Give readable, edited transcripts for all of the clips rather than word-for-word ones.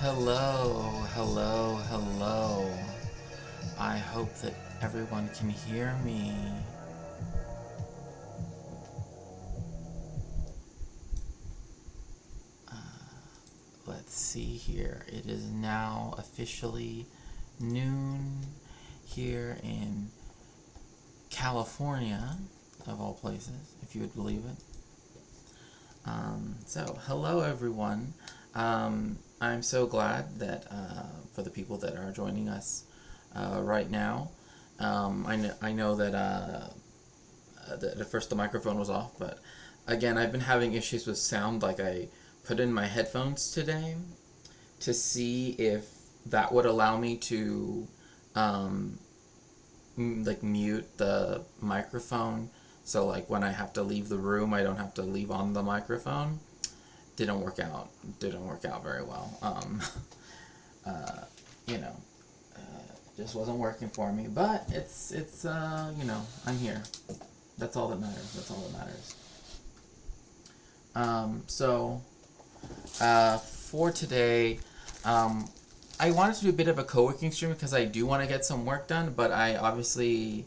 Hello, hello, hello. I hope that everyone can hear me. Let's see here. It is now officially noon here in California, of all places, if you would believe it. Hello everyone. I'm so glad that for the people that are joining us right now. I know that at first the microphone was off, but again, I've been having issues with sound. Like, I put in my headphones today to see if that would allow me to mute the microphone. So like when I have to leave the room, I don't have to leave on the microphone. Didn't work out very well. Just wasn't working for me. But it's I'm here. That's all that matters. For today, I wanted to do a bit of a co-working stream because I do want to get some work done, but I obviously,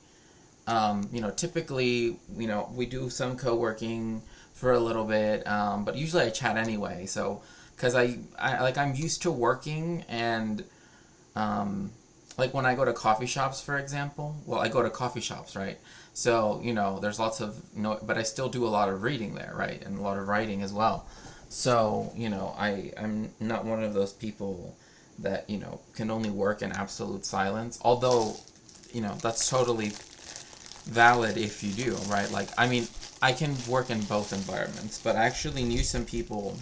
typically, we do some co-working for a little bit, but usually I chat anyway. So, because I'm used to working, and like when I go to coffee shops, for example. Well, I go to coffee shops, right? So there's lots of but I still do a lot of reading there, right, and a lot of writing as well. So I'm not one of those people that can only work in absolute silence. Although that's totally valid if you do, right? Like, I mean, I can work in both environments, but I actually knew some people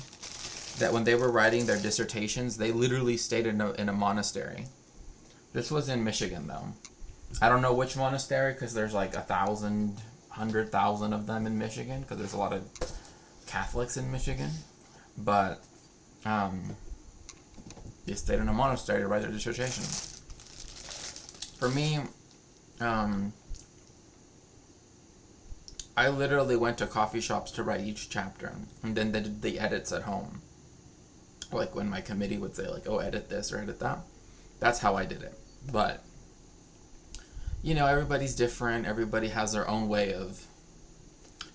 that when they were writing their dissertations, they literally stayed in a monastery. This was in Michigan, though. I don't know which monastery, because there's like 100,000 of them in Michigan, because there's a lot of Catholics in Michigan. But they stayed in a monastery to write their dissertation. For me, I literally went to coffee shops to write each chapter, and then they did the edits at home. Like when my committee would say, like, oh, edit this or edit that. That's how I did it. But everybody's different. Everybody has their own way of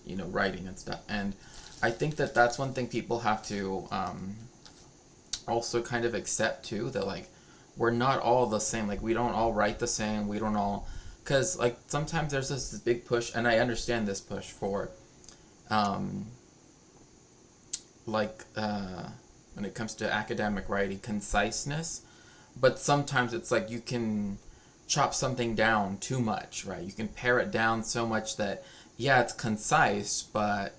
writing and stuff. And I think that that's one thing people have to also kind of accept too, that like we're not all the same. Like, we don't all write the same. We don't all, because like sometimes there's this big push, and I understand this push for when it comes to academic writing, conciseness. But sometimes it's like you can chop something down too much, right? You can pare it down so much that, yeah, it's concise, but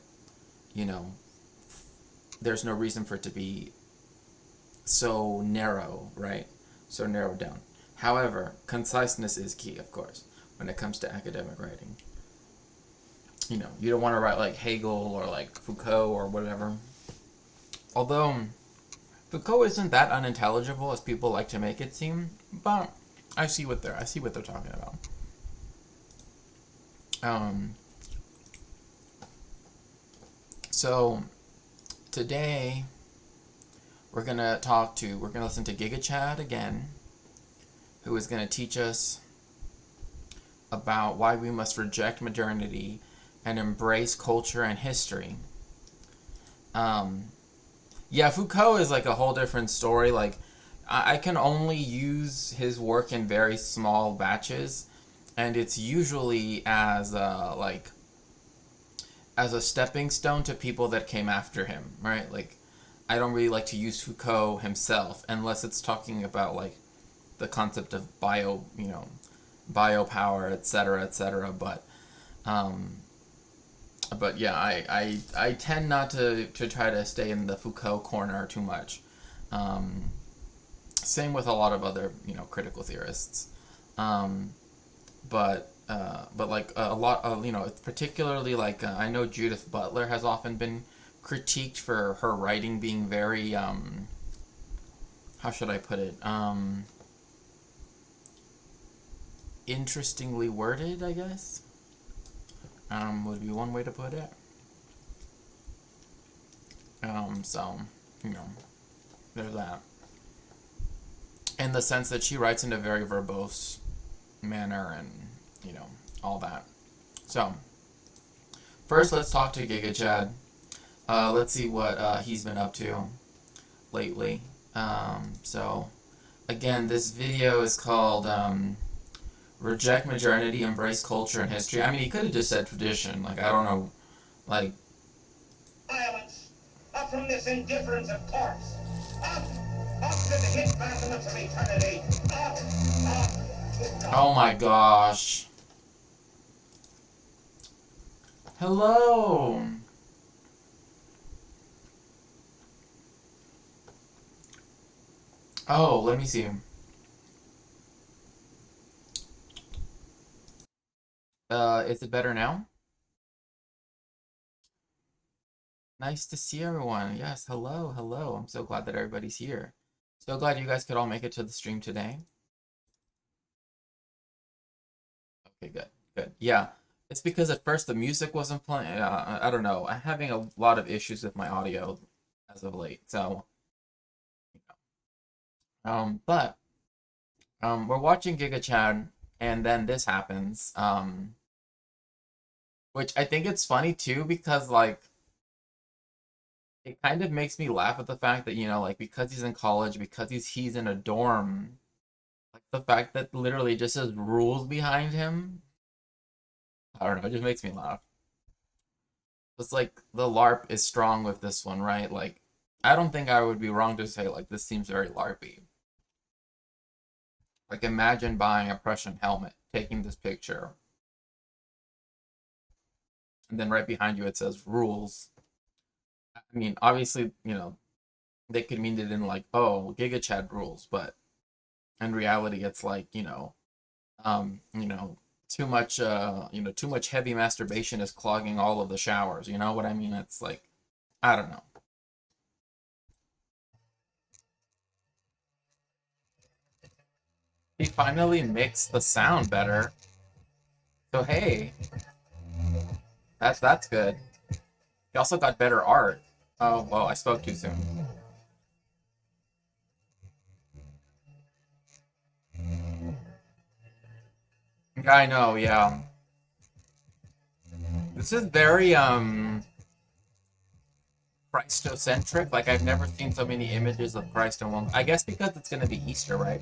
there's no reason for it to be so narrow, right? So narrowed down. However, conciseness is key, of course, when it comes to academic writing. You don't want to write like Hegel or like Foucault or whatever. Although Foucault isn't that unintelligible as people like to make it seem, but I see what they're talking about. So today we're gonna listen to Giga Chad again, who is gonna teach us about why we must reject modernity and embrace culture and history. Yeah, Foucault is like a whole different story. Like, I can only use his work in very small batches, and it's usually as a stepping stone to people that came after him, right? Like, I don't really like to use Foucault himself unless it's talking about like the concept of biopower, etc., etc. But yeah, I tend not to try to stay in the Foucault corner too much. Same with a lot of other critical theorists. But like a lot of particularly like I know Judith Butler has often been critiqued for her writing being very how should I put it, interestingly worded, I guess. Would be one way to put it. So, there's that. in the sense that she writes in a very verbose manner and, you know, all that. So, first let's talk to Giga Chad. Let's see what he's been up to lately. So, again, this video is called Reject Modernity, Embrace Culture and History. I mean, he could have just said tradition. Like, I don't know. Like, violence, up from this indifference of corpse, up, up to the hit battlements of eternity, up, up to God. oh my gosh. Hello. Oh, let me see. Is it better now? Nice to see everyone. Yes, hello, hello. I'm so glad that everybody's here. So glad you guys could all make it to the stream today. Okay, good, good. Yeah, it's because at first the music wasn't playing. I don't know. I'm having a lot of issues with my audio as of late. So, but we're watching Giga Chad, and then this happens. Which I think it's funny too because like it kind of makes me laugh at the fact that, you know, like because he's in college, because he's in a dorm, like the fact that literally just says rules behind him. I don't know, it just makes me laugh. It's like the LARP is strong with this one, right? Like I don't think I would be wrong to say like this seems very LARPy. Like imagine buying a Prussian helmet, taking this picture, and then right behind you it says rules. I mean, obviously, you know, they could mean it in like, oh, Giga Chad rules, but in reality it's like, you know, too much heavy masturbation is clogging all of the showers. You know what I mean? It's like, I don't know. He finally mixed the sound better. So hey, that's good. He also got better art. Oh well, I spoke too soon. I know, yeah. This is very Christocentric. Like I've never seen so many images of Christ in one. I guess because it's gonna be Easter, right?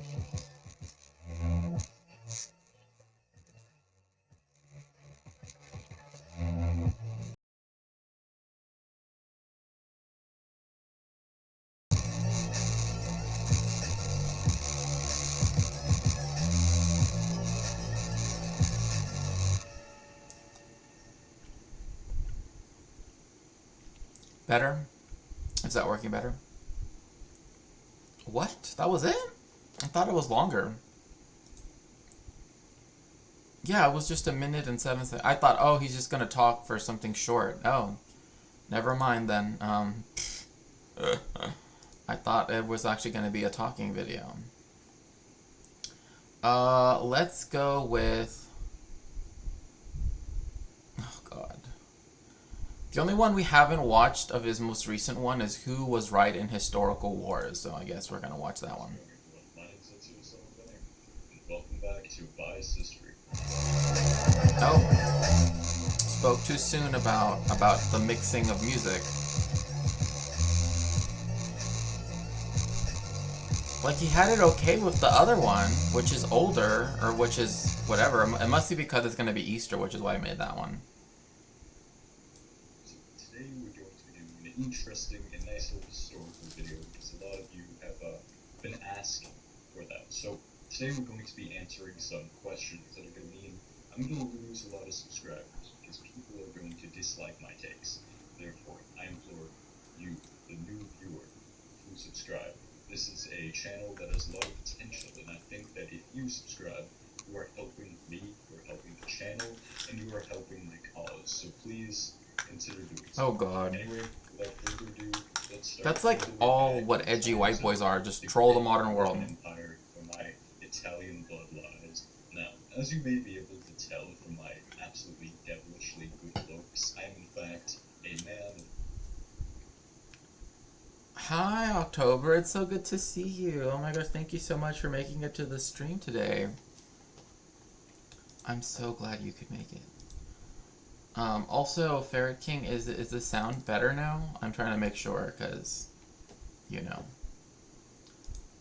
Better? Is that working better? What? That was it? I thought it was longer. Yeah, it was just a minute and 7 seconds. I thought, oh, he's just gonna talk for something short. Oh, never mind then. I thought it was actually gonna be a talking video. Let's go with. Oh God. The only one we haven't watched of his most recent one is Who Was Right in Historical Wars. So I guess we're gonna watch that one. Welcome back to Bias History. Oh, spoke too soon about the mixing of music. Like he had it okay with the other one, which is older or which is whatever. It must be because it's gonna be Easter, which is why I made that one. So today we're going to be doing an interesting and nice little historical video because a lot of you have been asking for that. So today we're going to be answering some questions that are going to mean I'm going to lose a lot of subscribers because people are going to dislike my takes. Therefore, I implore you, the new viewer, to subscribe. This is a channel that has a lot of potential, and I think that if you subscribe, you are helping me, you are helping the channel, and you are helping my cause. So please consider doing so. Oh God. Anyway, without further ado, let's start. That's like all what edgy white boys are, just troll the modern world. Empire for my Italian bloodlines. Now, as you may be able to tell from my absolutely devilishly good looks, I am in fact a man. Hi, October. It's so good to see you. Oh my gosh, thank you so much for making it to the stream today. I'm so glad you could make it. Also, Ferret King, is the sound better now? I'm trying to make sure, because, you know,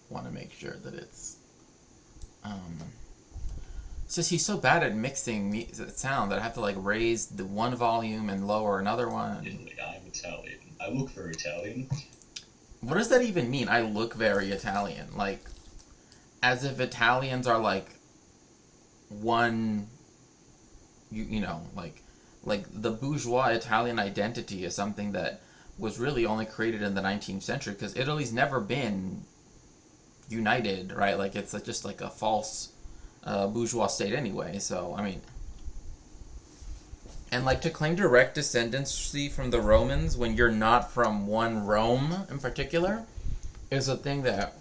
want to make sure that it's, it's just he's so bad at mixing sound that I have to, like, raise the one volume and lower another one. I'm Italian. I look very Italian. What does that even mean? I look very Italian. Like, as if Italians are, like, one, you know, like the bourgeois Italian identity is something that was really only created in the 19th century, because Italy's never been united, right? Like, it's just like a false bourgeois state anyway, so, I mean... And, like, to claim direct descendancy from the Romans when you're not from one Rome in particular is a thing that,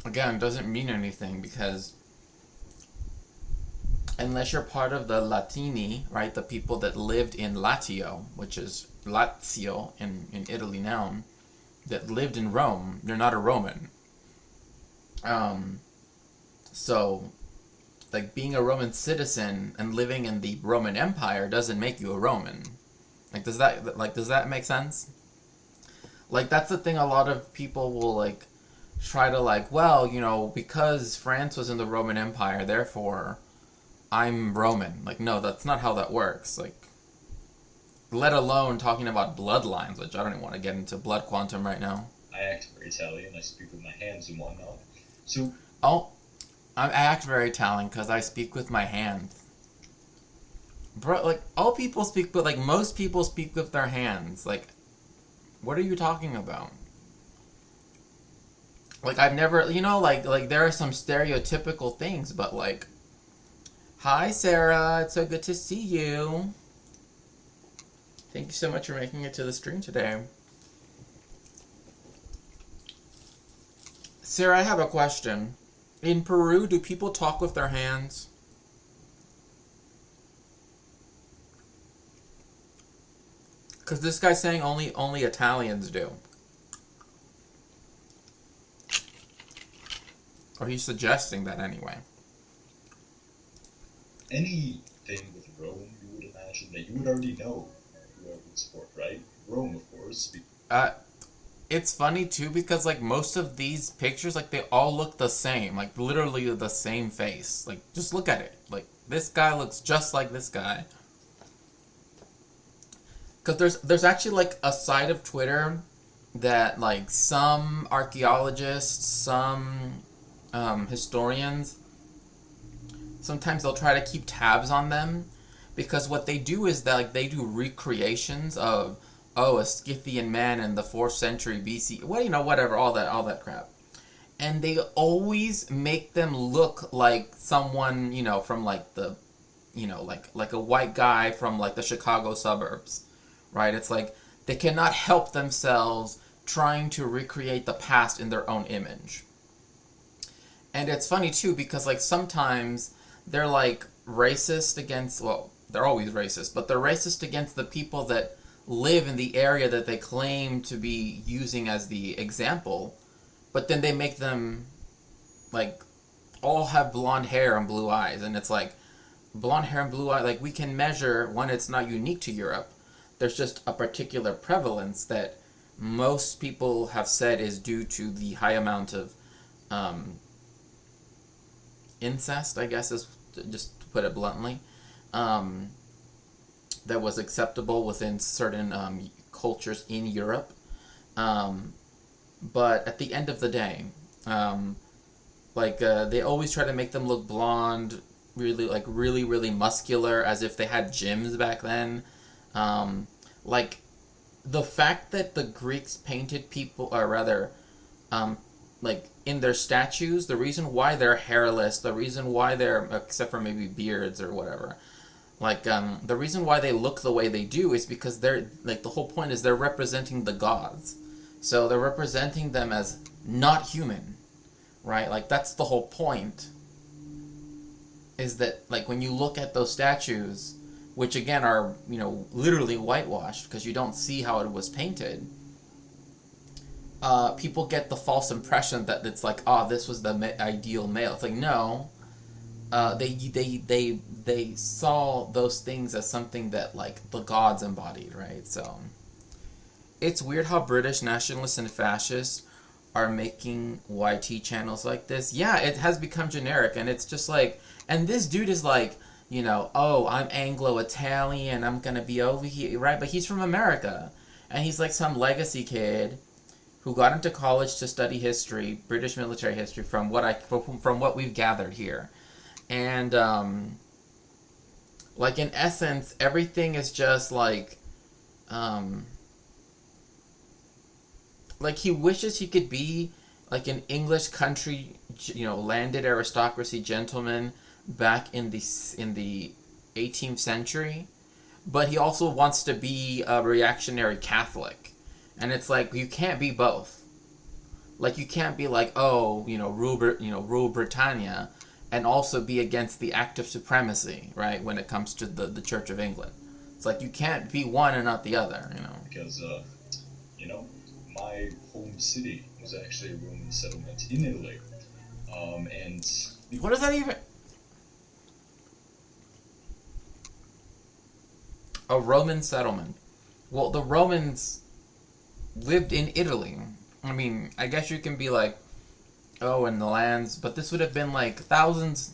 again, doesn't mean anything, because unless you're part of the Latini, right, the people that lived in Lazio, which is Lazio in Italy now, that lived in Rome, you're not a Roman. So, like, being a Roman citizen and living in the Roman Empire doesn't make you a Roman. Like, does that make sense? Like, that's the thing a lot of people will, like, try to, like, well, you know, because France was in the Roman Empire, therefore I'm Roman. Like, no, that's not how that works. Like, let alone talking about bloodlines, which I don't even want to get into blood quantum right now. I act very Italian. I speak with my hands and whatnot. So... Oh, I act very Italian because I speak with my hands. Bro, like, all people speak, but, like, most people speak with their hands. Like, what are you talking about? Like, I've never, you know, like there are some stereotypical things, but, like, hi, Sarah, it's so good to see you. Thank you so much for making it to the stream today. Sarah, I have a question. In Peru, do people talk with their hands? Because this guy's saying only Italians do. Or he's suggesting that anyway. Anything with Rome, you would imagine that you would already know who I would support, right? Rome, of course. It's funny too because, like, most of these pictures, like, they all look the same, like, literally the same face. Like, just look at it. Like, this guy looks just like this guy. Because there's actually, like, a side of Twitter that, like, some archaeologists, some historians, sometimes they'll try to keep tabs on them, because what they do is that, like, they do recreations of, oh, a Scythian man in the 4th century BC, well, you know, whatever, all that crap. And they always make them look like someone, you know, from, like, the, you know, like a white guy from, like, the Chicago suburbs, right? It's like they cannot help themselves trying to recreate the past in their own image. And it's funny, too, because, like, sometimes they're, like, racist against, well, they're always racist, but they're racist against the people that live in the area that they claim to be using as the example, but then they make them, like, all have blonde hair and blue eyes, and it's like, blonde hair and blue eyes, like, we can measure, one, it's not unique to Europe, there's just a particular prevalence that most people have said is due to the high amount of incest, I guess, is just to put it bluntly, that was acceptable within certain cultures in Europe. But at the end of the day, they always try to make them look blonde, really muscular, as if they had gyms back then. Like, the fact that the Greeks painted people, or rather, like, in their statues, the reason why they're hairless, the reason why they're, except for maybe beards or whatever, like, the reason why they look the way they do is because they're, like, the whole point is they're representing the gods. So they're representing them as not human, right? Like, that's the whole point, is that, like, when you look at those statues, which, again, are, you know, literally whitewashed, because you don't see how it was painted, people get the false impression that it's like, oh, this was the ideal male. It's like, no, they saw those things as something that like the gods embodied, right? So it's weird how British nationalists and fascists are making YT channels like this. Yeah, it has become generic, and it's just like, and this dude is like, you know, oh, I'm Anglo-Italian, I'm gonna be over here, right? But he's from America, and he's like some legacy kid who got into college to study history, British military history, from what we've gathered here, and like in essence, everything is just like he wishes he could be like an English country, you know, landed aristocracy gentleman back in the 18th century, but he also wants to be a reactionary Catholic, and it's like you can't be both. Like you can't be like, oh, you know, rule Britannia, and also be against the act of supremacy, right? When it comes to the Church of England, it's like you can't be one and not the other, you know. Because you know, my home city was actually a Roman settlement in Italy, and what does that even? A Roman settlement. Well, the Romans lived in Italy. I mean, I guess you can be like, oh, in the lands, but this would have been like thousands,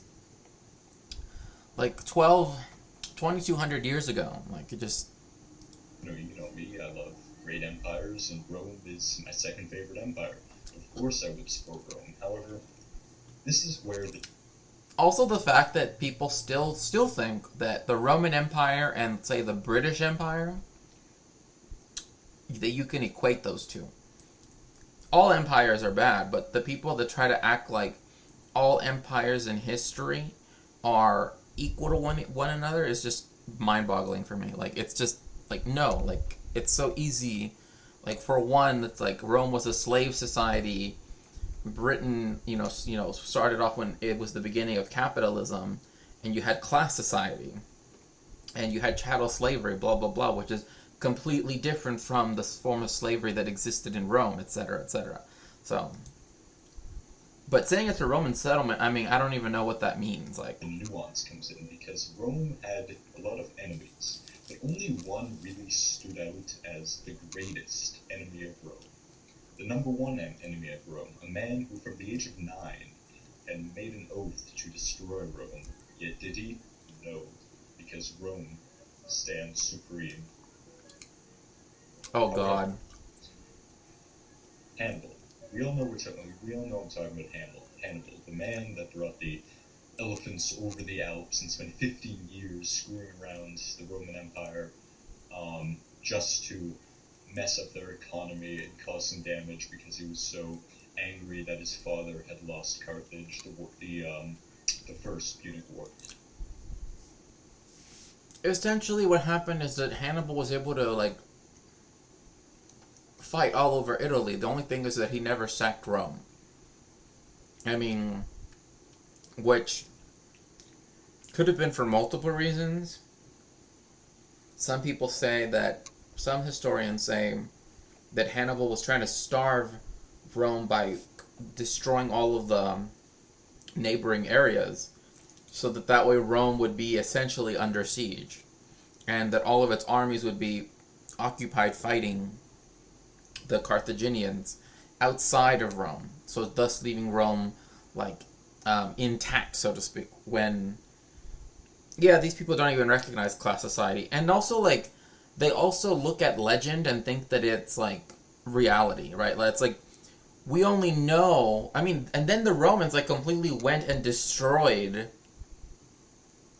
like 2,200 years ago. Like, it just... You know me, I love great empires, and Rome is my second favorite empire. Of course I would support Rome. However, this is where the... Also the fact that people still think that the Roman Empire and, say, the British Empire, that you can equate those two. All empires are bad, but the people that try to act like all empires in history are equal to one another is just mind-boggling for me. Like, it's just, like, no. Like, it's so easy. Like, for one, it's like Rome was a slave society. Britain, you know, started off when it was the beginning of capitalism, and you had class society, and you had chattel slavery, blah, blah, blah, which is completely different from the form of slavery that existed in Rome, etc., etc. So, but saying it's a Roman settlement, I mean, I don't even know what that means. Like, the nuance comes in, because Rome had a lot of enemies, but only one really stood out as the greatest enemy of Rome. The number one enemy of Rome, a man who from the age of 9 had made an oath to destroy Rome. Yet did he? No, because Rome stands supreme. oh god. Hannibal. We all know I'm talking about Hannibal, the man that brought the elephants over the Alps and spent 15 years screwing around the Roman Empire, just to mess up their economy and cause some damage because he was so angry that his father had lost Carthage, the First Punic War. Essentially what happened is that Hannibal was able to, like, fight all over Italy. The only thing is that he never sacked Rome. I mean, which could have been for multiple reasons. Some historians say that Hannibal was trying to starve Rome by destroying all of the neighboring areas, so that way Rome would be essentially under siege, and that all of its armies would be occupied fighting the Carthaginians outside of Rome, so thus leaving Rome, like, intact, so to speak, when, yeah, these people don't even recognize class society. And also, like, they also look at legend and think that it's, like, reality, right? It's like, we only know, I mean, and then the Romans, like, completely went and destroyed,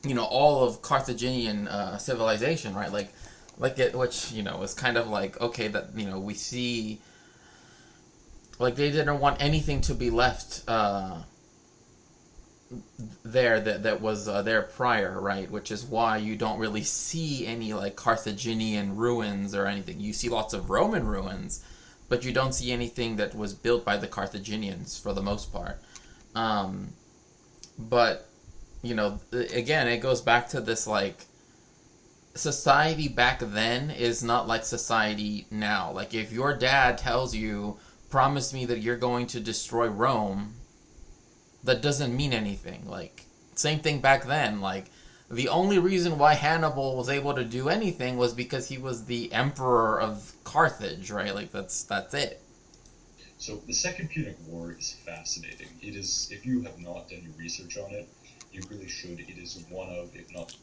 you know, all of Carthaginian civilization, right? Which, you know, is kind of like, okay, that, you know, we see, like, they didn't want anything to be left there that was there prior, right? Which is why you don't really see any, like, Carthaginian ruins or anything. You see lots of Roman ruins, but you don't see anything that was built by the Carthaginians for the most part. But, you know, again, it goes back to this, like, society back then is not like society now. Like, if your dad tells you promise me that you're going to destroy Rome, that doesn't mean anything. Like, same thing back then. Like, the only reason why Hannibal was able to do anything was because he was the emperor of Carthage, right? Like, that's it. So the Second Punic War is fascinating. It is, if you have not done your research on it, you really should. It is one of, if not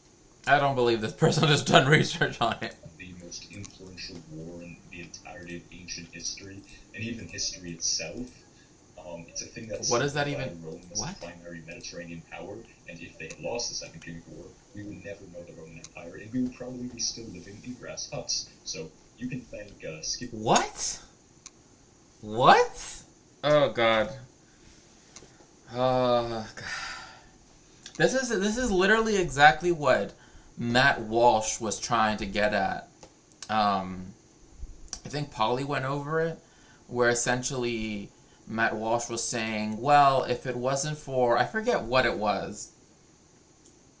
I don't believe this person has done research on it. the most influential war in the entirety of ancient history, and even history itself. It's a thing that's What does that even? Rome as What? a primary Mediterranean power, and if they had lost the Second Punic War, we would never know the Roman Empire, and we would probably be still living in grass huts. So you can thank Skip. What? What? Oh god. Oh god. This is literally exactly what Matt Walsh was trying to get at. I think Polly went over it, where essentially Matt Walsh was saying, well, if it wasn't for, I forget what it was.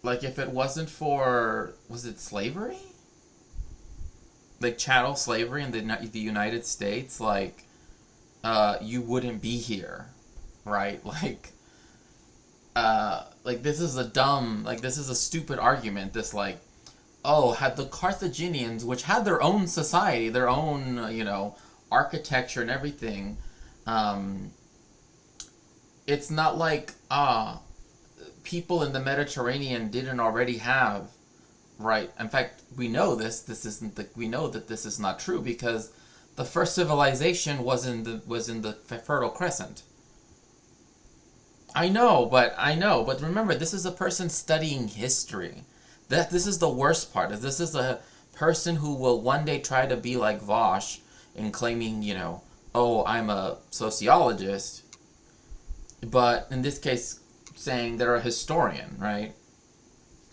Like, if it wasn't for, was it slavery? Like, chattel slavery in the United States, like, you wouldn't be here, right? Like, this is this is a stupid argument, this, like, oh, had the Carthaginians, which had their own society, their own, architecture and everything, it's not like, people in the Mediterranean didn't already have, right? In fact, we know we know that this is not true, because the first civilization was in the Fertile Crescent. I know, but remember, this is a person studying history. This is the worst part. Is this is a person who will one day try to be like Vosh in claiming, oh, I'm a sociologist, but in this case, saying they're a historian, right?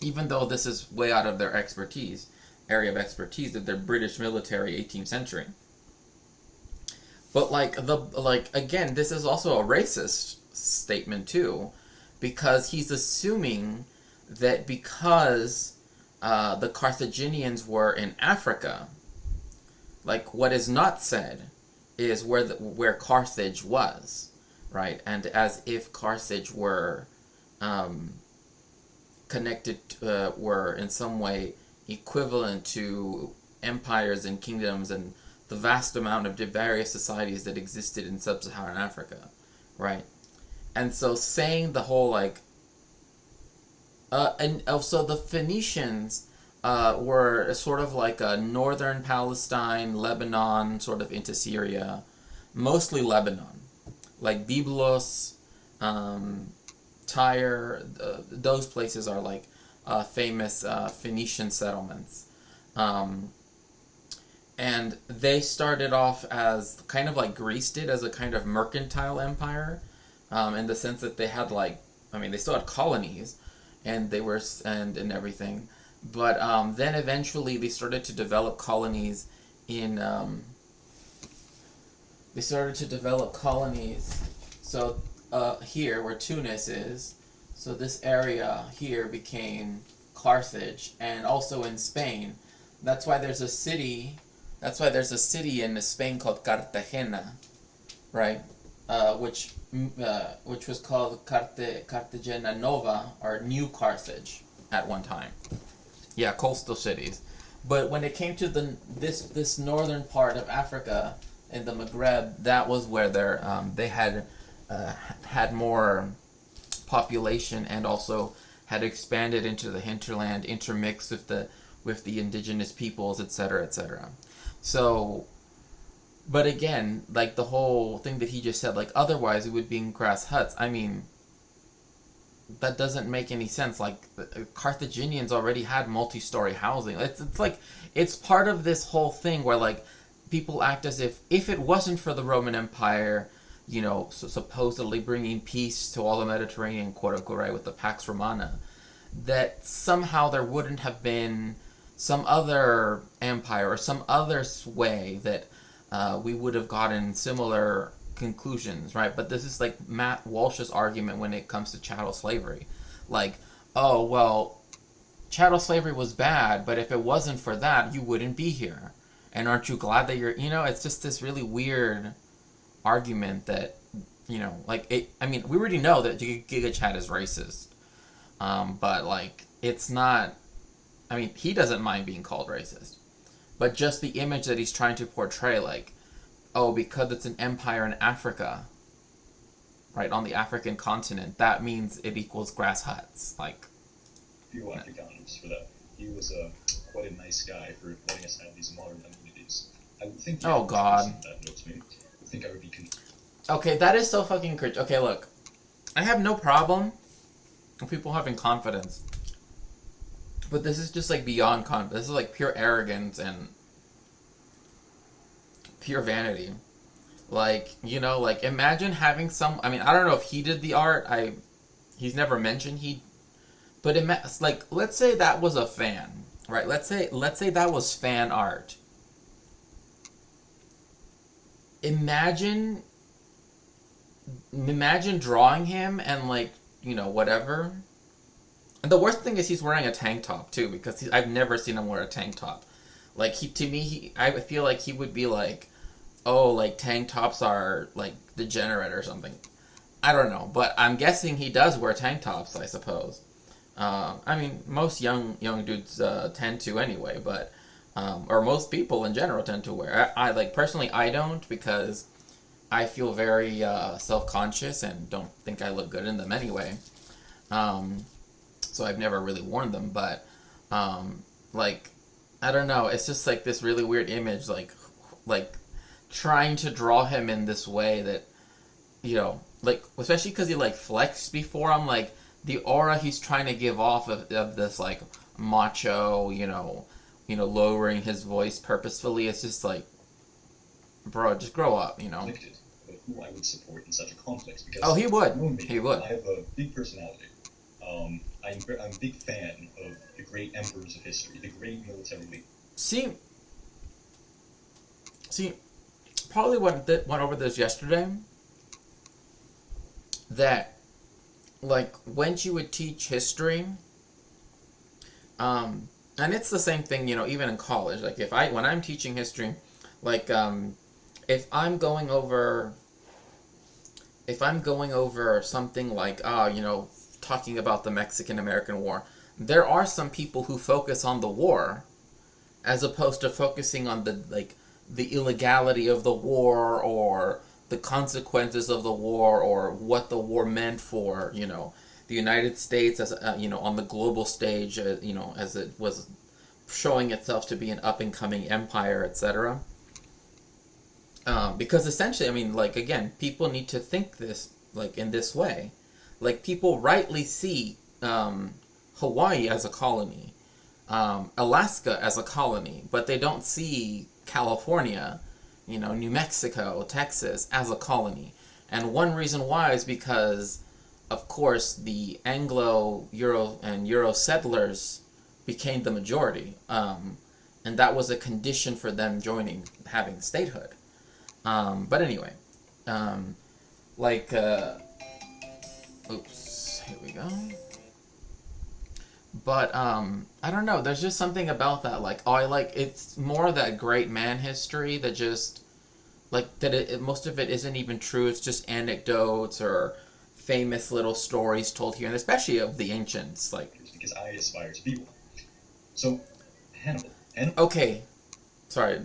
Even though this is way out of their area of expertise, that they're British military 18th century. But again, this is also a racist statement too, because he's assuming that because the Carthaginians were in Africa, like, what is not said is where Carthage was, right? And as if Carthage were connected, were in some way equivalent to empires and kingdoms and the vast amount of various societies that existed in sub-Saharan Africa, right? And so saying the whole, like, and also the Phoenicians were sort of like a northern Palestine, Lebanon, sort of into Syria, mostly Lebanon, like Byblos, Tyre. Those places are like famous Phoenician settlements, and they started off as kind of like Greece did, as a kind of mercantile empire, in the sense that they had they still had colonies, and they were and everything, but then eventually they started to develop colonies in So here where Tunis is, so this area here became Carthage, and also in Spain. That's why there's a city in Spain called Cartagena, right? Which was called Cartagena Nova, or New Carthage, at one time. Yeah, coastal cities. But when it came to this northern part of Africa, in the Maghreb, that was where they had more population, and also had expanded into the hinterland, intermixed with the indigenous peoples, etc., etc. So, but again, like the whole thing that he just said, like, otherwise it would be in grass huts. I mean, that doesn't make any sense. Like, Carthaginians already had multi-story housing. It's like, it's part of this whole thing where, like, people act as if it wasn't for the Roman Empire, supposedly bringing peace to all the Mediterranean, quote unquote, right, with the Pax Romana, that somehow there wouldn't have been some other empire or some other way that we would have gotten similar conclusions, right? But this is like Matt Walsh's argument when it comes to chattel slavery. Like, oh, well, chattel slavery was bad, but if it wasn't for that, you wouldn't be here. And aren't you glad that you're, it's just this really weird argument that, like, it, I mean, we already know that Giga Chad is racist. But, like, it's not, I mean, he doesn't mind being called racist. But just the image that he's trying to portray, like, oh, because it's an empire in Africa, right, on the African continent, that means it equals grass huts. Like, Few Afrikaners for that. He was quite a nice guy for letting us have these modern amenities. I would think. Oh, God. That notes me. I think I would be. Okay, that is so fucking cringe. Okay, look, I have no problem with people having confidence, but this is just like beyond confidence. This is like pure arrogance and pure vanity. Like, like, imagine having some. I mean, I don't know if he did the art. He's never mentioned but like, let's say that was a fan, right? Let's say that was fan art. Imagine drawing him and, like, whatever. And the worst thing is he's wearing a tank top too, because I've never seen him wear a tank top. Like, I feel like he would be like, oh, like, tank tops are, like, degenerate or something. I don't know, but I'm guessing he does wear tank tops, I suppose. I mean, most young dudes tend to anyway, but or most people in general tend to wear. I like, personally, I don't, because I feel very self-conscious and don't think I look good in them anyway. So I've never really worn them, but like, I don't know. It's just like this really weird image, like trying to draw him in this way that, like, especially because he, like, flexed before. I'm like, the aura he's trying to give off of this, like, macho, lowering his voice purposefully. It's just like, bro, just grow up, Conflicted about who I would support in such a conflict, because Oh, he would. Me, He would. I have a big personality. I'm a big fan of the great emperors of history, the great military leaders. See, probably went over this yesterday. That, like, when you would teach history, and it's the same thing, even in college. Like, when I'm teaching history, like, if I'm going over something like, talking about the Mexican-American War, there are some people who focus on the war, as opposed to focusing on the illegality of the war, or the consequences of the war, or what the war meant for, the United States as, on the global stage, as it was showing itself to be an up-and-coming empire, etc. Because essentially, I mean, like, again, people need to think this, like, in this way. Like, people rightly see Hawaii as a colony, Alaska as a colony, but they don't see California, New Mexico, Texas as a colony. And one reason why is because, of course, the Anglo, Euro settlers became the majority. And that was a condition for them having statehood. But anyway, oops, here we go. But, I don't know, there's just something about that, like, it's more that great man history that just, like, that most of it isn't even true. It's just anecdotes or famous little stories told here, and especially of the ancients, like. Because I aspire to be one. So, Hannibal. Okay, sorry,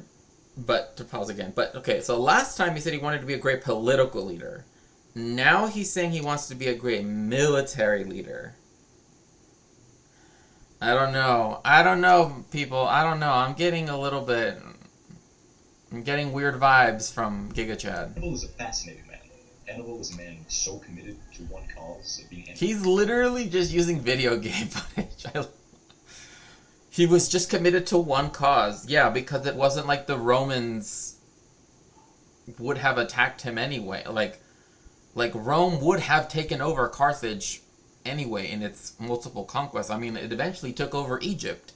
but to pause again. But, okay, so last time he said he wanted to be a great political leader. Now he's saying he wants to be a great military leader. I don't know, people. I don't know. I'm getting weird vibes from Giga Chad. Hannibal is a fascinating man. Hannibal is a man so committed to one cause of being Hannibal. He's literally just using video game footage. He was just committed to one cause. Yeah, because it wasn't like the Romans would have attacked him anyway. Like Rome would have taken over Carthage anyway in its multiple conquests. I mean, it eventually took over Egypt.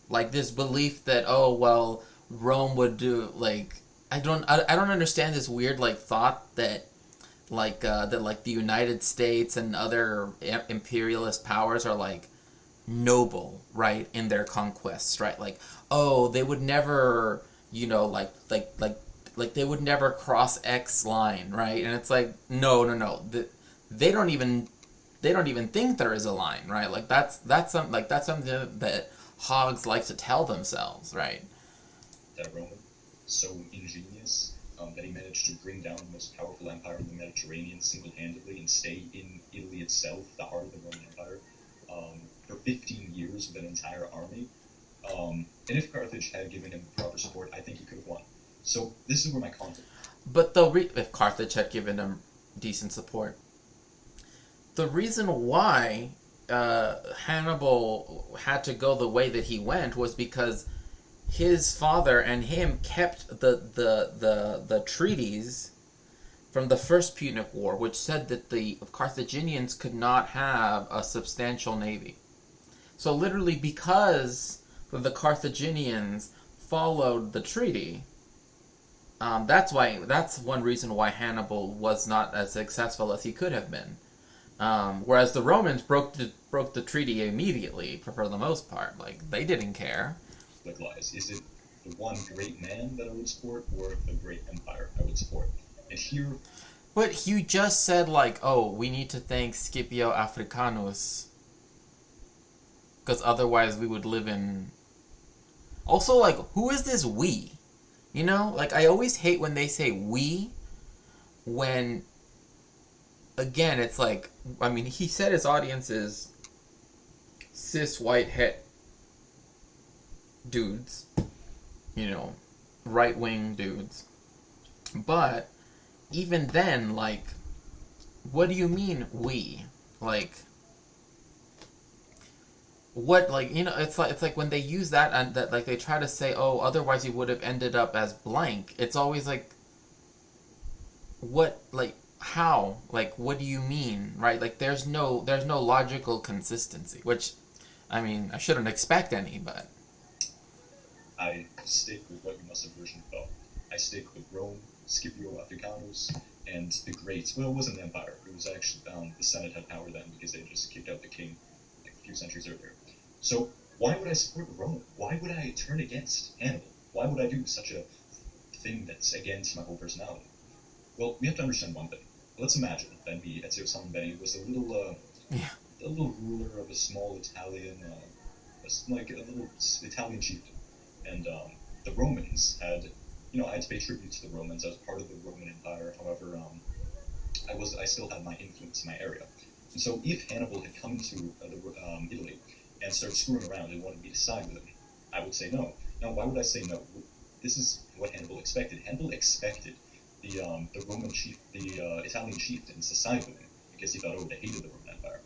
Like, this belief that, oh, well, Rome would do, like, I don't understand this weird, like, thought that the United States and other imperialist powers are, like, noble, right, in their conquests, right? Like, oh, they would never, like they would never cross X line, right? And it's like, no. They don't even think there is a line, right? Like that's something that hogs like to tell themselves, right? That Roman, so ingenious, that he managed to bring down the most powerful empire in the Mediterranean single-handedly and stay in Italy itself, the heart of the Roman Empire, for 15 years with an entire army. And if Carthage had given him proper support, I think he could have won. So this is where my conflict. But if Carthage had given him decent support, the reason why Hannibal had to go the way that he went was because his father and him kept the treaties from the First Punic War, which said that the Carthaginians could not have a substantial navy. So literally, because the Carthaginians followed the treaty, that's one reason why Hannibal was not as successful as he could have been. Whereas the Romans broke the treaty immediately for the most part. Like, they didn't care. Like lies. Is it the one great man that I would support, or the great empire I would support? And here, but you just said, like, oh, we need to thank Scipio Africanus, because otherwise we would live in... Also, like, who is this we? You know? Like, I always hate when they say we, when, again, it's like, I mean, he said his audience is cis white het dudes, you know, right-wing dudes. But even then, like, what do you mean we? Like, what, like, you know, it's like when they use that and that, like, they try to say, oh, otherwise you would have ended up as blank. It's always like, what, like, how? Like, what do you mean, right? Like, there's no logical consistency, which, I mean, I shouldn't expect any, but I stick with what you must have originally thought. I stick with Rome, Scipio Africanus, and the great. Well, it wasn't an empire. It was actually the Senate had power then because they just kicked out the king like a few centuries earlier. So why would I support Rome? Why would I turn against Hannibal? Why would I do such a thing that's against my whole personality? Well, we have to understand one thing. Let's imagine that me, Ezio Sambeni, was a little ruler of a small Italian, like a little Italian chieftain. And the Romans had, I had to pay tribute to the Romans. I was part of the Roman Empire. However, I still had my influence in my area. And so if Hannibal had come to Italy and started screwing around and wanted me to side with him, I would say no. Now, why would I say no? This is what Hannibal expected. Hannibal expected the Roman chief, the Italian chieftains to side with him because he thought, they hated the Roman Empire.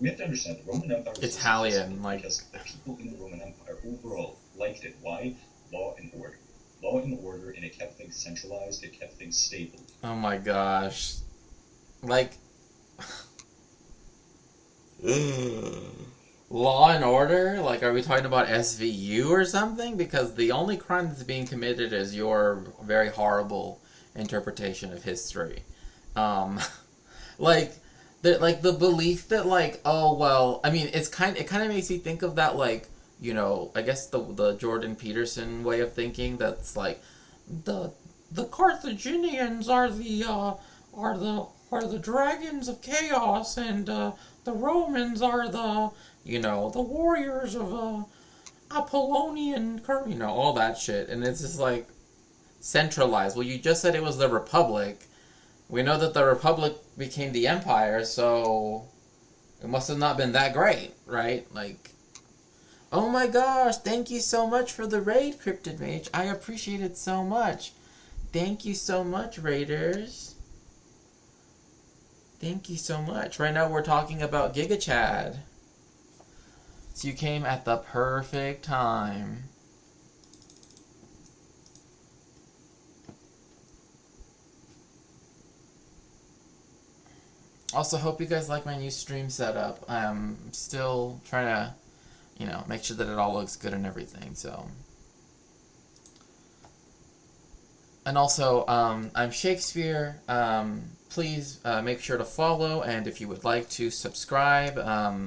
We have to understand the Roman Empire was Italian, like, because the people in the Roman Empire overall liked it. Why? Law and order. Law and order, and it kept things centralized. It kept things stable. Oh my gosh, like, Law and Order? Like, are we talking about SVU or something? Because the only crime that's being committed is your very horrible interpretation of history. Like the belief that, like, oh well, I mean, it kind of makes me think of that, like, I guess the Jordan Peterson way of thinking. That's like the Carthaginians are the dragons of chaos, and the Romans are the warriors of Apollonian, all that shit. And it's just like centralized. Well, you just said it was the Republic. We know that the Republic became the Empire, so it must have not been that great, right? Like, oh my gosh, thank you so much for the raid, Cryptid Mage. I appreciate it so much. Thank you so much, Raiders. Thank you so much. Right now we're talking about Giga Chad. So you came at the perfect time. Also, hope you guys like my new stream setup. I'm still trying to, make sure that it all looks good and everything, so. And also, I'm Shakespeare. Please make sure to follow, and if you would like to subscribe, I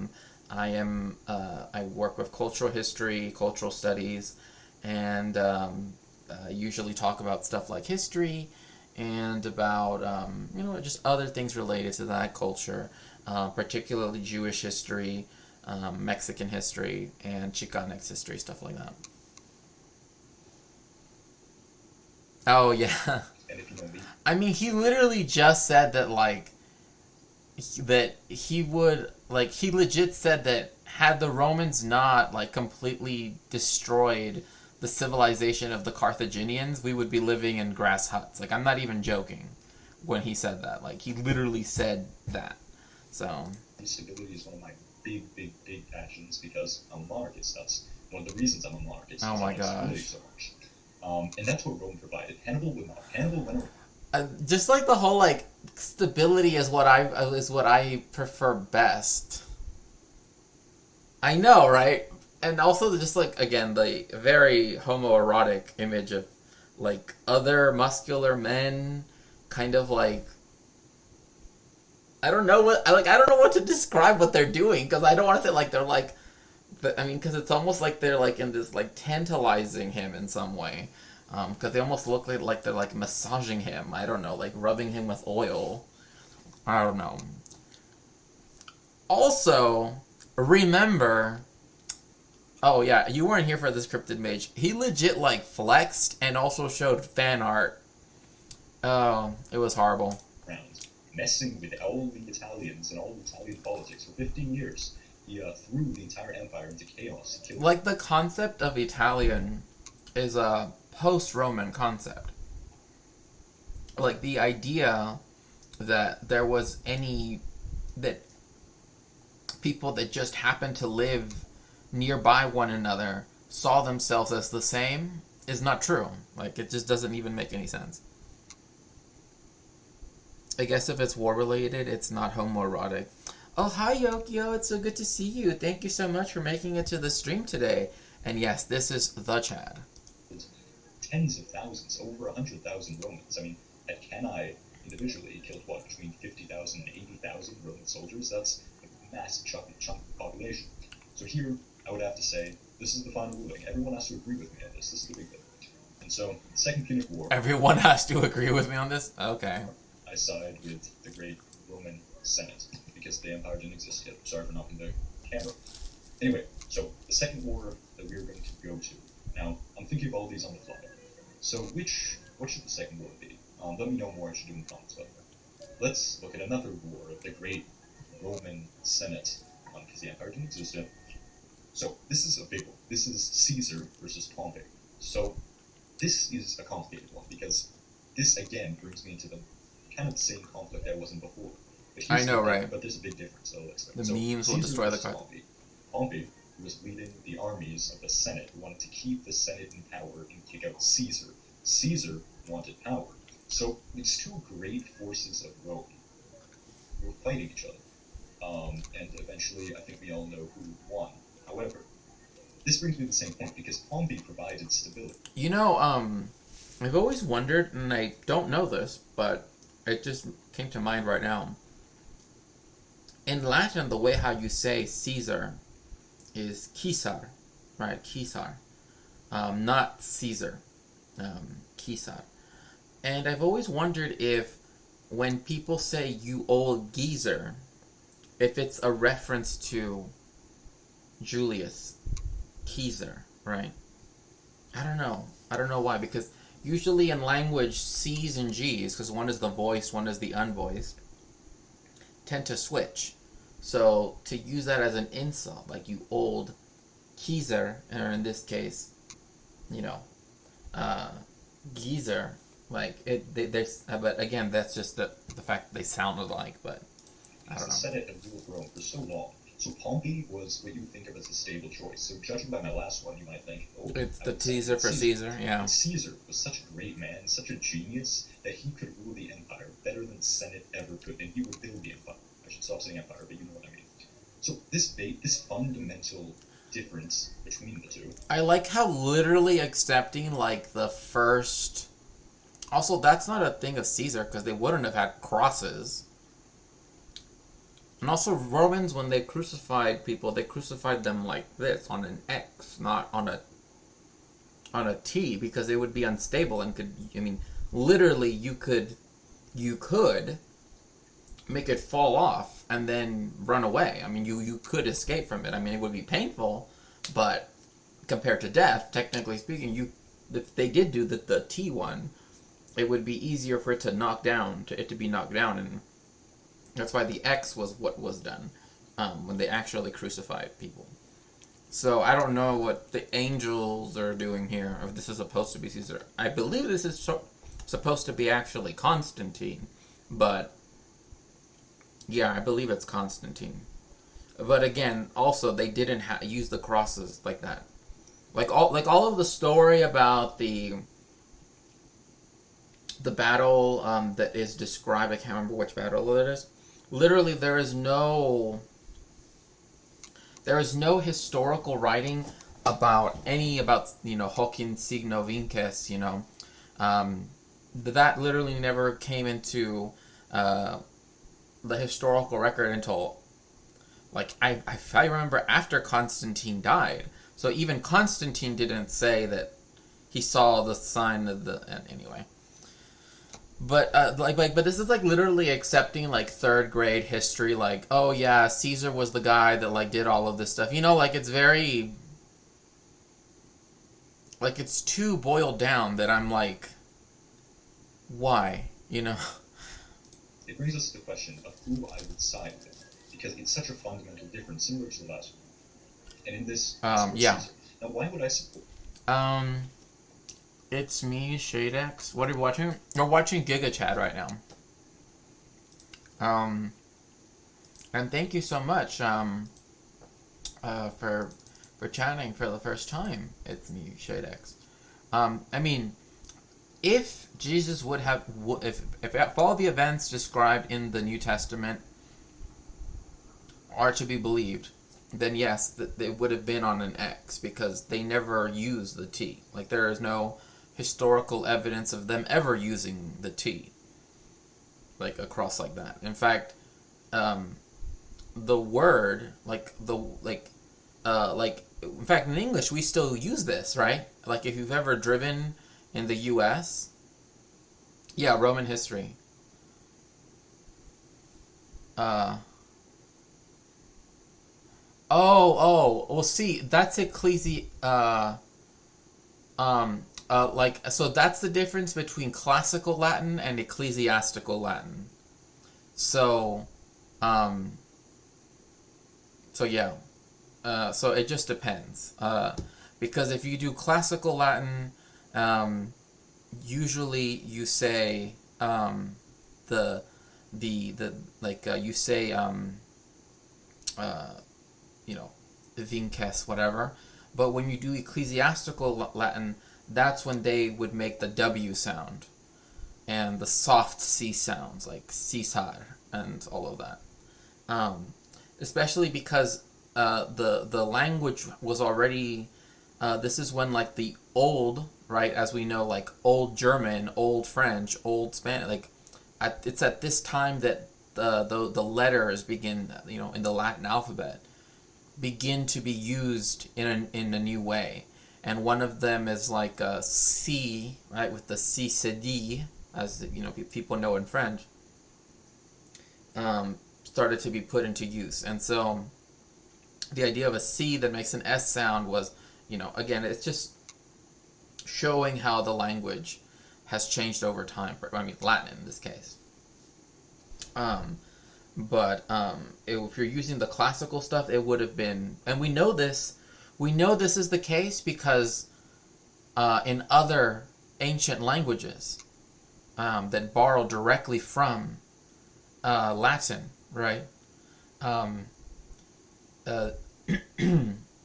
work with cultural history, cultural studies, and usually talk about stuff like history and about just other things related to that culture, particularly Jewish history, Mexican history, and Chicanx history, stuff like that. Oh yeah. And if you know me, I mean, he literally just said that he legit said that had the Romans not completely destroyed the civilization of the Carthaginians, we would be living in grass huts. I'm not even joking when he said that. He literally said that. So stability is one of my big passions because I'm a monarchist. That's one of the reasons I'm a monarchist. Oh my stability gosh. so much. And that's what Rome provided. Hannibal would not. Hannibal went around. Just the whole stability is what I prefer best. I know, right? And also just again the very homoerotic image of other muscular men, kind of I don't know what I don't know what to describe what they're doing, because I don't want to say they're because it's almost they're in this tantalizing him in some way, because they almost look like they're massaging him. I don't know, rubbing him with oil. I don't know. Also, remember. Oh yeah, you weren't here for this Cryptid Mage. He legit flexed and also showed fan art. Oh, it was horrible. Messing with all the Italians and all Italian politics for 15 years. He threw the entire empire into chaos. He killed the concept of Italian is a post-Roman concept. The idea that there was that people that just happened to live nearby one another saw themselves as the same is not true. It just doesn't even make any sense. I guess if it's war-related, it's not homoerotic. Oh, hi, Yokio. It's so good to see you. Thank you so much for making it to the stream today. And yes, this is the Chad. Tens of thousands, over 100,000 Romans. I mean, at Cannae, individually, he killed, between 50,000 and 80,000 Roman soldiers? That's a massive chunk of population. So here, I would have to say, this is the final ruling. Everyone has to agree with me on this. This is the big thing. And so, the Second Punic War... Everyone has to agree with me on this? Okay. I side with the great Roman Senate, because the empire didn't exist yet. Sorry for knocking the camera. Anyway, so the second war that we're going to go to. Now, I'm thinking of all these on the fly. So what should the second war be? Let me know more, I should do in the comments, but let's look at another war of the great Roman Senate, because the empire didn't exist yet. So, this is a big one. This is Caesar versus Pompey. So, this is a complicated one, because this, again, brings me into the kind of the same conflict I was in before. I know, right? But there's a big difference, so let's The memes will destroy the card. Pompey was leading the armies of the Senate, who wanted to keep the Senate in power and kick out Caesar. Caesar wanted power. So these two great forces of Rome were fighting each other. And eventually, I think we all know who won. However, this brings me to the same point, because Pompey provided stability. You know, I've always wondered, and I don't know this, but it just came to mind right now. In Latin, the way how you say Caesar is Caesar, right? Caesar. Not Caesar. Caesar. And I've always wondered if when people say you old geezer, if it's a reference to Julius Caesar, right? I don't know. I don't know why, because usually in language, C's and G's, because one is the voiced, one is the unvoiced, tend to switch. So to use that as an insult, like you old geezer, or in this case, geezer, but again, that's just the fact that they sound alike, but I don't know. The Senate had ruled Rome for so long. So Pompey was what you would think of as a stable choice. So judging by my last one, you might think, oh, it's the teaser for Caesar, yeah. But Caesar was such a great man, such a genius, that he could rule the empire better than the Senate ever could, and he would build the empire. I should stop saying empire, but you know what I mean. So this fundamental difference between the two. I like how literally accepting the first. Also, that's not a thing of Caesar, because they wouldn't have had crosses. And also, Romans, when they crucified people, they crucified them like this, on an X, not on a on a T because it would be unstable and literally you could make it fall off and then run away. I mean, you could escape from it. I mean, it would be painful, but compared to death, technically speaking, if they did do the T one, it would be easier for it to be knocked down, and that's why the X was what was done when they actually crucified people. So I don't know what the angels are doing here, or if this is supposed to be Caesar. I believe this is supposed to be actually Constantine, but yeah, I believe it's Constantine. But again, also they didn't use the crosses like that. Like all of the story about the battle that is described. I can't remember which battle it is. Literally, there is no historical writing about hoc insigno vinces. That literally never came into the historical record until, like, I remember after Constantine died. So even Constantine didn't say that he saw the sign of the anyway. But but this is like literally accepting like third grade history. Like, oh yeah, Caesar was the guy that like did all of this stuff. Like it's very like it's too boiled down that I'm like, why? It brings us to the question of who I would side with, because it's such a fundamental difference, similar to the last one. And in this, yeah. Caesar. Now, why would I support? It's me, Shadex. What are you watching? We're watching Giga Chad right now. And thank you so much, for chatting for the first time. It's me, Shadex. I mean, if Jesus would have, if all the events described in the New Testament are to be believed, then yes, they would have been on an X, because they never use the T. Like, there is no historical evidence of them ever using the T, like, across like that. In fact, the word, in fact, in English, we still use this, right? Like, if you've ever driven in the U.S., yeah, Roman history. Well, see, that's so that's the difference between classical Latin and ecclesiastical Latin. So yeah. So it just depends. Because if you do classical Latin, usually you say, vinces, whatever. But when you do ecclesiastical Latin, that's when they would make the W sound and the soft C sounds, like Caesar and all of that. Especially because the language was already, this is when like the old, right, as we know, like old German, old French, old Spanish, like it's at this time that the letters begin, in the Latin alphabet, begin to be used in a new way. And one of them is like a C, right, with the C C D, as people know in French, started to be put into use. And so the idea of a C that makes an S sound was, again, it's just showing how the language has changed over time. I mean, Latin in this case. But if you're using the classical stuff, it would have been, and we know this is the case because in other ancient languages that borrow directly from Latin, right?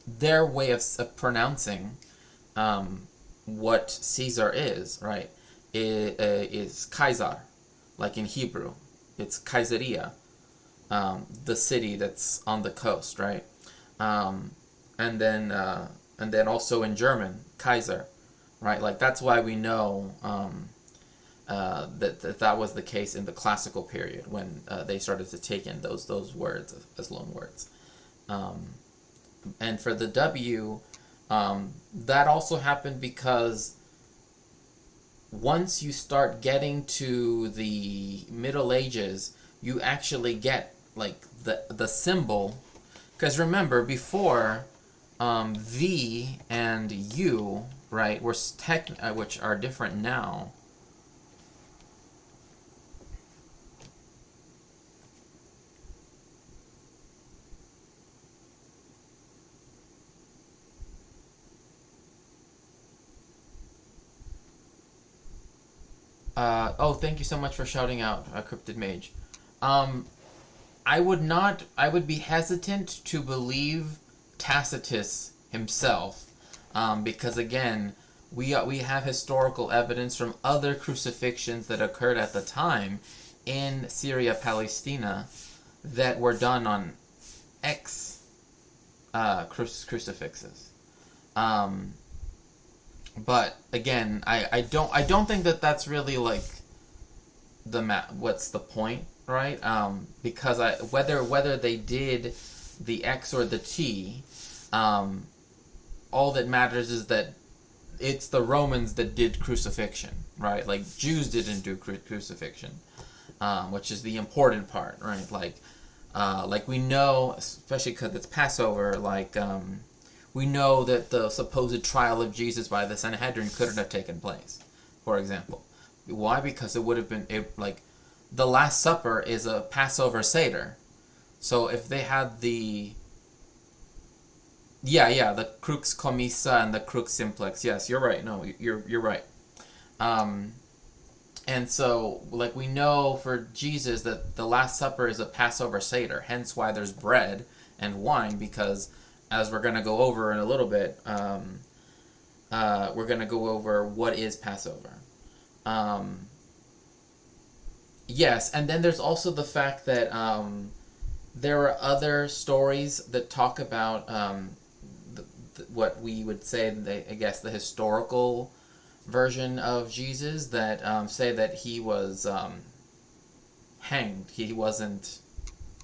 Their way of pronouncing what Caesar is, right, is Kaiser, like in Hebrew. It's Kaiseria, the city that's on the coast, right? And then also in German, Kaiser, right? Like that's why we know that was the case in the classical period when they started to take in those words as loan words. And for the W, That also happened because once you start getting to the Middle Ages, you actually get like the symbol. Because remember, before V and U, right, were which are different now. Oh, thank you so much for shouting out, Cryptid Mage. Um, I would not. I would be hesitant to believe Tacitus himself, because again, we have historical evidence from other crucifixions that occurred at the time in Syria, Palestina, that were done on X crucifixes. Um, but again, I don't think that that's really like what's the point, right? Because whether they did the X or the T, all that matters is that it's the Romans that did crucifixion, right? Like Jews didn't do crucifixion, which is the important part, right? Like we know, especially because it's Passover, we know that the supposed trial of Jesus by the Sanhedrin couldn't have taken place, for example. Why? Because it would have been like the Last Supper is a Passover Seder. So if they had the the crux commissa and the crux simplex. Yes, you're right. No, you're right. Um, and so like we know for Jesus that the Last Supper is a Passover Seder. Hence why there's bread and wine, because as we're going to go over in a little bit, we're going to go over what is Passover. Yes, and then there's also the fact that there are other stories that talk about what we would say, I guess, the historical version of Jesus that say that he was hanged. He wasn't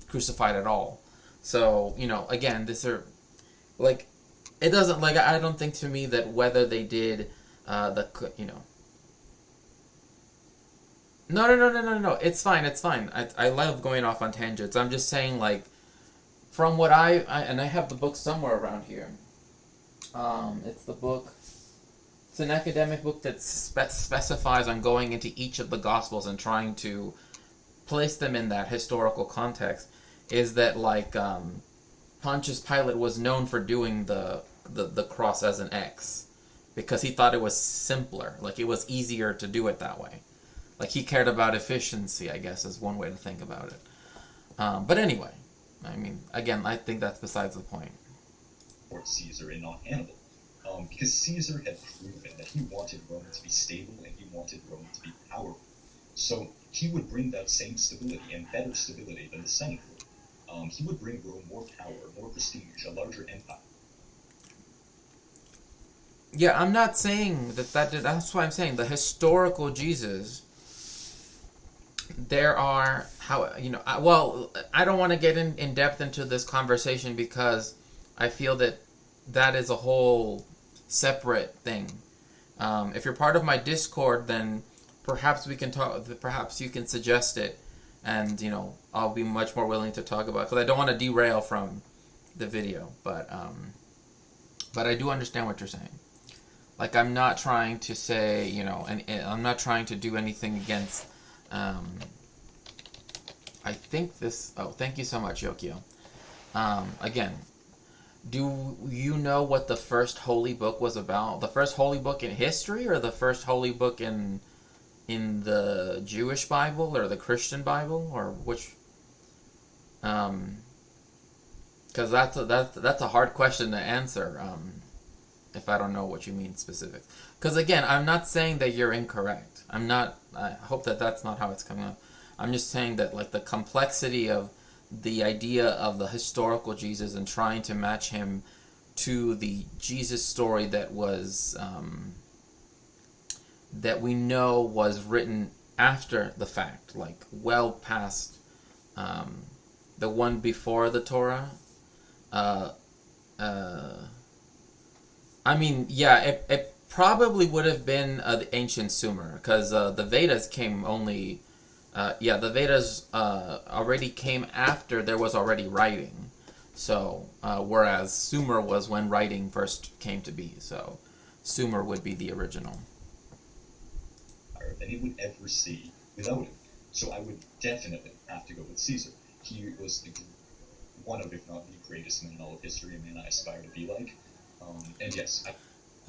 crucified at all. So, again, these are, like, it doesn't, like, I don't think to me that whether they did No. It's fine. I love going off on tangents. I'm just saying, like, from what and I have the book somewhere around here. It's the book. It's an academic book that specifies on going into each of the Gospels and trying to place them in that historical context. Is that like Pontius Pilate was known for doing the cross as an X because he thought it was simpler, like it was easier to do it that way. Like he cared about efficiency, I guess, is one way to think about it. But anyway, I mean, again, I think that's besides the point. Or Caesar and not Hannibal. Because Caesar had proven that he wanted Rome to be stable and he wanted Rome to be powerful. So he would bring that same stability and better stability than the Senate would. He would bring Rome more power, more prestige, a larger empire. Yeah, I'm not saying that's why I'm saying the historical Jesus. There are I don't want to get in depth into this conversation because I feel that is a whole separate thing. If you're part of my Discord, then perhaps we can talk. Perhaps you can suggest it, and I'll be much more willing to talk about it because I don't want to derail from the video. But I do understand what you're saying. Like I'm not trying to say and I'm not trying to do anything against. I think this. Oh, thank you so much, Yokio. Again, do you know what the first holy book was about? The first holy book in history, or the first holy book in the Jewish Bible or the Christian Bible, or which? Because that's a hard question to answer. If I don't know what you mean specific. Because again, I'm not saying that you're incorrect. I'm not. I hope that that's not how it's coming up. I'm just saying that like the complexity of the idea of the historical Jesus and trying to match him to the Jesus story that was that we know was written after the fact, like well past the one before the Torah. I mean, yeah, it probably would have been the ancient Sumer, because the Vedas came only. Yeah, the Vedas already came after there was already writing. So, whereas Sumer was when writing first came to be. So, Sumer would be the original. Than it would ever see without him. So I would definitely have to go with Caesar. He was one of, if not the greatest men in all of history, a man I aspire to be like. And yes,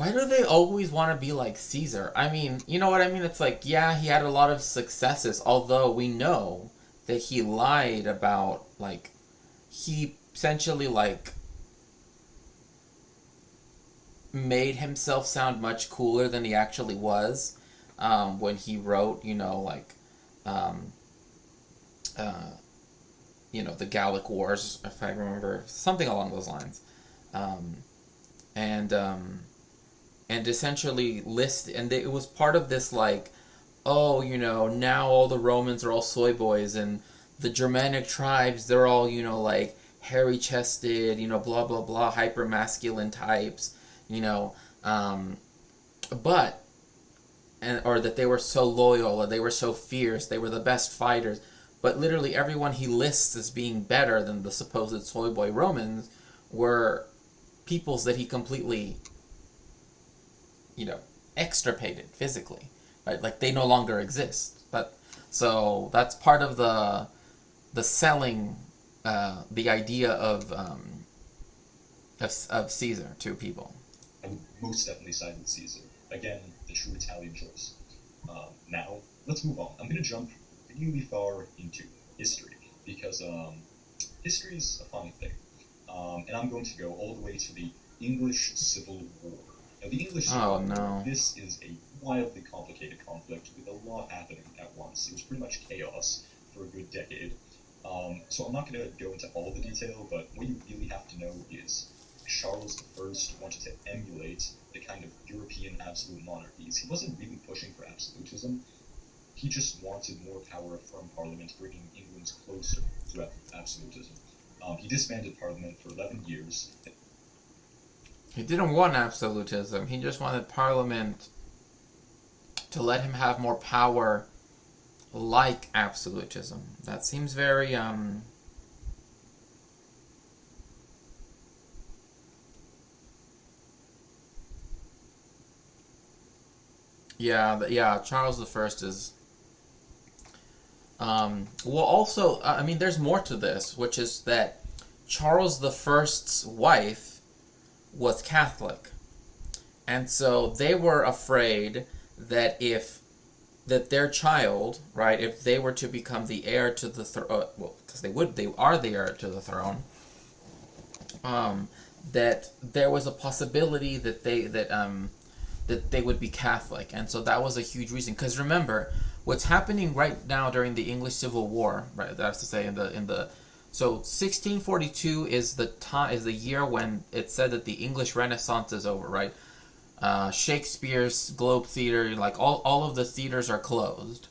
Why do they always want to be like Caesar? I mean, you know what I mean? It's like, yeah, he had a lot of successes, although we know that he lied about, like, he essentially, like, made himself sound much cooler than he actually was when he wrote, um, uh, the Gallic Wars, if I remember, something along those lines. Um, and, um, and essentially and it was part of this, like, oh, now all the Romans are all soy boys, and the Germanic tribes, they're all, like, hairy chested, blah blah blah, hyper masculine types, you know, um, but or that they were so loyal, or they were so fierce, they were the best fighters. But literally everyone he lists as being better than the supposed soy boy Romans were peoples that he completely, extirpated physically, right? Like, they no longer exist. But so that's part of the selling, the idea of Caesar to people. I would most definitely side with Caesar. Again, the true Italian choice. Now, let's move on. I'm going to jump really far into history because history is a funny thing. And I'm going to go all the way to the English Civil War. Now, the English Civil War, No. this is a wildly complicated conflict with a lot happening at once. It was pretty much chaos for a good decade. So I'm not going to go into all the detail, but what you really have to know is Charles I wanted to emulate the kind of European absolute monarchies. He wasn't really pushing for absolutism. He just wanted more power from Parliament, bringing England closer to absolutism. He disbanded Parliament for 11 years. He didn't want absolutism. He just wanted Parliament to let him have more power, like absolutism. That seems very yeah. Charles the First is. Well, also, I mean, there's more to this, which is that Charles the First's wife was Catholic, and so they were afraid that that their child, right, if they were to become the heir to the throne, well, because they are the heir to the throne, that there was a possibility that they would be Catholic, and so that was a huge reason. Because remember, what's happening right now during the English Civil War, right? That's to say, so 1642 is the year when it said that the English Renaissance is over, right? Shakespeare's Globe Theatre, like all of the theaters are closed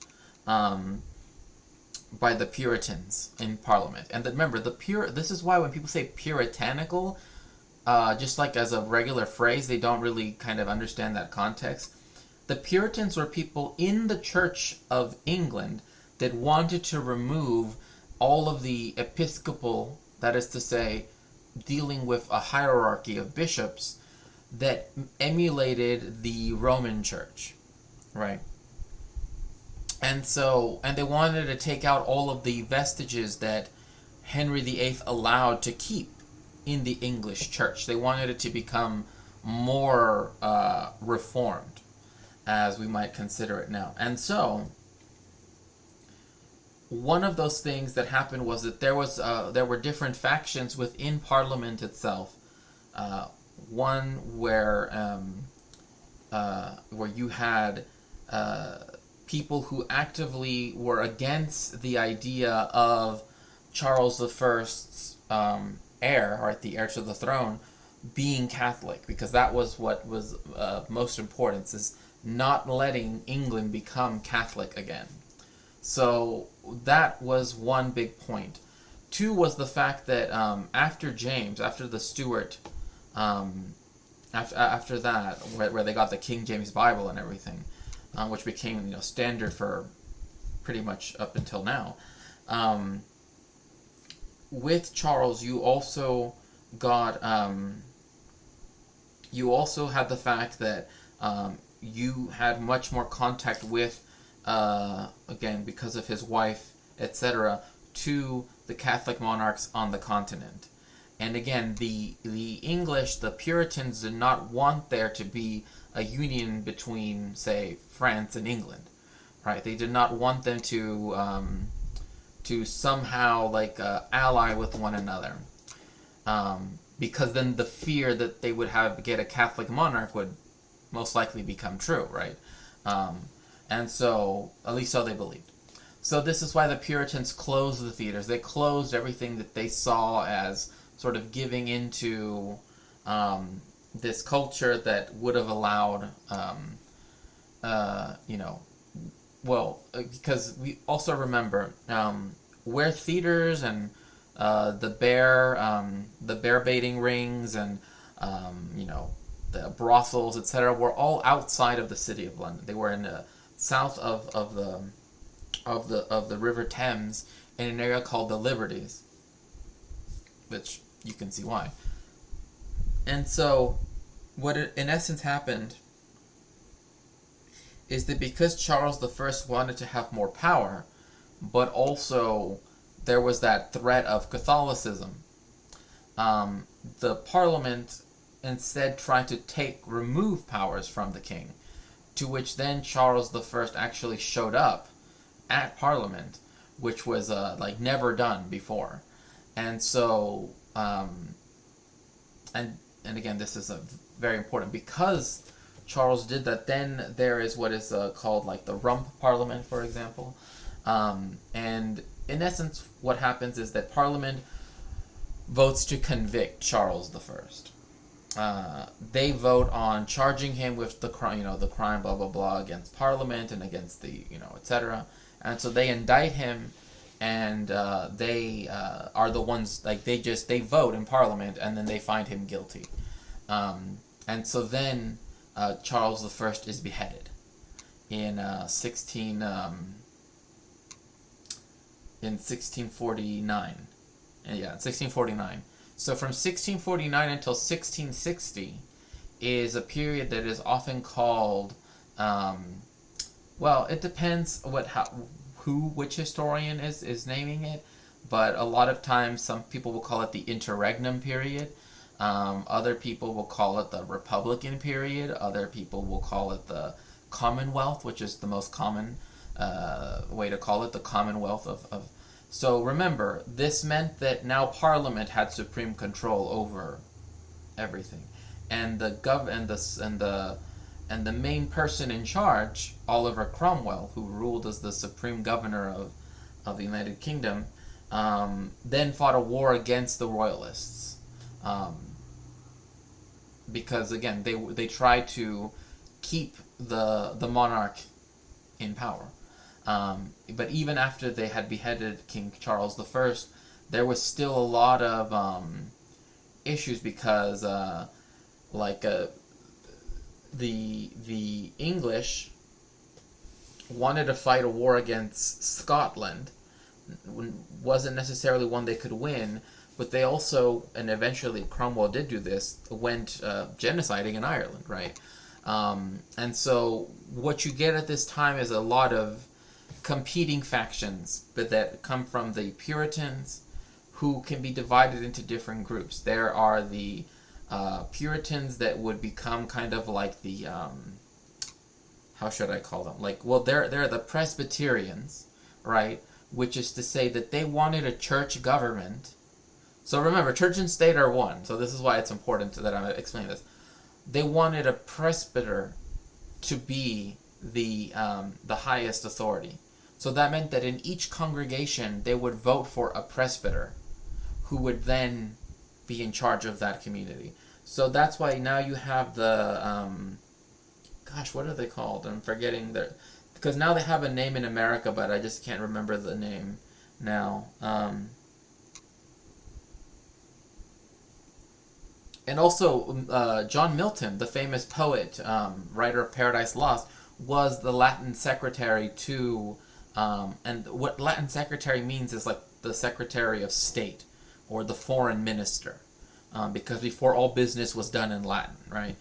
by the Puritans in Parliament. And then remember, this is why when people say puritanical, just like as a regular phrase, they don't really kind of understand that context. The Puritans were people in the Church of England that wanted to remove all of the episcopal, that is to say, dealing with a hierarchy of bishops that emulated the Roman Church, right? And they wanted to take out all of the vestiges that Henry VIII allowed to keep in the English Church. They wanted it to become more reformed, as we might consider it now. And so, one of those things that happened was that there were different factions within Parliament itself. One where you had people who actively were against the idea of Charles I's heir, or the heir to the throne, being Catholic, because that was what was most important, is not letting England become Catholic again. So that was one big point. Two was the fact that after the Stuart after that, where they got the King James Bible and everything, which became standard for pretty much up until now. With Charles, you also got you also had the fact that you had much more contact with, again, because of his wife, etc., to the Catholic monarchs on the continent. And again, the English, the Puritans, did not want there to be a union between, say, France and England, right? They did not want them to somehow ally with one another, because then the fear that they would get a Catholic monarch would most likely become true, right? And so, at least so they believed. So this is why the Puritans closed the theaters. They closed everything that they saw as sort of giving into this culture that would have allowed, because we also remember where theaters and the bear baiting rings and the brothels, etc., were all outside of the city of London. They were in the south of the River Thames in an area called the Liberties, which you can see why. And so, what in essence happened is that because Charles I wanted to have more power, but also there was that threat of Catholicism, the Parliament instead tried to remove powers from the king, to which then Charles I actually showed up at Parliament, which was never done before. And so, and again, this is very important because Charles did that. Then there is what is called the Rump Parliament, for example, and in essence, what happens is that Parliament votes to convict Charles I. They vote on charging him with the crime, the crime, blah blah blah, against Parliament and against the, etc. And so they indict him, and they are the ones they vote in Parliament, and then they find him guilty. And so then Charles I is beheaded in 1649. Yeah, 1649. So from 1649 until 1660 is a period that is often called, it depends which historian is naming it, but a lot of times some people will call it the interregnum period. Other people will call it the Republican period. Other people will call it the Commonwealth, which is the most common way to call it, the Commonwealth of. So remember, this meant that now Parliament had supreme control over everything, and the main person in charge, Oliver Cromwell, who ruled as the supreme governor of the United Kingdom, then fought a war against the royalists, because again they tried to keep the monarch in power. But even after they had beheaded King Charles I, there was still a lot of issues because, the English wanted to fight a war against Scotland. Wasn't necessarily one they could win, but they also, and eventually Cromwell did do this, went genociding in Ireland, right? And so what you get at this time is a lot of competing factions that come from the Puritans, who can be divided into different groups. There are the Puritans that would become kind of like the how should I call them? They're the Presbyterians, right? Which is to say that they wanted a church government. So remember, church and state are one. So this is why it's important that I explain this. They wanted a presbyter to be the highest authority. So that meant that in each congregation they would vote for a presbyter, who would then be in charge of that community. So that's why now you have the what are they called? I'm forgetting because now they have a name in America, but I just can't remember the name now. And also, John Milton, the famous poet, writer of Paradise Lost, was the Latin secretary to, and what Latin secretary means is like the Secretary of State or the Foreign Minister, because before all business was done in Latin, right?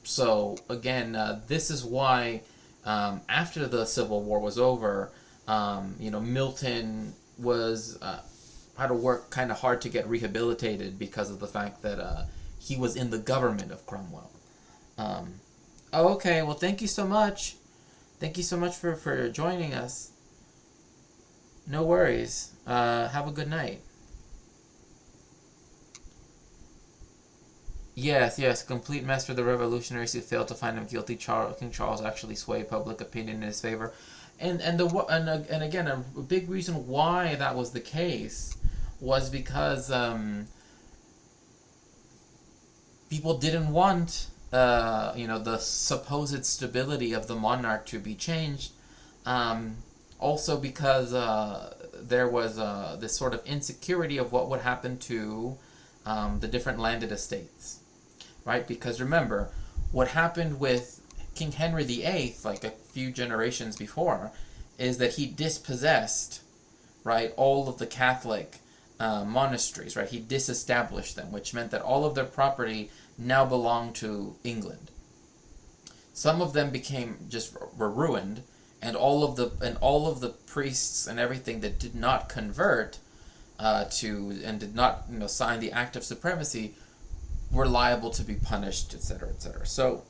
So again, this is why after the Civil War was over, Milton was had to work kind of hard to get rehabilitated because of the fact that he was in the government of Cromwell. Okay, well, thank you so much. Thank you so much for joining us. No worries. Have a good night. Yes. Complete mess for the revolutionaries who failed to find him guilty. King Charles actually swayed public opinion in his favor, and again, a big reason why that was the case was because people didn't want the supposed stability of the monarch to be changed. Also because there was this sort of insecurity of what would happen to the different landed estates. Right, because remember, what happened with King Henry VIII, like a few generations before, is that he dispossessed, right, all of the Catholic monasteries, right? He disestablished them, which meant that all of their property now belonged to England. Some of them were ruined, and all of the priests and everything that did not convert and did not sign the Act of Supremacy were liable to be punished, etc., etc. So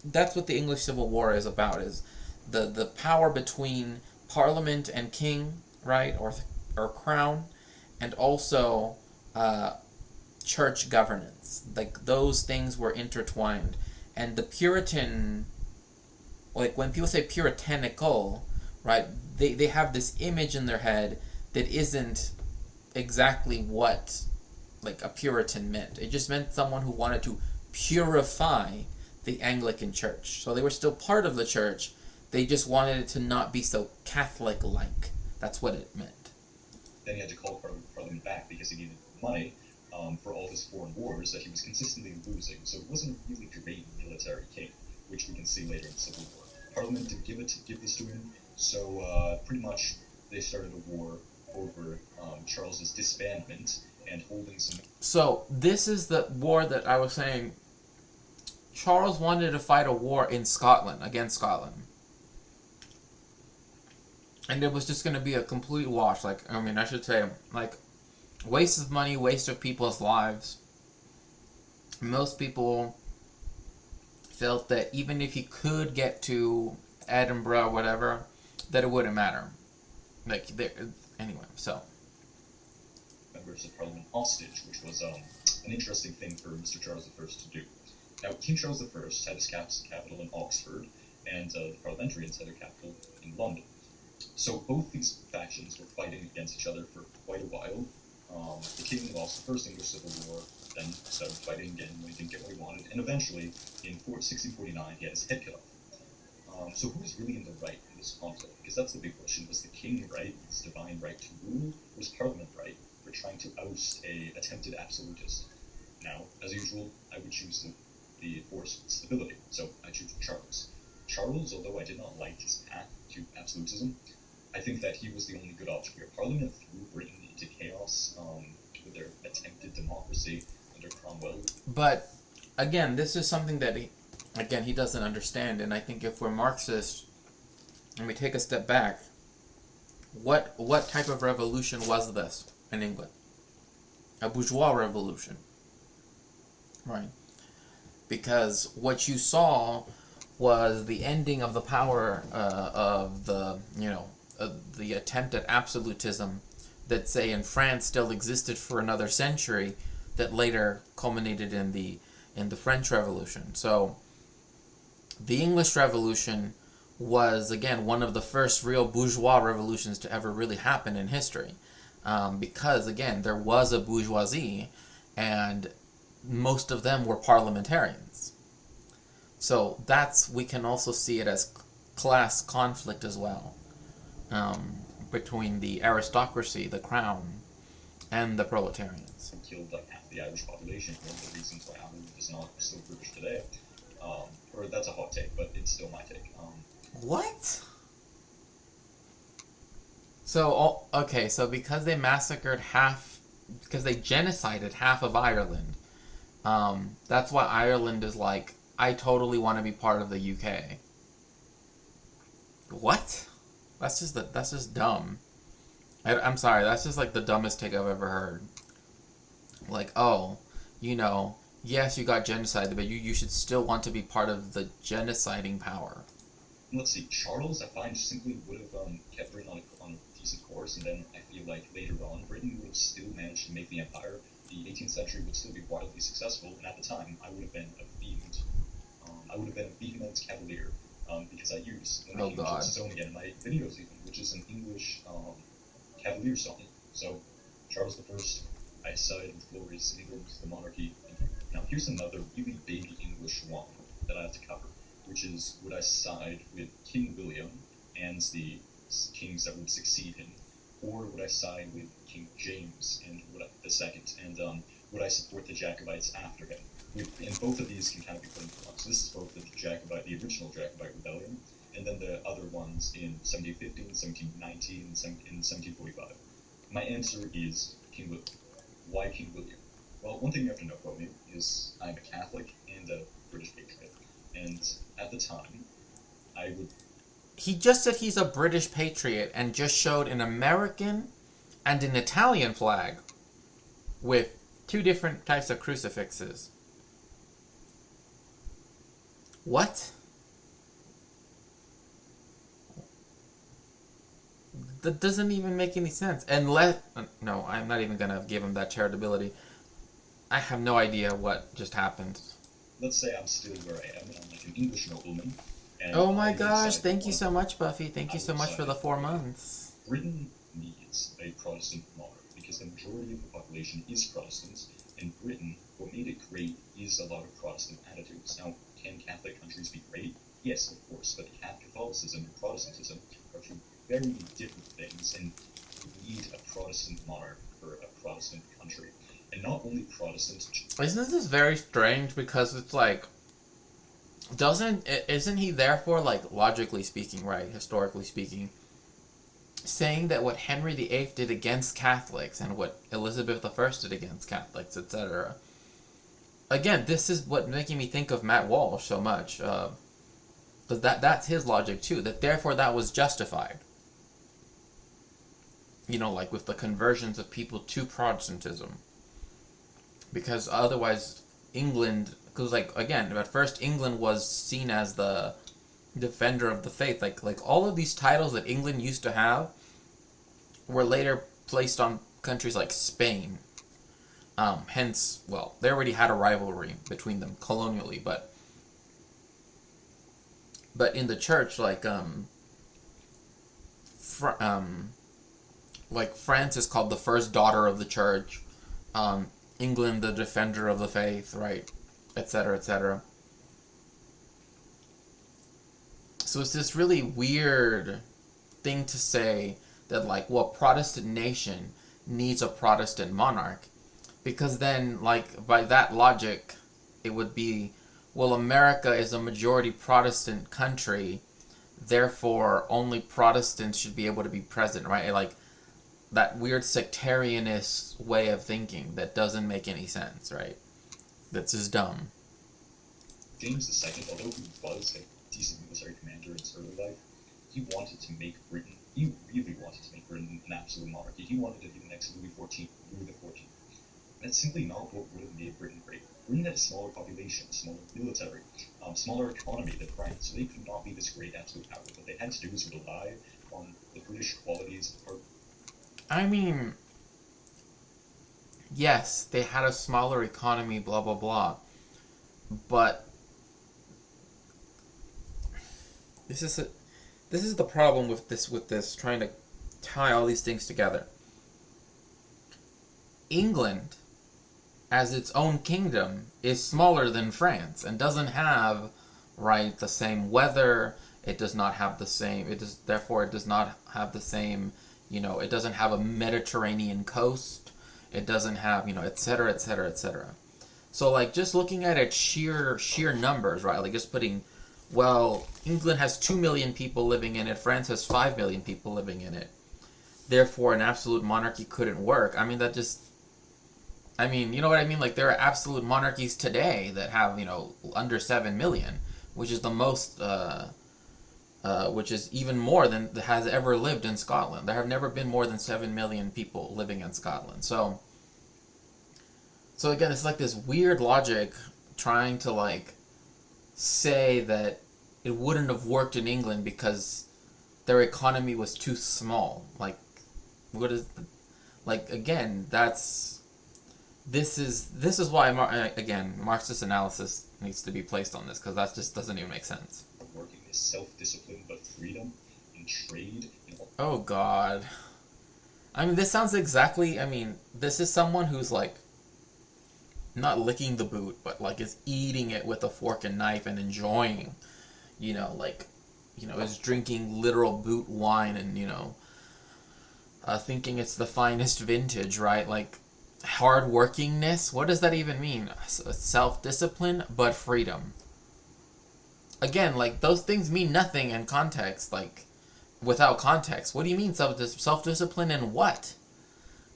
that's what the English Civil War is about: is the power between Parliament and King, right, or Crown, and also church governance. Like those things were intertwined, and the Puritan, like when people say puritanical, right, they have this image in their head that isn't exactly what like a Puritan meant. It just meant someone who wanted to purify the Anglican Church. So they were still part of the church, they just wanted it to not be so Catholic-like. That's what it meant. Then he had to call Parliament back because he needed money for all his foreign wars that he was consistently losing. So it wasn't a really great military king, which we can see later in the Civil War. Parliament didn't give this to him, so pretty much they started a war over Charles's disbandment and holding some... So this is the war that I was saying. Charles wanted to fight a war in Scotland, against Scotland. And it was just going to be a complete wash. I should say, waste of money, waste of people's lives. Most people felt that even if he could get to Edinburgh or whatever, that it wouldn't matter. Anyway, so... members of Parliament hostage, which was an interesting thing for Mr. Charles I to do. Now, King Charles I had his capital in Oxford, and the parliamentarians had their capital in London. So both these factions were fighting against each other for quite a while. The king lost the First English Civil War, then started fighting again when he didn't get what he wanted, and eventually, in 1649, he had his head cut off. So who was really in the right in this conflict? Because that's the big question. Was the king right, his divine right to rule, or was Parliament right for trying to oust a attempted absolutist? Now, as usual, I would choose the forced stability, so I choose Charles. Charles, although I did not like his path to absolutism, I think that he was the only good option here. Parliament threw Britain into chaos with their attempted democracy under Cromwell. But, again, this is something that he doesn't understand, and I think if we're Marxist and we take a step back, what type of revolution was this in England? A bourgeois revolution, right? Because what you saw was the ending of the power of the attempt at absolutism that, say, in France still existed for another century, that later culminated in the French Revolution. So the English Revolution was, again, one of the first real bourgeois revolutions to ever really happen in history. Because, again, there was a bourgeoisie, and most of them were parliamentarians. So we can also see it as class conflict as well, between the aristocracy, the crown, And the proletarians. Killed like half the Irish population. One of the reasons why Ireland is not still British today. Or that's a hot take, but it's still my take. What? So, okay, so because they massacred because they genocided half of Ireland, that's why Ireland is like, I totally want to be part of the UK. What? That's just dumb. I'm sorry, that's just like the dumbest take I've ever heard. Like, oh, yes, you got genocided, but you should still want to be part of the genociding power. Let's see, Charles, I find, simply would have kept Britain on a decent course, and then I feel like later on, Britain would have still managed to make the empire. The 18th century would still be wildly successful, and at the time, I would have been a vehement cavalier, because I use when Oh making God. zone again in my videos even, which is an English cavalier song. So, Charles I, side with glorious England, the monarchy. Now, here's another really big English one that I have to cover, which is, would I side with King William and the kings that would succeed him, or would I side with King James and the second, and would I support the Jacobites after him? And both of these can kind of be put into one. So this is both the original Jacobite rebellion, and then the other ones in 1715, 1719, and 1745. My answer is King William. Why King William? Well, one thing you have to know about me is I'm a Catholic and a British patriot. And at the time, I would... He just said he's a British patriot and just showed an American and an Italian flag with two different types of crucifixes. What? That doesn't even make any sense. No, I'm not even gonna give him that charitability. I have no idea what just happened. Let's say I'm still where I am. I'm like an English nobleman. And Oh my gosh, thank you so much, Buffy. Thank you so much for the 4 months. Britain needs a Protestant monarch because the majority of the population is Protestant. In Britain, what made it great is a lot of Protestant attitudes. Now, can Catholic countries be great? Yes, of course, but Catholicism and Protestantism are two very different things, and you need a Protestant monarch for a Protestant country. And not only Protestant... Isn't this very strange? Because it's like... Isn't he therefore, like, logically speaking, right, historically speaking, saying that what Henry VIII did against Catholics and what Elizabeth I did against Catholics, etc. Again, this is what making me think of Matt Walsh so much. Because that's his logic, too. That therefore that was justified. Like with the conversions of people to Protestantism. Because otherwise, England... Because, like, again, at first England was seen as the defender of the faith. Like all of these titles that England used to have were later placed on countries like Spain. Hence, well, they already had a rivalry between them colonially, but in the church, like France is called the first daughter of the church, England the defender of the faith, right, etc., etc. So it's this really weird thing to say that, like, well, a Protestant nation needs a Protestant monarch, because then, like, by that logic, it would be, well, America is a majority Protestant country, therefore only Protestants should be able to be president, right? Like, that weird sectarianist way of thinking that doesn't make any sense, right? That's just dumb. James II, although he was a decent military commander in his early life, he really wanted to make Britain an absolute monarchy. He wanted to be the next Louis XIV. That's simply not what would have made Britain great. Britain had a smaller population, smaller military, smaller economy than France, so they could not be this great absolute power. What they had to do was rely on the British qualities of power. I mean, yes, they had a smaller economy, blah, blah, blah. But this is the problem with this trying to tie all these things together. England, as its own kingdom, is smaller than France and doesn't have, right, the same weather. It does not have the same. It does not have the same. It doesn't have a Mediterranean coast. It doesn't have, et cetera, et cetera, et cetera. So like just looking at it sheer numbers, right? Like just putting, well, England has 2 million people living in it, France has 5 million people living in it. Therefore, an absolute monarchy couldn't work. I mean, you know what I mean? Like there are absolute monarchies today that have, under 7 million, which is the most, which is even more than has ever lived in Scotland. There have never been more than 7 million people living in Scotland. So again, it's like this weird logic trying to like say that it wouldn't have worked in England because their economy was too small. Like, what is, like again? This is why again Marxist analysis needs to be placed on this because that just doesn't even make sense. Working is self-discipline, but freedom and trade. Oh God. I mean, this sounds exactly. I mean, this is someone who's like not licking the boot, but like is eating it with a fork and knife and enjoying, is drinking literal boot wine and thinking it's the finest vintage, right? Like hard-workingness. What does that even mean? Self-discipline, but freedom. Again, like those things mean nothing in context. Like without context, what do you mean self-discipline and what?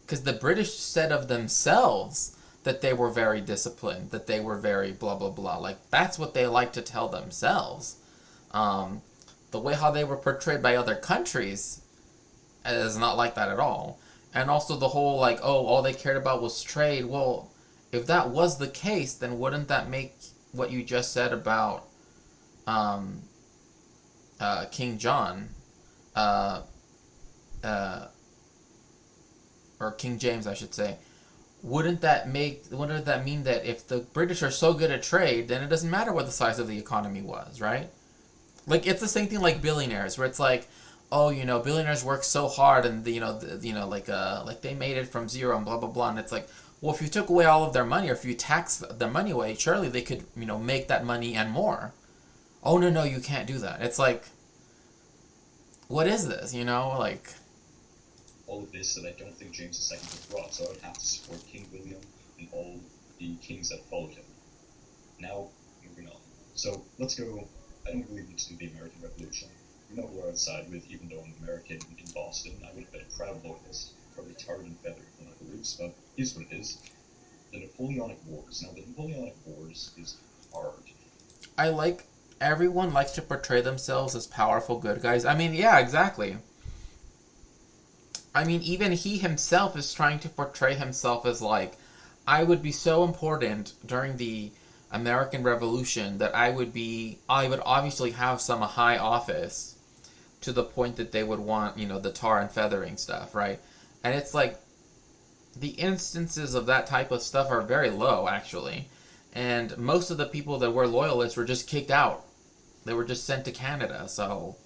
Because the British said of themselves that they were very disciplined, that they were very blah, blah, blah. Like, that's what they like to tell themselves. The way how they were portrayed by other countries is not like that at all. And also the whole, like, oh, all they cared about was trade. Well, if that was the case, then wouldn't that make what you just said about King John, or King James, I should say, wouldn't that mean that if the British are so good at trade, then it doesn't matter what the size of the economy was, right? Like, it's the same thing like billionaires, where it's like, oh, billionaires work so hard and, like they made it from zero and blah, blah, blah. And it's like, well, if you took away all of their money or if you taxed their money away, surely they could, make that money and more. Oh, no, you can't do that. It's like, what is this, like... All of this that I don't think James II has brought, so I would have to support King William and all the kings that followed him. Now, moving on. So, let's go. I don't really need to do the American Revolution. You know who I would side with, even though I'm American in Boston. I would have been a proud loyalist, probably tarred and feathered for my beliefs, but here's what it is. The Napoleonic Wars. Now, the Napoleonic Wars is hard. Everyone likes to portray themselves as powerful good guys. I mean, yeah, exactly. I mean, even he himself is trying to portray himself as like, I would be so important during the American Revolution that I would obviously have some high office to the point that they would want, the tar and feathering stuff, right? And it's like, the instances of that type of stuff are very low, actually. And most of the people that were loyalists were just kicked out. They were just sent to Canada, so...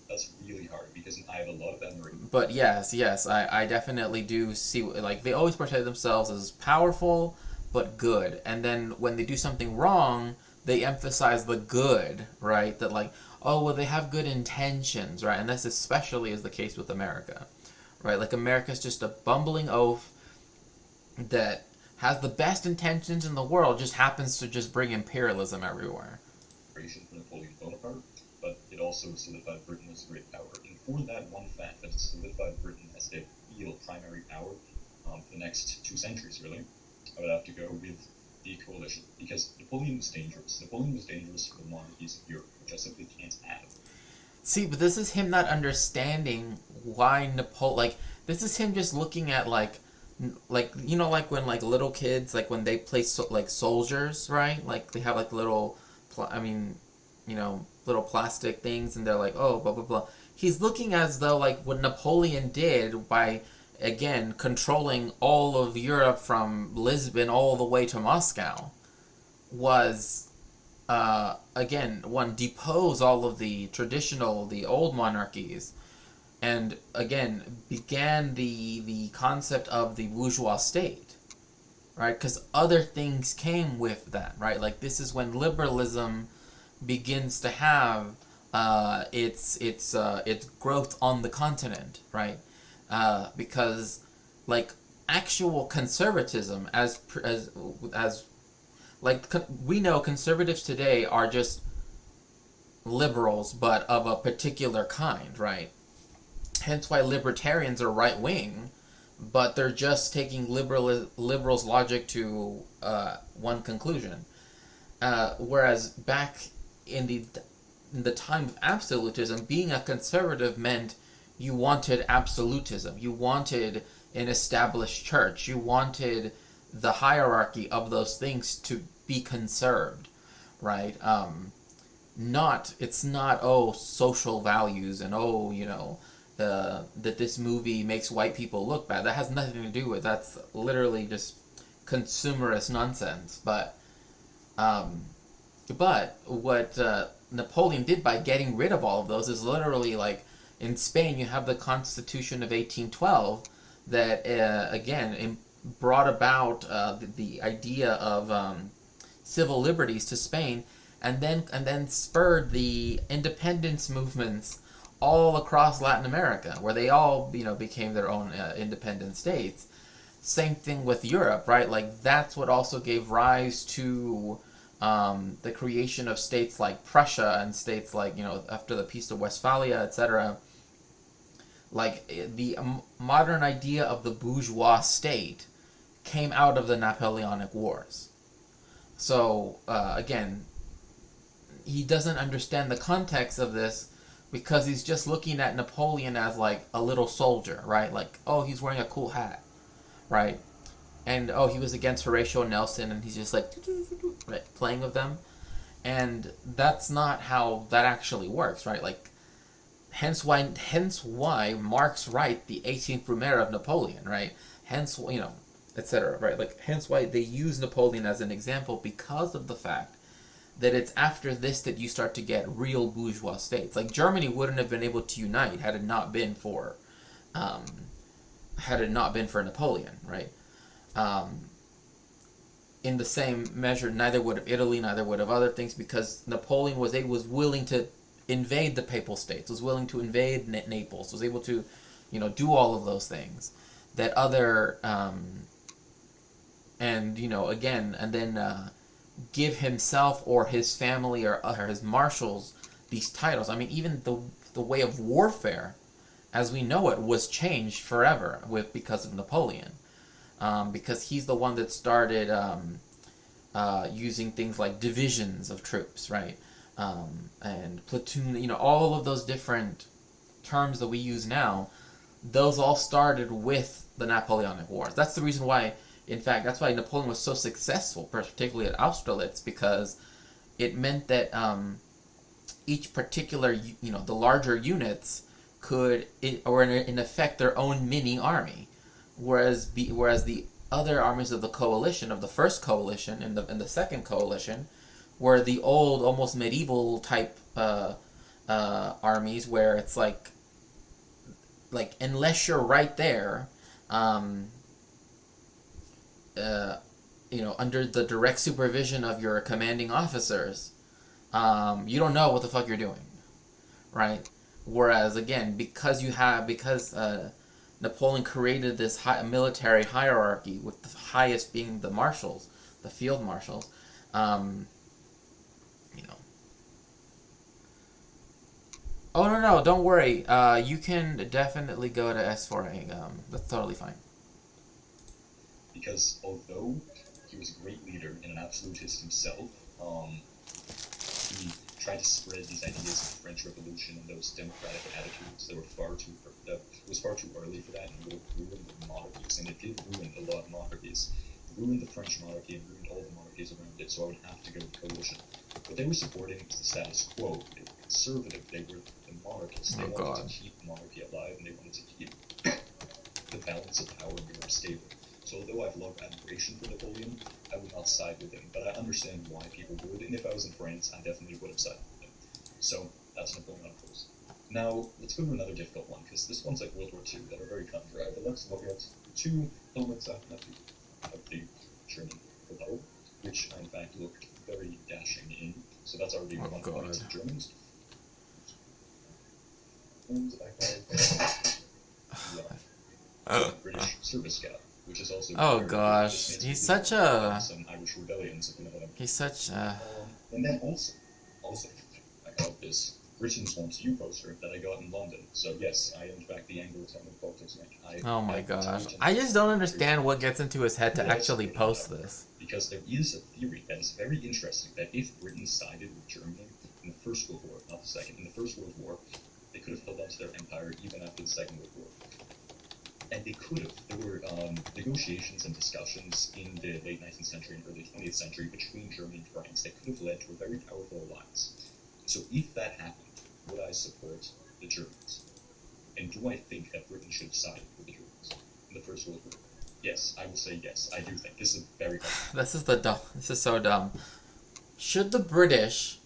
That's really hard because I have a lot of memory. But yes, I definitely do see, like, they always portray themselves as powerful, but good. And then when they do something wrong, they emphasize the good, right? That like, oh, well, they have good intentions, right? And this especially is the case with America, right? Like, America's just a bumbling oaf that has the best intentions in the world, just happens to just bring imperialism everywhere. For Napoleon Bonaparte, but it also solidified Britain as a great power. And for that one fact, that it solidified Britain as a real primary power for the next 2 centuries, really, I would have to go with the coalition. Because Napoleon was dangerous. Napoleon was dangerous for the monarchies of Europe, which I simply can't have. See, but this is him not understanding why this is him just looking at, like when, like, little kids, like, when they play, like, soldiers, right? Like, they have, like, little, little plastic things, and they're like, oh, blah, blah, blah. He's looking as though, like, what Napoleon did by, again, controlling all of Europe from Lisbon all the way to Moscow was, again, depose all of the old monarchies, and, again, began the concept of the bourgeois state, right? Because other things came with that, right? Like, this is when liberalism begins to have its growth on the continent, right? Because, like, actual conservatism as like we know conservatives today are just liberals, but of a particular kind, right? Hence why libertarians are right wing, but they're just taking liberals' logic to one conclusion. Whereas back in the time of absolutism, being a conservative meant you wanted absolutism. You wanted an established church. You wanted the hierarchy of those things to be conserved, right? It's not, oh, social values and, oh, that this movie makes white people look bad. That has nothing to do with. That's literally just consumerist nonsense. But what Napoleon did by getting rid of all of those is literally, like, in Spain you have the Constitution of 1812 that again brought about the idea of civil liberties to Spain, and then spurred the independence movements all across Latin America, where they all became their own independent states. Same thing with Europe, right? Like, that's what also gave rise to the creation of states like Prussia and states like, after the Peace of Westphalia, etc. Like, the modern idea of the bourgeois state came out of the Napoleonic Wars. So, again, he doesn't understand the context of this because he's just looking at Napoleon as, like, a little soldier, right? Like, oh, he's wearing a cool hat, right? And, oh, he was against Horatio Nelson, and he's just, like, right, playing with them. And that's not how that actually works, right? Like, hence why Marx write the 18th Brumaire of Napoleon, right? Hence, etc., right? Like, hence why they use Napoleon as an example, because of the fact that it's after this that you start to get real bourgeois states. Like, Germany wouldn't have been able to unite had it not been for Napoleon, right? In the same measure, neither would have Italy, neither would have other things, because Napoleon was willing to invade the Papal States, was willing to invade Naples, was able to, do all of those things that other, and then give himself or his family or his marshals these titles. I mean, even the way of warfare, as we know it, was changed forever because of Napoleon. Because he's the one that started using things like divisions of troops, right? And platoon, all of those different terms that we use now, those all started with the Napoleonic Wars. That's the reason why, in fact, that's why Napoleon was so successful, particularly at Austerlitz, because it meant that each particular, the larger units could, or in effect, their own mini army. Whereas the other armies of the coalition, of the first coalition and the second coalition, were the old, almost medieval type armies, where it's like unless you're right there, under the direct supervision of your commanding officers, you don't know what the fuck you're doing, right? Whereas, again, because Napoleon created this military hierarchy, with the highest being the marshals, the field marshals. Oh, no, don't worry. You can definitely go to S4A. That's totally fine. Because although he was a great leader and an absolutist himself, he tried to spread these ideas of the French Revolution and those democratic attitudes that was far too early for that, and would have ruined the monarchies. And it did ruin a lot of monarchies. It ruined the French monarchy and ruined all the monarchies around it, so I would have to go with coalition. What they were supporting was the status quo. They were conservative. They were the monarchists. They wanted to keep monarchy alive, and they wanted to keep the balance of power in Europe stable. So although I've loved admiration for Napoleon, I would not side with him. But I understand why people would, and if I was in France, I definitely would have sided with him. So that's Napoleon, of course. Now, let's go to another difficult one, because this one's like World War II, that are very cut and dry. But let's look at two elements of the German rebuttal, which in fact looked very dashing in. So that's already 1 point to Germans. And I call British service gap. which is also Oh very weird. It just gosh, makes he's me such think of a some Irish rebellions, if you know what I mean. he's such And then also, I got this Britain's Wants You poster that I got in London. So yes, I am in fact the Anglo-Saxon politics man. oh my I gosh. Britain I just don't understand what gets into his head to was actually Britain, post though, this. because there is a theory that is very interesting that if Britain sided with Germany in the First World War, not the Second, in the First World War, they could have held on to their empire even after the Second World War. And they could have. There were negotiations and discussions in the late 19th century and early 20th century between Germany and France that could have led to a very powerful alliance. So if that happened, would I support the Germans? And do I think that Britain should have sided with the Germans in the First World War? Yes, I will say yes. I do think. This is very hard. This is so dumb. Should the British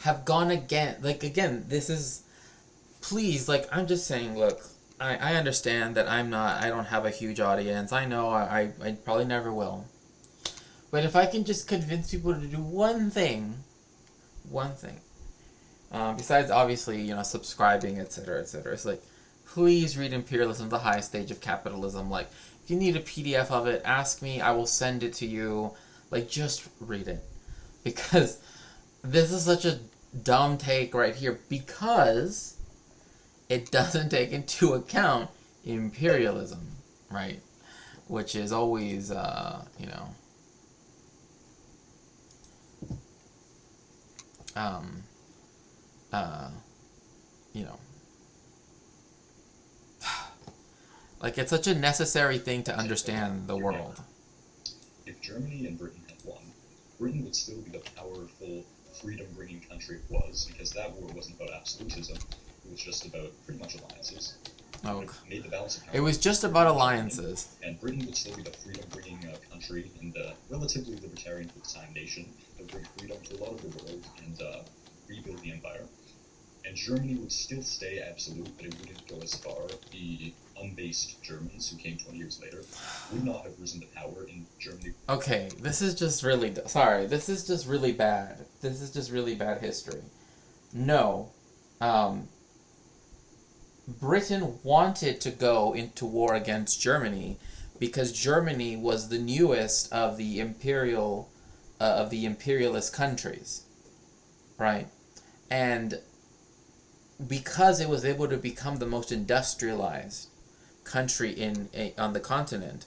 have gone again? Like again, this is please. Like I'm just saying. Look, I understand that I don't have a huge audience. I know I probably never will. But if I can just convince people to do one thing, besides obviously subscribing, etc., etc. It's like, please read Imperialism, the Highest Stage of Capitalism. Like, if you need a PDF of it, ask me. I will send it to you. Like, just read it, because this is such a dumb take right here, because it doesn't take into account imperialism, right? Which is always, like it's such a necessary thing to understand the world. If Germany and Britain had won, Britain would still be the powerful, freedom-bringing country it was, because that war wasn't about absolutism. It was just about pretty much alliances. Oh, Made the balance of power. it was just about alliances. And Britain would still be the freedom-bringing country and relatively libertarian for the time nation that would bring freedom to a lot of the world and rebuild the empire. And Germany would still stay absolute, but it wouldn't go as far. The unbased Germans who came 20 years later would not have risen to power in Germany. Okay, this is just really... Sorry, this is just really bad. This is just really bad history. No. Britain wanted to go into war against Germany because Germany was the newest of the imperialist countries, right? And because it was able to become the most industrialized country on the continent,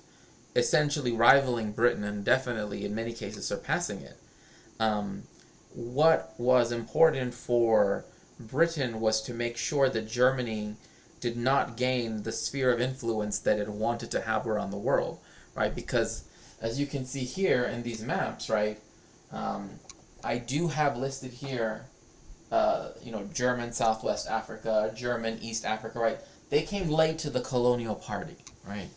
essentially rivaling Britain and definitely in many cases surpassing it, what was important for Britain was to make sure that Germany did not gain the sphere of influence that it wanted to have around the world, right? Because as you can see here in these maps, right, I do have listed here, German Southwest Africa, German East Africa, right? They came late to the colonial party, right?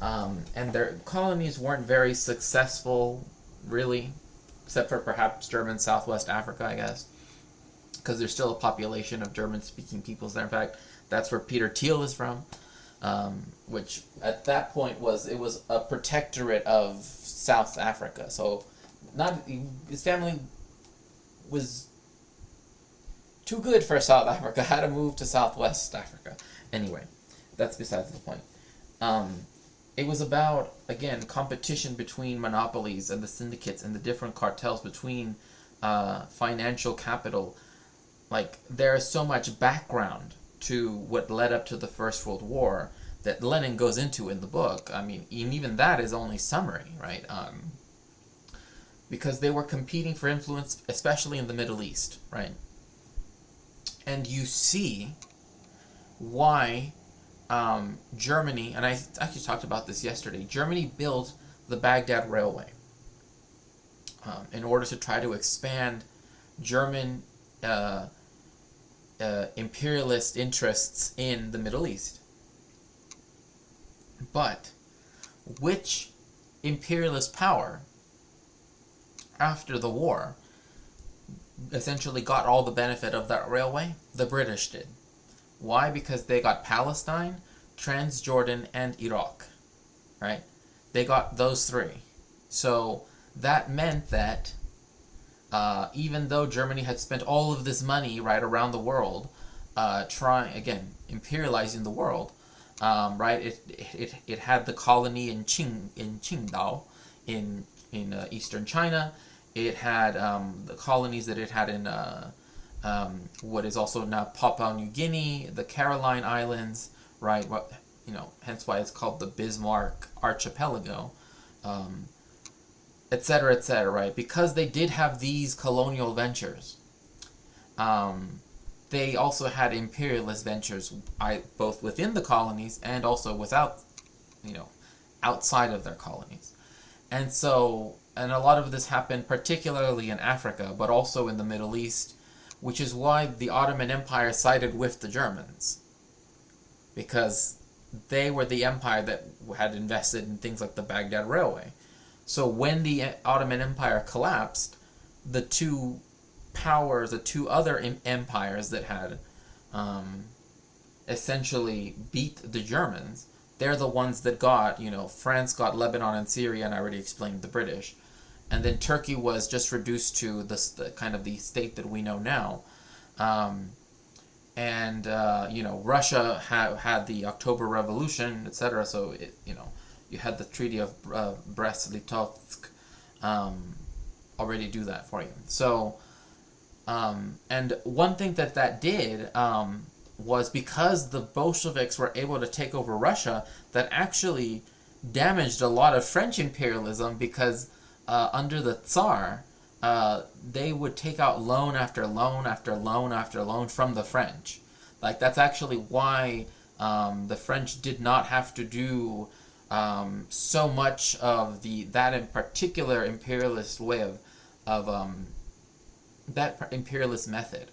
And their colonies weren't very successful, really, except for perhaps German Southwest Africa, I guess, because there's still a population of German-speaking peoples there. In fact, that's where Peter Thiel is from, which at that point was a protectorate of South Africa. So, his family was too good for South Africa. Had to move to Southwest Africa. Anyway, that's besides the point. It was about, again, competition between monopolies and the syndicates and the different cartels between financial capital. Like, there is so much background to what led up to the First World War that Lenin goes into in the book. I mean, even that is only summary, right? Because they were competing for influence, especially in the Middle East, right? And you see why Germany, and I actually talked about this yesterday, Germany built the Baghdad Railway in order to try to expand German imperialist interests in the Middle East. But which imperialist power, after the war, essentially got all the benefit of that railway? The British did. Why? Because they got Palestine, Transjordan, and Iraq, right? They got those three. So that meant that even though Germany had spent all of this money right around the world, imperializing the world, right? It had the colony in Qingdao, in eastern China. It had the colonies that it had in what is also now Papua New Guinea, the Caroline Islands, right? What, hence why it's called the Bismarck Archipelago, etc., etc., right? Because they did have these colonial ventures. They also had imperialist ventures, both within the colonies and also without, outside of their colonies. And so, and a lot of this happened particularly in Africa, but also in the Middle East, which is why the Ottoman Empire sided with the Germans, because they were the empire that had invested in things like the Baghdad Railway. So when the Ottoman Empire collapsed, the two powers, the two other empires that had essentially beat the Germans, they're the ones that got, France got Lebanon and Syria, and I already explained the British. And then Turkey was just reduced to the kind of the state that we know now. Russia had the October Revolution, etc. So you had the Treaty of Brest-Litovsk already do that for you. So, and one thing that did was because the Bolsheviks were able to take over Russia, that actually damaged a lot of French imperialism, because under the Tsar, they would take out loan after loan after loan after loan from the French. Like, that's actually why the French did not have to do so much of that in particular imperialist way of that imperialist method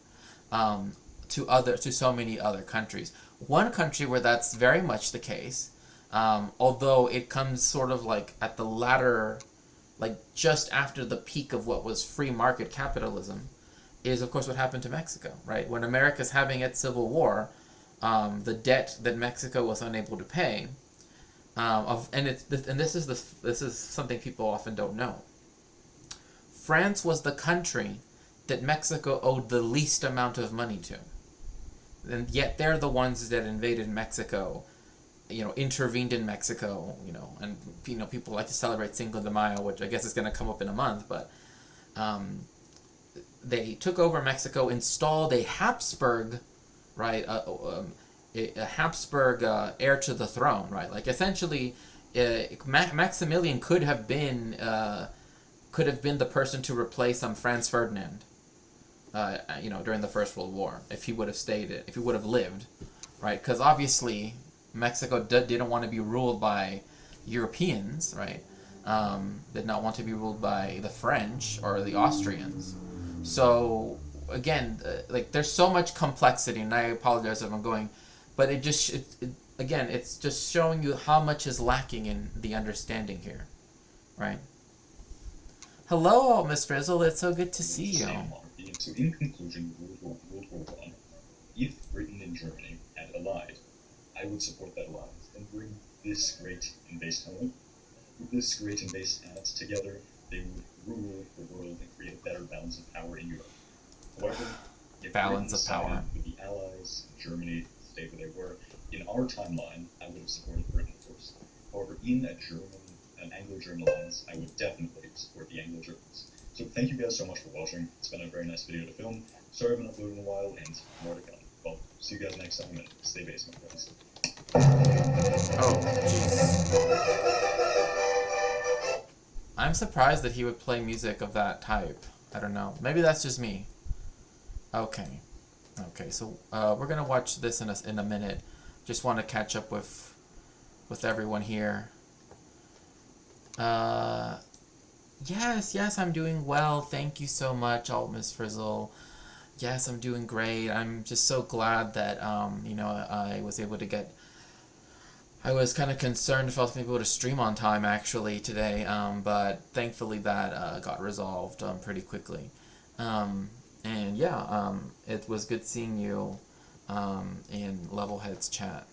to so many other countries. One country where that's very much the case, although it comes sort of like at the latter, like just after the peak of what was free market capitalism, is of course what happened to Mexico, right? When America's having its civil war, the debt that Mexico was unable to pay, this is something people often don't know. France was the country that Mexico owed the least amount of money to, and yet they're the ones that invaded Mexico, intervened in Mexico, and people like to celebrate Cinco de Mayo, which I guess is going to come up in a month, but they took over Mexico, installed a Habsburg, right, a Habsburg heir to the throne, right? Like essentially, Maximilian could have been the person to replace Franz Ferdinand, during the First World War, if he would have lived, right? Because obviously Mexico didn't want to be ruled by Europeans, right? Did not want to be ruled by the French or the Austrians. So again, there's so much complexity, and I apologize if I'm going, but it's just showing you how much is lacking in the understanding here, right? Hello, Miss Frizzle. It's so good to see you. So in conclusion, World War I, if Britain and Germany had allied, I would support that alliance and bring this great invased home. With this great invased ads together, they would rule the world and create a better balance of power in Europe. However, if balance Britain of power sided with the Allies, Germany stayed where they were, in our timeline, I would have supported Britain first. However, in an Anglo-German alliance, I would definitely support the Anglo-Germans. So thank you guys so much for watching. It's been a very nice video to film. Sorry I haven't uploaded in a while, and more to come. Well, see you guys next time, and stay base, my friends. Oh, jeez. I'm surprised that he would play music of that type. I don't know. Maybe that's just me. Okay, so we're gonna watch this in a minute. Just want to catch up with everyone here. Yes, I'm doing well. Thank you so much, Miss Frizzle. Yes, I'm doing great. I'm just so glad that I was able to get. I was kind of concerned if I was going to be able to stream on time actually today, but thankfully that got resolved pretty quickly. It was good seeing you in Levelhead's chat.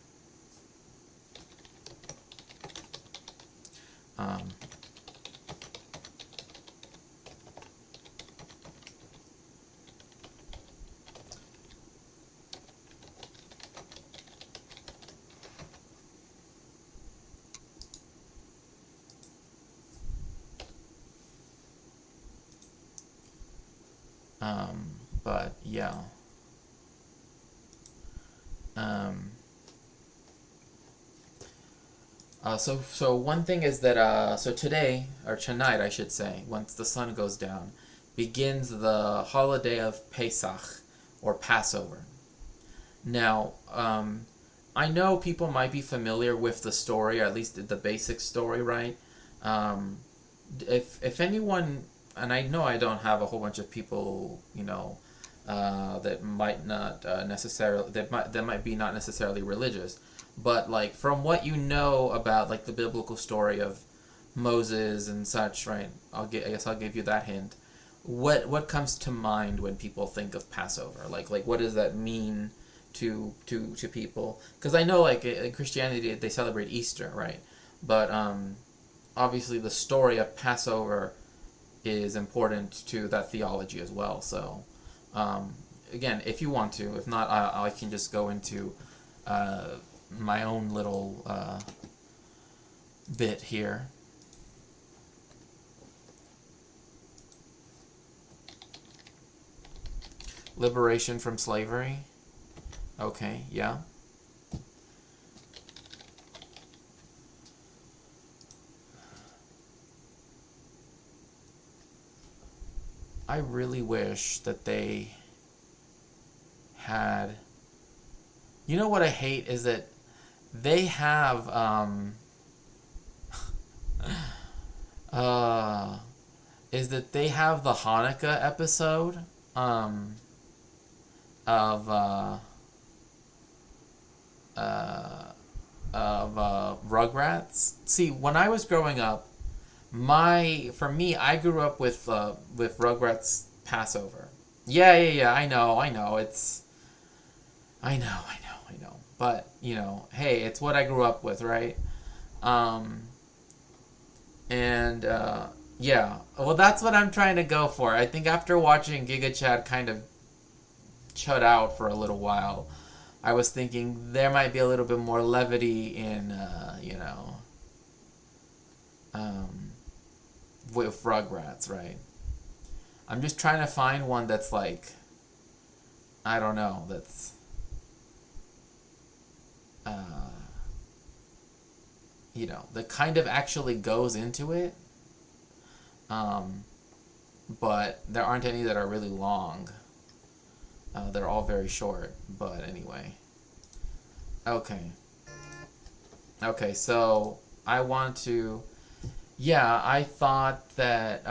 But yeah. Um, so one thing is that so today, or tonight I should say, once the sun goes down, begins the holiday of Pesach, or Passover. Now, I know people might be familiar with the story, or at least the basic story, right? Um, if anyone, and I know I don't have a whole bunch of people, that might not necessarily that might be not necessarily religious, but like from what you know about like the biblical story of Moses and such, right? I guess I'll give you that hint. What comes to mind when people think of Passover? Like what does that mean to people? Because I know like in Christianity they celebrate Easter, right? But obviously the story of Passover is important to that theology as well. So again, if you want to, if not, I can just go into my own little bit here. Liberation from slavery. Okay, yeah. I really wish that they had. You know what I hate is that they have is that they have the Hanukkah episode of Rugrats. See, when I was growing up, for me, I grew up with Rugrats Passover. Yeah. I know. I know. But hey, it's what I grew up with, right? And yeah. Well, that's what I'm trying to go for. I think after watching Giga Chad kind of chud out for a little while, I was thinking there might be a little bit more levity in, with Rugrats, right? I'm just trying to find one that's like, I don't know, that's, that kind of actually goes into it. But there aren't any that are really long. They're all very short, but anyway. Okay, so I want to... Yeah, I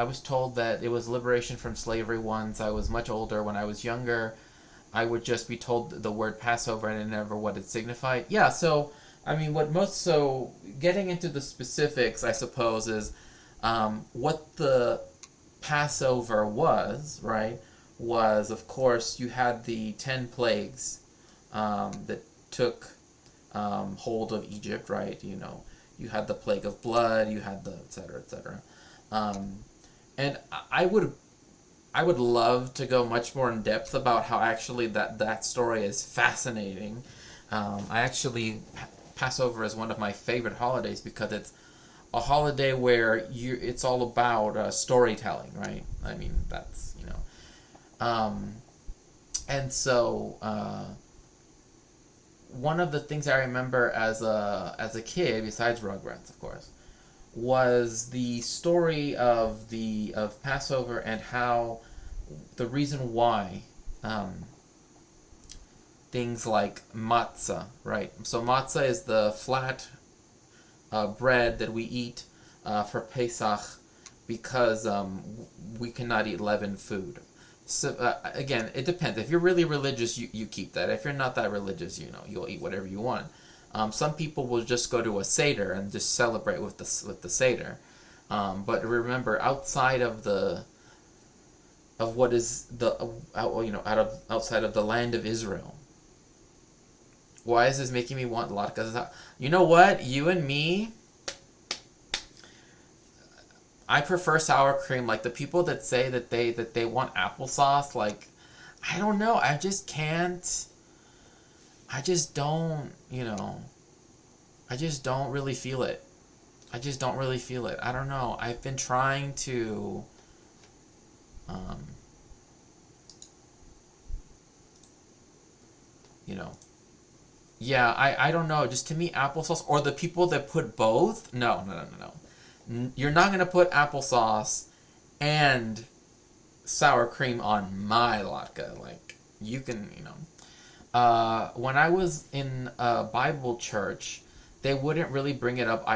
was told that it was liberation from slavery once. I was much older. When I was younger, I would just be told the word Passover and never what it signified. Yeah, so, I mean, so getting into the specifics, I suppose, is what the Passover was, right? Was, of course, you had the 10 plagues that took hold of Egypt, right? You had the plague of blood, you had the et cetera, et cetera. And I would love to go much more in depth about how actually that story is fascinating. Passover is one of my favorite holidays because it's a holiday where it's all about storytelling, right? I mean, that's, and so one of the things I remember as a kid, besides Rugrats, of course, was the story of Passover and how the reason why things like matzah, right? So matzah is the flat bread that we eat for Pesach because we cannot eat leavened food. So again, it depends. If you're really religious, you keep that. If you're not that religious, you'll eat whatever you want. Some people will just go to a seder and just celebrate with the seder. But remember, outside of what is outside of the land of Israel. Why is this making me want latkes? You know what? You and me, I prefer sour cream. Like the people that say that they want applesauce, like I don't know. I just can't. I just don't. I just don't really feel it. I don't know. I've been trying to you know. Yeah, I don't know. Just to me, applesauce, or the people that put both. No, no, no, no, no. You're not gonna put applesauce and sour cream on my latke. Like, you can, you know. When I was in a Bible church, they wouldn't really bring it up.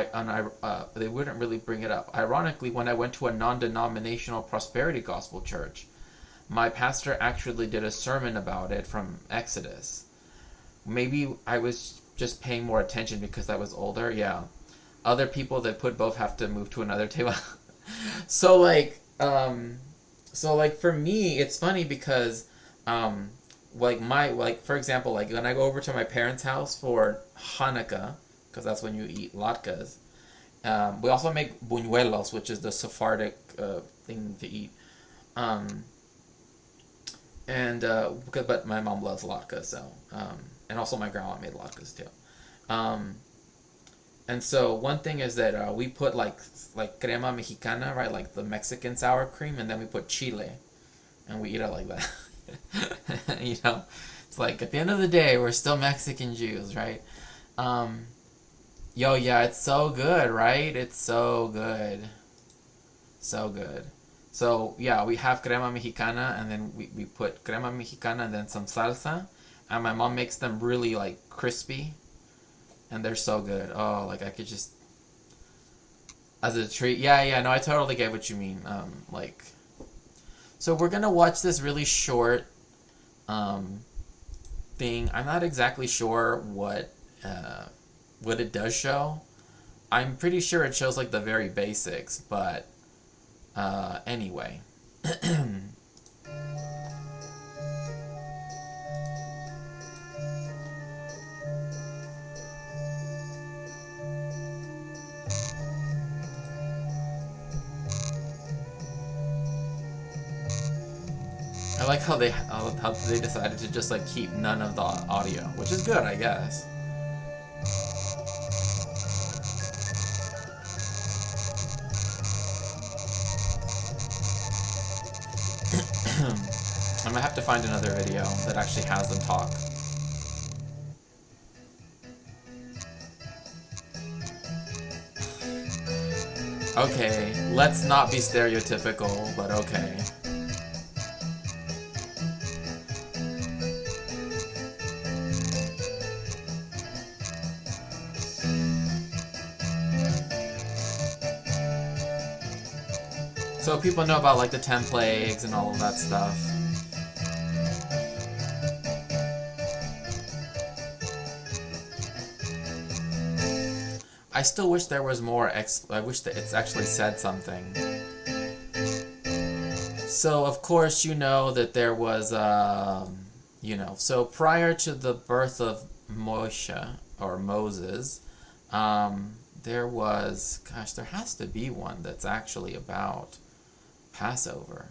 They wouldn't really bring it up. Ironically, when I went to a non-denominational prosperity gospel church, my pastor actually did a sermon about it from Exodus. Maybe I was just paying more attention because I was older. Yeah, other people that put both have to move to another table. so like, for me, it's funny because, for example, like when I go over to my parents' house for Hanukkah, because that's when you eat latkes. We also make buñuelos, which is the Sephardic thing to eat. But my mom loves latkes, so and also my grandma made latkes too. And so one thing is that we put like crema mexicana, right, like the Mexican sour cream, and then we put chile, and we eat it like that. You know, it's like at the end of the day, we're still Mexican Jews, right? Yeah, it's so good, right? It's so good. So good. So, yeah, we have crema mexicana, and then we put crema mexicana and then some salsa. And my mom makes them really, like, crispy. And they're so good. Oh, like, I could just... As a treat. Yeah, no, I totally get what you mean. So we're gonna watch this really short thing. I'm not exactly sure what it does show. I'm pretty sure it shows like the very basics, but anyway. I like how they decided to just like keep none of the audio, which is good, I guess. I'm gonna have to find another video that actually has them talk. Okay, let's not be stereotypical, but okay. So people know about like the 10 plagues and all of that stuff. I still wish there was more I wish that it's actually said something. So of course you know that there was so prior to the birth of Moshe or Moses, there has to be one that's actually about Passover.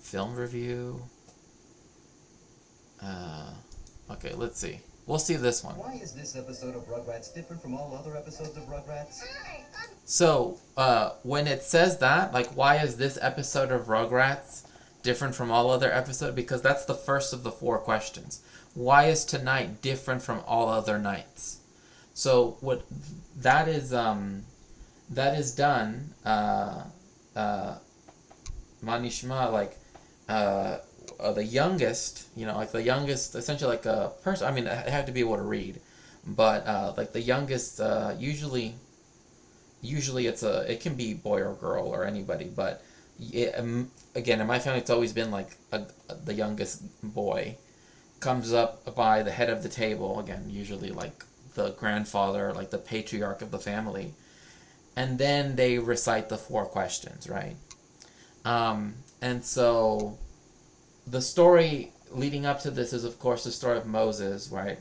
Film review. Okay, let's see. We'll see this one. Why is this episode of Rugrats different from all other episodes of Rugrats? So, when it says that, like, why is this episode of Rugrats different from all other episodes? Because that's the first of the 4 questions. Why is tonight different from all other nights? So, what that is done, Manishma, like, the youngest, essentially like a person, I mean, I have to be able to read, but, like the youngest, usually it can be boy or girl or anybody, but again, in my family, it's always been like the youngest boy comes up by the head of the table, again, usually like the grandfather, like the patriarch of the family, and then they recite the 4 questions, right? And so the story leading up to this is, of course, the story of Moses, right?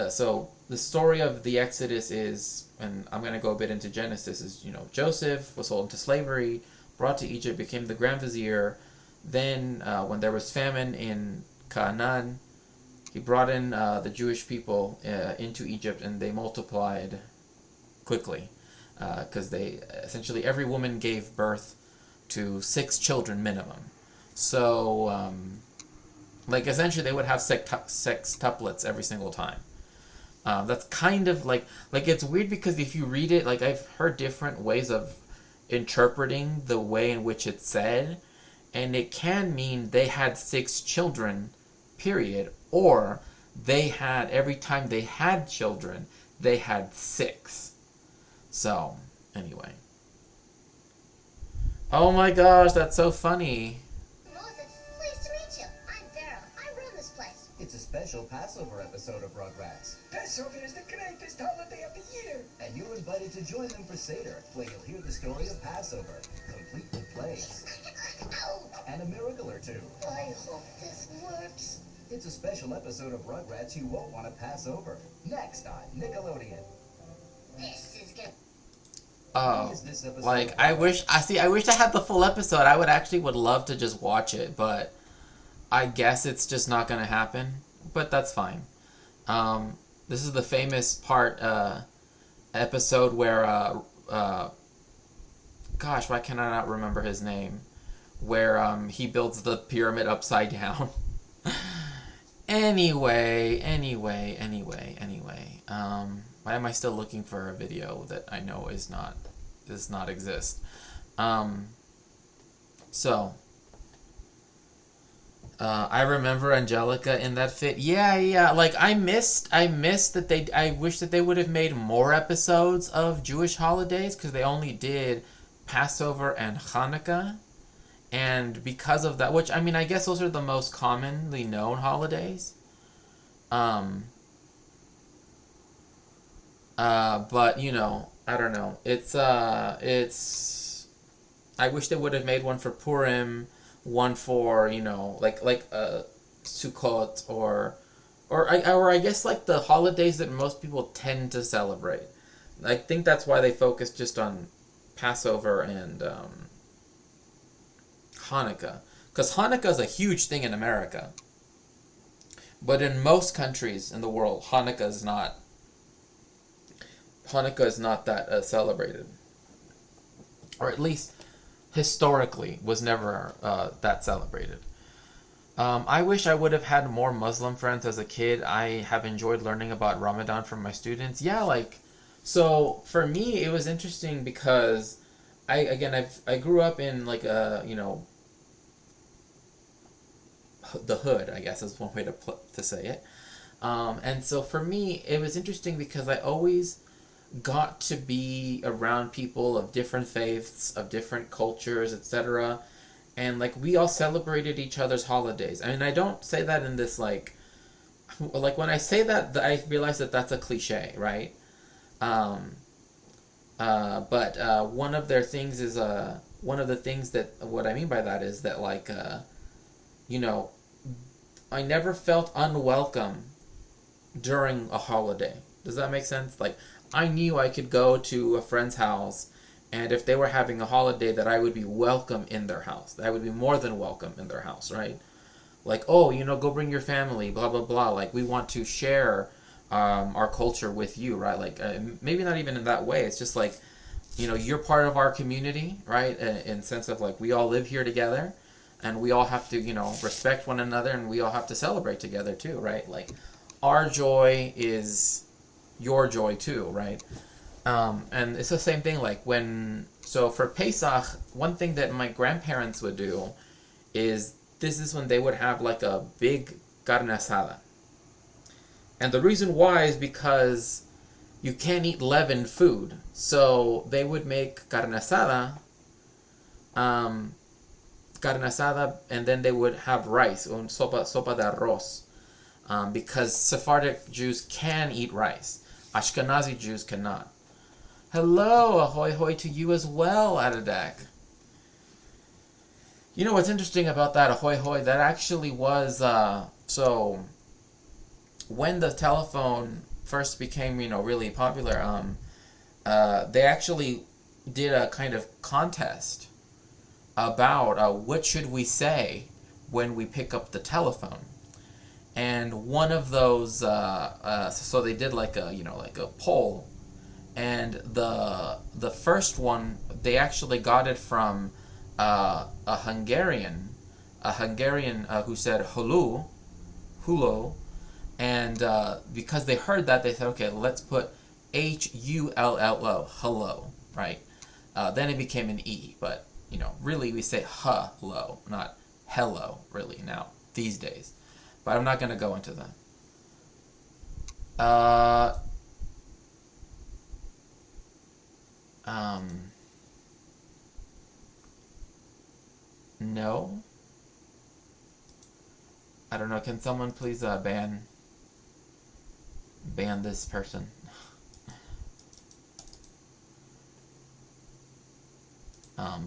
So the story of the Exodus is, and I'm going to go a bit into Genesis, is, Joseph was sold into slavery, brought to Egypt, became the Grand Vizier. Then, when there was famine in Canaan, he brought in the Jewish people into Egypt, and they multiplied quickly, because essentially every woman gave birth to 6 children minimum. So Like, essentially, they would have sextuplets every single time. That's kind of like it's weird because if you read it, like I've heard different ways of interpreting the way in which it's said, and it can mean they had 6 children, period, or they had, every time they had children, they had 6. So, anyway. Oh my gosh, that's so funny. Moses, pleased to meet you. I'm Vera. I run this place. It's a special Passover episode of Rugrats. Passover is the greatest holiday of the year. And you're invited to join them for Seder, where you'll hear the story of Passover, complete with plagues. Ow! And a miracle or two. I hope this works. It's a special episode of Rugrats you won't want to pass over. Next on Nickelodeon. This is good. Oh, Is this episode like of I wish I had the full episode. I would love to just watch it, but I guess it's just not gonna happen. But that's fine. This is the famous part episode where gosh, why can I not remember his name? Where he builds the pyramid upside down. Anyway. Why am I still looking for a video that I know does not exist? So I remember Angelica in that fit. Yeah. Like I missed that I wish that they would have made more episodes of Jewish holidays, because they only did Passover and Hanukkah. And because of that, which, I mean, I guess those are the most commonly known holidays. But, you know, I don't know. It's, I wish they would have made one for Purim, one for, you know, like Sukkot, or I guess like the holidays that most people tend to celebrate. I think that's why they focus just on Passover and, Hanukkah, because Hanukkah is a huge thing in America, but in most countries in the world, Hanukkah is not that celebrated, or at least historically was never that celebrated. I wish I would have had more Muslim friends as a kid. I have enjoyed learning about Ramadan from my students. Yeah, like, so for me it was interesting because I grew up in like a, you know, the hood, I guess is one way to say it. And so for me, it was interesting because I always got to be around people of different faiths, of different cultures, etc. And like we all celebrated each other's holidays. I mean, I don't say that in this like when I say that, I realize that that's a cliche, right? But one of their things is one of the things that what I mean by that is that like you know, I never felt unwelcome during a holiday. Does that make sense? Like, I knew I could go to a friend's house, and if they were having a holiday, that I would be welcome in their house. That I would be more than welcome in their house, right? Like, oh, you know, go bring your family, blah, blah, blah. Like, we want to share our culture with you, right? Like, maybe not even in that way. It's just like, you know, you're part of our community, right? In sense of, like, we all live here together. And we all have to, you know, respect one another, and we all have to celebrate together too, right? Like, our joy is your joy too, right? And it's the same thing, like so for Pesach, one thing that my grandparents would do is, this is when they would have like a big carne asada. And the reason why is because you can't eat leavened food. So they would make carne asada, and then they would have rice, sopa de arroz, because Sephardic Jews can eat rice. Ashkenazi Jews cannot. Hello, ahoy hoy to you as well, Adadek. You know what's interesting about that, ahoy hoy? That actually was, so when the telephone first became, you know, really popular, they actually did a kind of contest about what should we say when we pick up the telephone. And one of those, so they did like a, you know, like a poll, and the first one, they actually got it from a Hungarian who said hulu, Hulo, and because they heard that, they said, okay, let's put Hullo, hello, right? Then it became an E, but really we say hello, not hello, really now these days. But I'm not going to go into that. No. I don't know. Can someone please ban this person?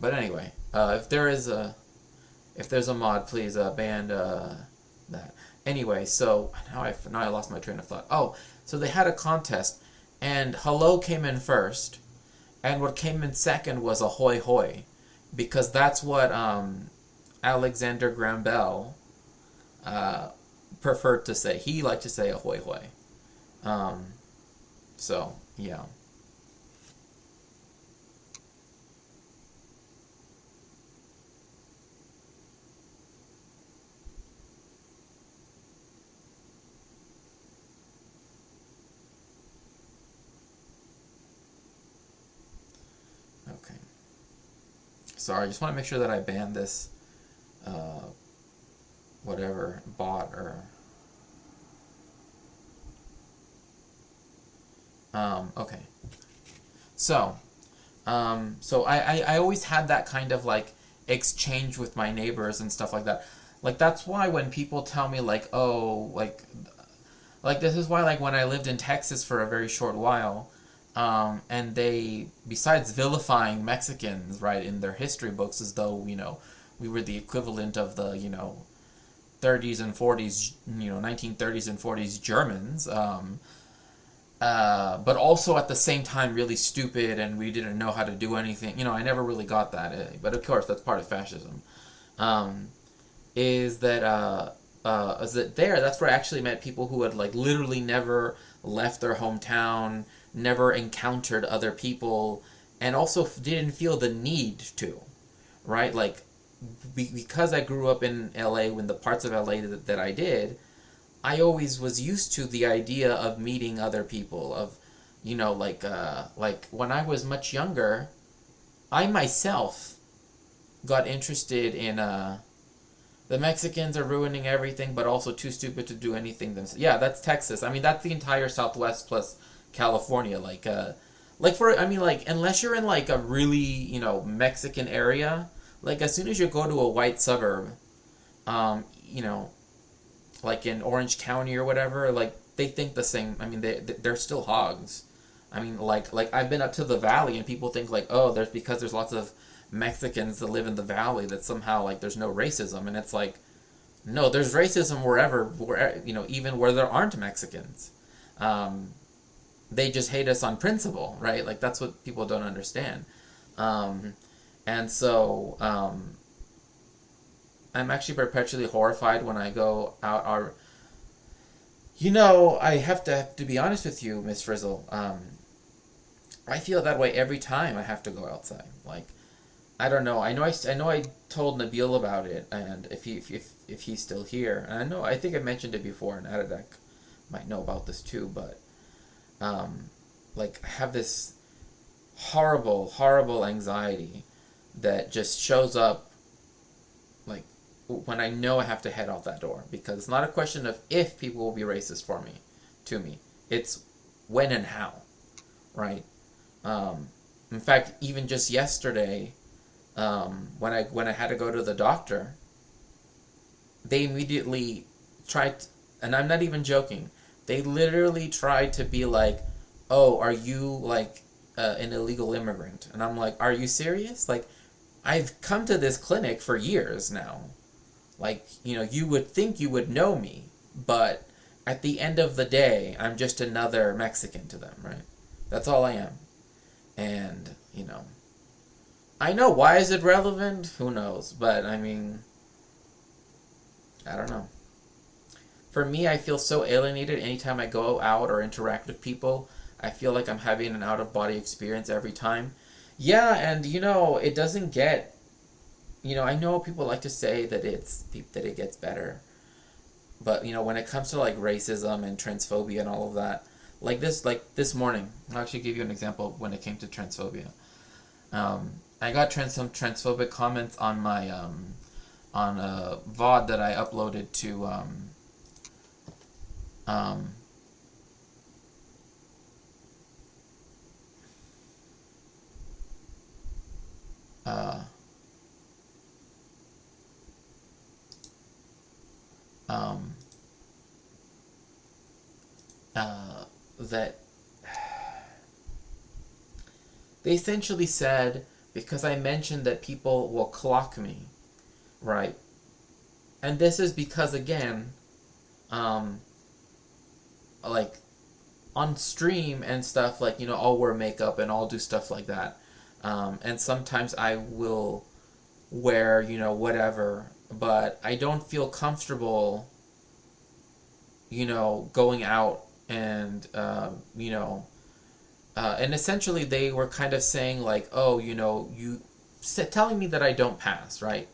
But anyway, if there's a mod, please ban that. Anyway, so now I lost my train of thought. Oh, so they had a contest, and hello came in first, and what came in second was ahoy hoy, because that's what Alexander Graham Bell preferred to say. He liked to say ahoy hoy. So yeah. Okay. Sorry, I just want to make sure that I ban this whatever bot or okay. So I always had that kind of like exchange with my neighbors and stuff like that. Like that's why when people tell me like, oh, like this is why like when I lived in Texas for a very short while, and they, besides vilifying Mexicans, right, in their history books as though, we were the equivalent of the, 30s and 40s, 1930s and 40s Germans, but also at the same time really stupid and we didn't know how to do anything. I never really got that, but of course that's part of fascism. Is that that's where I actually met people who had like literally never left their hometown, never encountered other people, and also didn't feel the need to, right? Like, because I grew up in LA, when the parts of LA that I did, I always was used to the idea of meeting other people, of, like when I was much younger, I myself got interested in, the Mexicans are ruining everything, but also too stupid to do anything themselves. Yeah, that's Texas. I mean, that's the entire Southwest plus California. Unless you're in like a really, Mexican area, like as soon as you go to a white suburb, like in Orange County or whatever, like they think the same. I mean, they're still hogs. I mean, like I've been up to the valley and people think like, oh, because there's lots of Mexicans that live in the valley that somehow like there's no racism, and it's like, no, there's racism wherever even where there aren't Mexicans. They just hate us on principle, right? Like that's what people don't understand. And so I'm actually perpetually horrified when I go out. I have to be honest with you, Miss Frizzle. I feel that way every time I have to go outside. Like, I don't know. I know I told Nabil about it, and if he's still here, and I think I mentioned it before, and Adadek might know about this too. But I have this horrible anxiety that just shows up, like when I know I have to head out that door, because it's not a question of if people will be racist to me. It's when and how, right? In fact, even just yesterday, when I had to go to the doctor, they immediately tried, and I'm not even joking, they literally tried to be like, oh, are you like an illegal immigrant? And I'm like, are you serious? Like, I've come to this clinic for years now. Like, you would think you would know me, but at the end of the day, I'm just another Mexican to them, right? That's all I am. And, I know, why is it relevant? Who knows? But, I mean, I don't know. For me, I feel so alienated anytime I go out or interact with people. I feel like I'm having an out-of-body experience every time. Yeah, and, it doesn't get... I know people like to say that it gets better. but when it comes to like racism and transphobia and all of that, like this morning, I'll actually give you an example when it came to transphobia. I got some transphobic comments on my on a VOD that I uploaded to um, uh, um, that they essentially said, because I mentioned that people will clock me, right? And this is because, again, like on stream and stuff, like, I'll wear makeup and I'll do stuff like that. And sometimes I will wear, whatever, but I don't feel comfortable, going out and, and essentially they were kind of saying like, oh, telling me that I don't pass, right?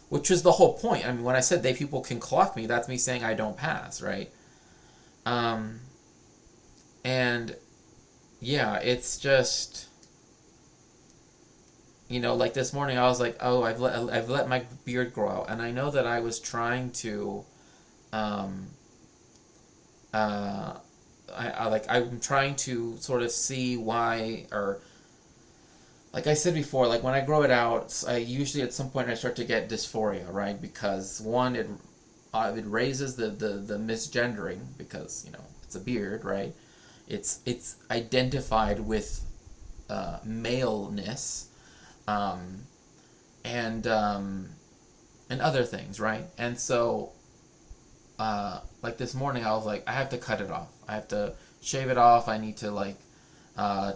Which was the whole point. I mean, when I said people can clock me, that's me saying I don't pass, right? And yeah, it's just, like this morning I was like, oh, I've let my beard grow out, and I know that I was trying to, I'm trying to sort of see why, or like I said before, like when I grow it out, I usually at some point I start to get dysphoria, right? Because one, it raises the misgendering, because it's a beard, right? It's identified with maleness, and other things, right? And so, like this morning, I was like, I have to cut it off. I have to shave it off. I need to like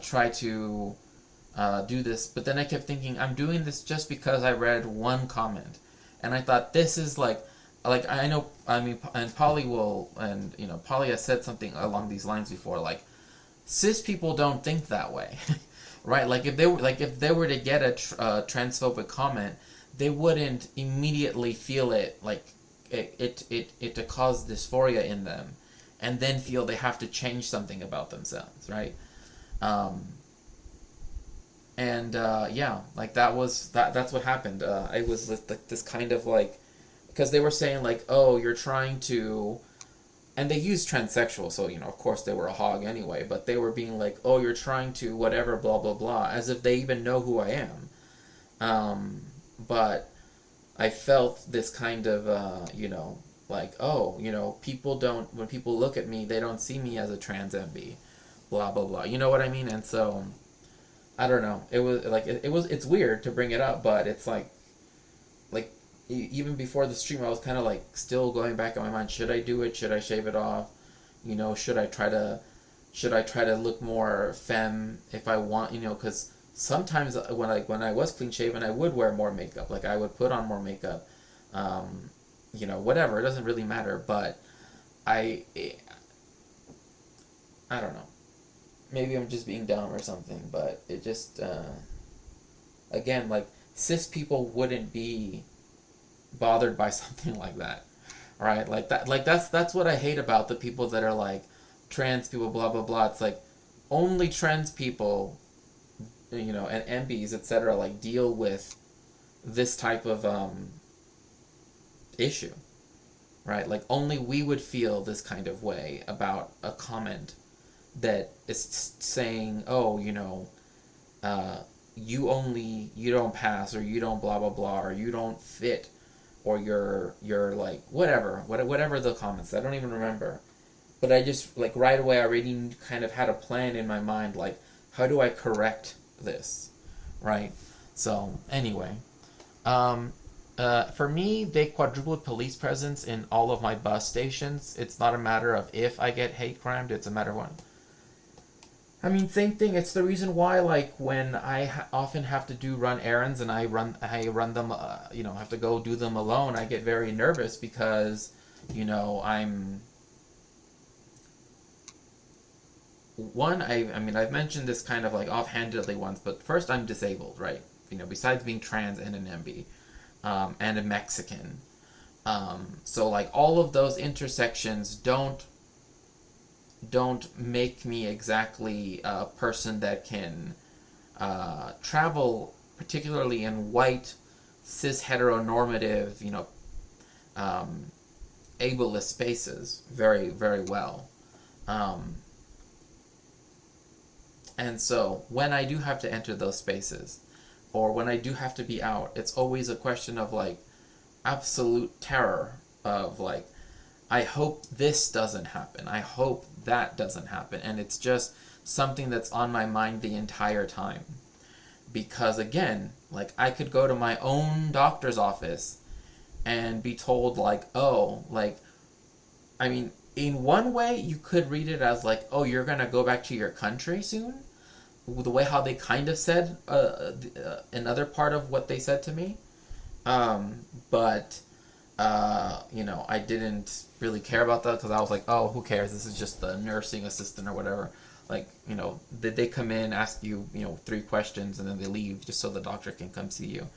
try to do this. But then I kept thinking, I'm doing this just because I read one comment, and I thought this is like I know. I mean, and Polly will, and Polly has said something along these lines before, like cis people don't think that way. Right, like if they were to get a transphobic comment, they wouldn't immediately feel it like it to cause dysphoria in them, and then feel they have to change something about themselves, right? Yeah, like that's what happened. It was this kind of like, because they were saying like, oh, you're trying to. And they used transsexual, so, of course they were a hog anyway, but they were being like, oh, you're trying to whatever, blah, blah, blah, as if they even know who I am. But I felt this kind of, like, oh, people don't, when people look at me, they don't see me as a trans MB, blah, blah, blah. You know what I mean? And so, I don't know. It was, like, it's weird to bring it up, but it's like, even before the stream, I was kind of like still going back in my mind. Should I do it? Should I shave it off? Should I try to look more femme if I want? Because sometimes when I was clean shaven, I would wear more makeup. Like I would put on more makeup. Whatever. It doesn't really matter. But I don't know. Maybe I'm just being dumb or something. But it just again, like cis people wouldn't be bothered by something like that, right? Like that's what I hate about the people that are like trans people, blah blah blah. It's like only trans people, and MBs, etc., like deal with this type of issue, right? Like only we would feel this kind of way about a comment that is saying, oh, you don't pass, or you don't blah blah blah, or you don't fit, or you're like whatever the comments. I don't even remember, but I just like right away I already kind of had a plan in my mind, like how do I correct this, right? So anyway, for me, they quadrupled police presence in all of my bus stations. It's not a matter of if I get hate crimed, it's a matter of when. I mean, same thing. It's the reason why, like, when I often have to run errands and I run them, have to go do them alone, I get very nervous because, I'm... One, I mean, I've mentioned this kind of, like, offhandedly once, but first, I'm disabled, right? Besides being trans and an MB, and a Mexican. So like all of those intersections don't make me exactly a person that can travel, particularly in white, cis heteronormative, ableist spaces very, very well. And so when I do have to enter those spaces, or when I do have to be out, it's always a question of like absolute terror of like, I hope this doesn't happen. I hope that doesn't happen. And it's just something that's on my mind the entire time. Because again, like I could go to my own doctor's office and be told like, oh, like, I mean, in one way you could read it as like, oh, you're going to go back to your country soon. The way how they kind of said another part of what they said to me. But I didn't really care about that because I was like, oh, who cares? This is just the nursing assistant or whatever. Like, they come in, ask you, 3 questions, and then they leave just so the doctor can come see you.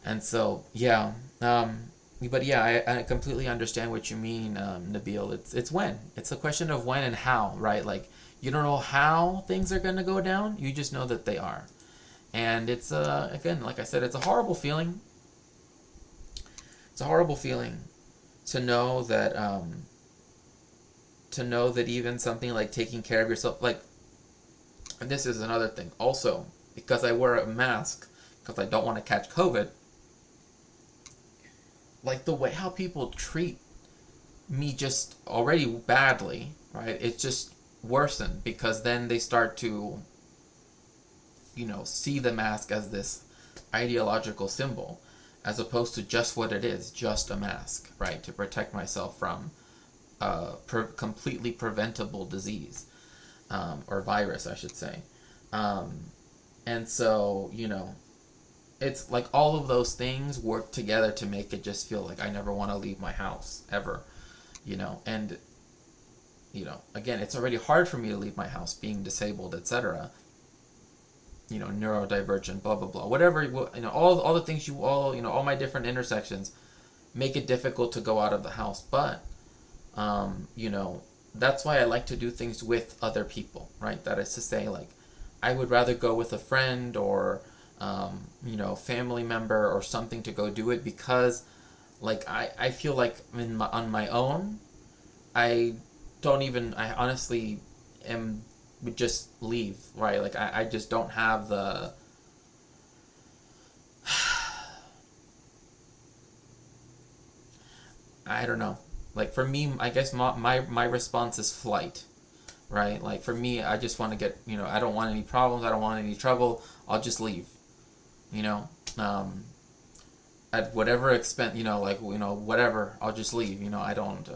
And so, yeah. But yeah, I completely understand what you mean, Nabil. It's when. It's a question of when and how, right? Like, you don't know how things are going to go down. You just know that they are. And it's, again, like I said, it's a horrible feeling. It's a horrible feeling to know that even something like taking care of yourself, like, and this is another thing also, because I wear a mask because I don't want to catch COVID, like the way how people treat me just already badly, right? It's just worsened because then they start to, see the mask as this ideological symbol, as opposed to just what it is, just a mask, right? To protect myself from completely preventable disease, or virus, I should say. And so, it's like all of those things work together to make it just feel like I never want to leave my house, ever, and, again, it's already hard for me to leave my house, being disabled, etc., neurodivergent, blah, blah, blah, whatever, all the things all my different intersections make it difficult to go out of the house. But, that's why I like to do things with other people, right? That is to say, like, I would rather go with a friend or, family member or something to go do it because, like, I feel like on my own, I honestly would just leave, right? Like, I just don't have the... I don't know. Like, for me, I guess my response is flight, right? Like, for me, I just want to get, I don't want any problems, I don't want any trouble, I'll just leave, at whatever expense, whatever, I'll just leave, I don't,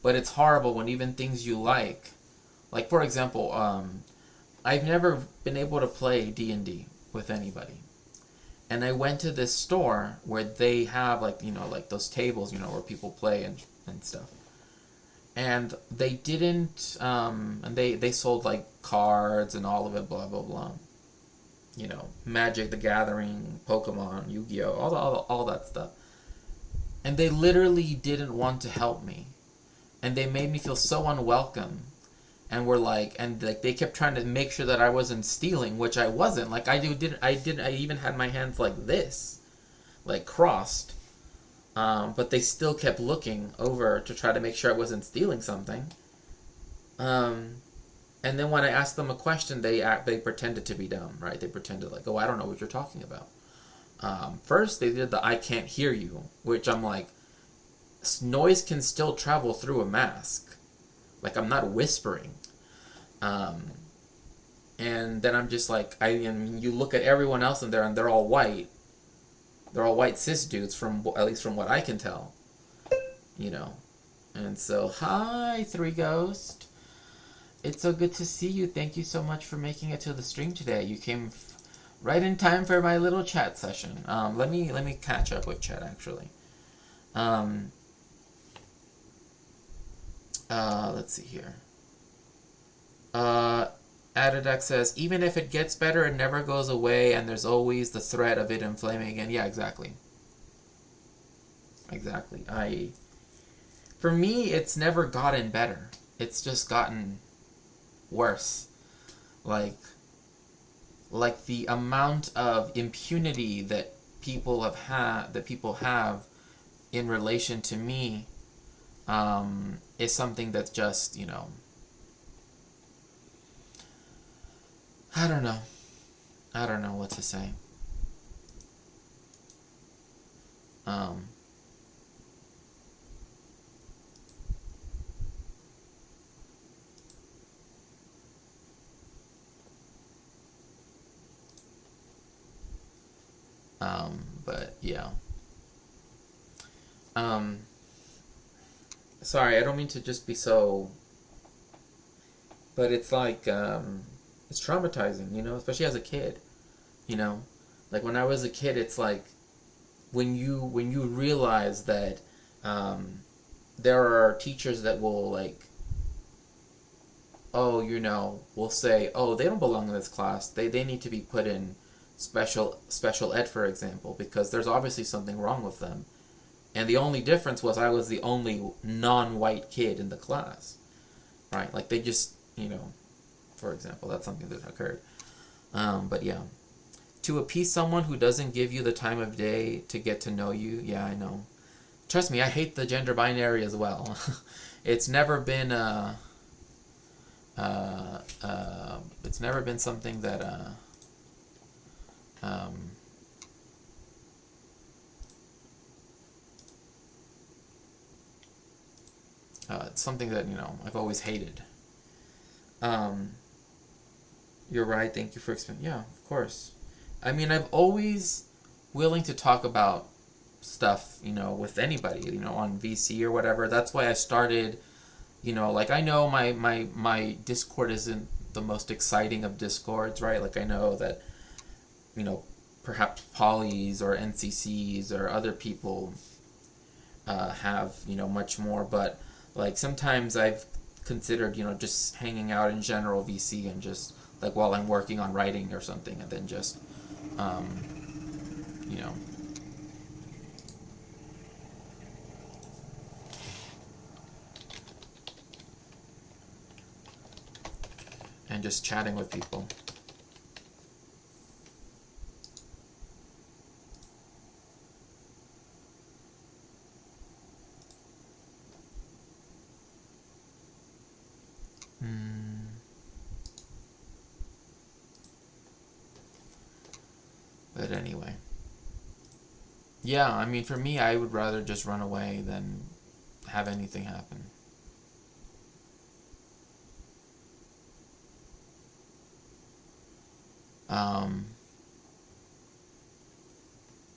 but it's horrible when even things you like, for example, I've never been able to play D&D with anybody. And I went to this store where they have, like those tables, where people play and stuff. And they didn't, and they sold, like, cards and all of it, blah, blah, blah. Magic the Gathering, Pokemon, Yu-Gi-Oh, all that stuff. And they literally didn't want to help me. And they made me feel so unwelcome. And they kept trying to make sure that I wasn't stealing, which I wasn't. Like, I even had my hands like this, like crossed. But they still kept looking over to try to make sure I wasn't stealing something. And then when I asked them a question, they pretended to be dumb, right? They pretended like, oh, I don't know what you're talking about. First, they did the I can't hear you, which I'm like, noise can still travel through a mask. Like, I'm not whispering. And then I'm just like, you look at everyone else in there and they're all white. They're all white cis dudes, at least from what I can tell. And so, hi, 3 Ghost. It's so good to see you. Thank you so much for making it to the stream today. You came right in time for my little chat session. Let me catch up with chat, actually. Let's see here. Adadex says, even if it gets better, it never goes away, and there's always the threat of it inflaming again. Yeah, exactly. exactly. For me, it's never gotten better. It's just gotten worse. Like the amount of impunity that people have in relation to me, is something that's just, I don't know. I don't know what to say. Um, but yeah. Um, Sorry, I don't mean to just be so, but it's like, it's traumatizing, especially as a kid, you know, like when I was a kid, it's like when you realize that, there are teachers that will like, oh, will say, oh, they don't belong in this class. They need to be put in special ed, for example, because there's obviously something wrong with them. And the only difference was I was the only non-white kid in the class, right? Like they just, for example, that's something that occurred. But yeah, to appease someone who doesn't give you the time of day to get to know you, yeah, I know. Trust me, I hate the gender binary as well. It's never been it's never been something that it's something that I've always hated. You're right. Thank you for explaining. Yeah, of course. I mean, I've always willing to talk about stuff, with anybody, on VC or whatever. That's why I started, like I know my Discord isn't the most exciting of Discords, right? Like I know that, perhaps polys or NCCs or other people have, much more, but like sometimes I've considered, just hanging out in general VC and just like while I'm working on writing or something, and then just, you know, and just chatting with people. But anyway. Yeah, I mean, for me, I would rather just run away than have anything happen.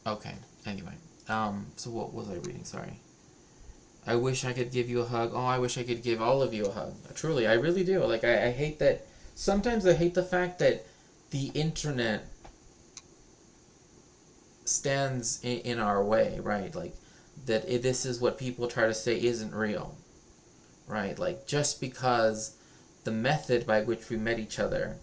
Okay, anyway. So what was I reading? Sorry. I wish I could give you a hug. Oh, I wish I could give all of you a hug. Truly, I really do. Like, I hate that. Sometimes I hate the fact that the internet stands in our way, right? Like, that this is what people try to say isn't real, right? Like, just because the method by which we met each other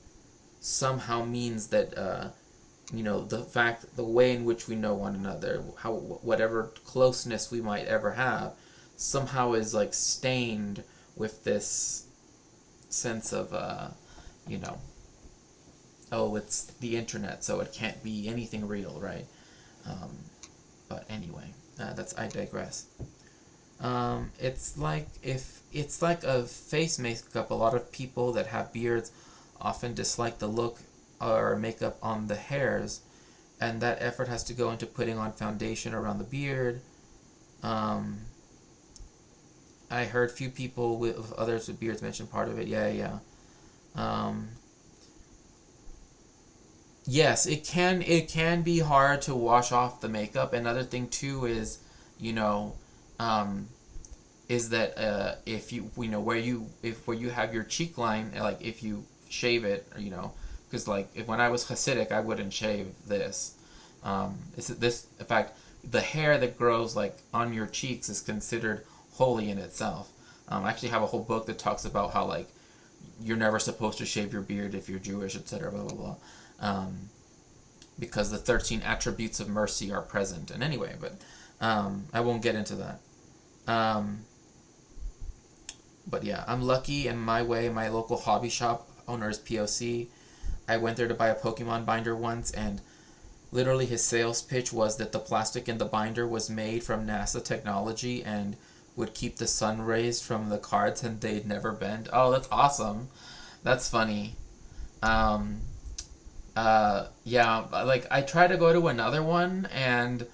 somehow means that, the way in which we know one another, whatever closeness we might ever have, somehow is like stained with this sense of, oh, it's the internet, so it can't be anything real, right? But anyway, I digress. It's like a face makeup. A lot of people that have beards often dislike the look or makeup on the hairs, and that effort has to go into putting on foundation around the beard. I heard few people with others with beards mention part of it. Yeah. Yes, it can be hard to wash off the makeup. Another thing too is, is that if you where you have your cheek line, like if you shave it, because like when I was Hasidic, I wouldn't shave this. In fact, the hair that grows like on your cheeks is considered holy in itself. I actually have a whole book that talks about how like you're never supposed to shave your beard if you're Jewish, etc. Blah blah blah, because the 13 attributes of mercy are present. And anyway, but I won't get into that. But yeah, I'm lucky in my way. My local hobby shop owner is POC. I went there to buy a Pokemon binder once, and literally his sales pitch was that the plastic in the binder was made from NASA technology and would keep the sun rays from the cards and they'd never bend. Oh, that's awesome. That's funny. Yeah, like I tried to go to another one, and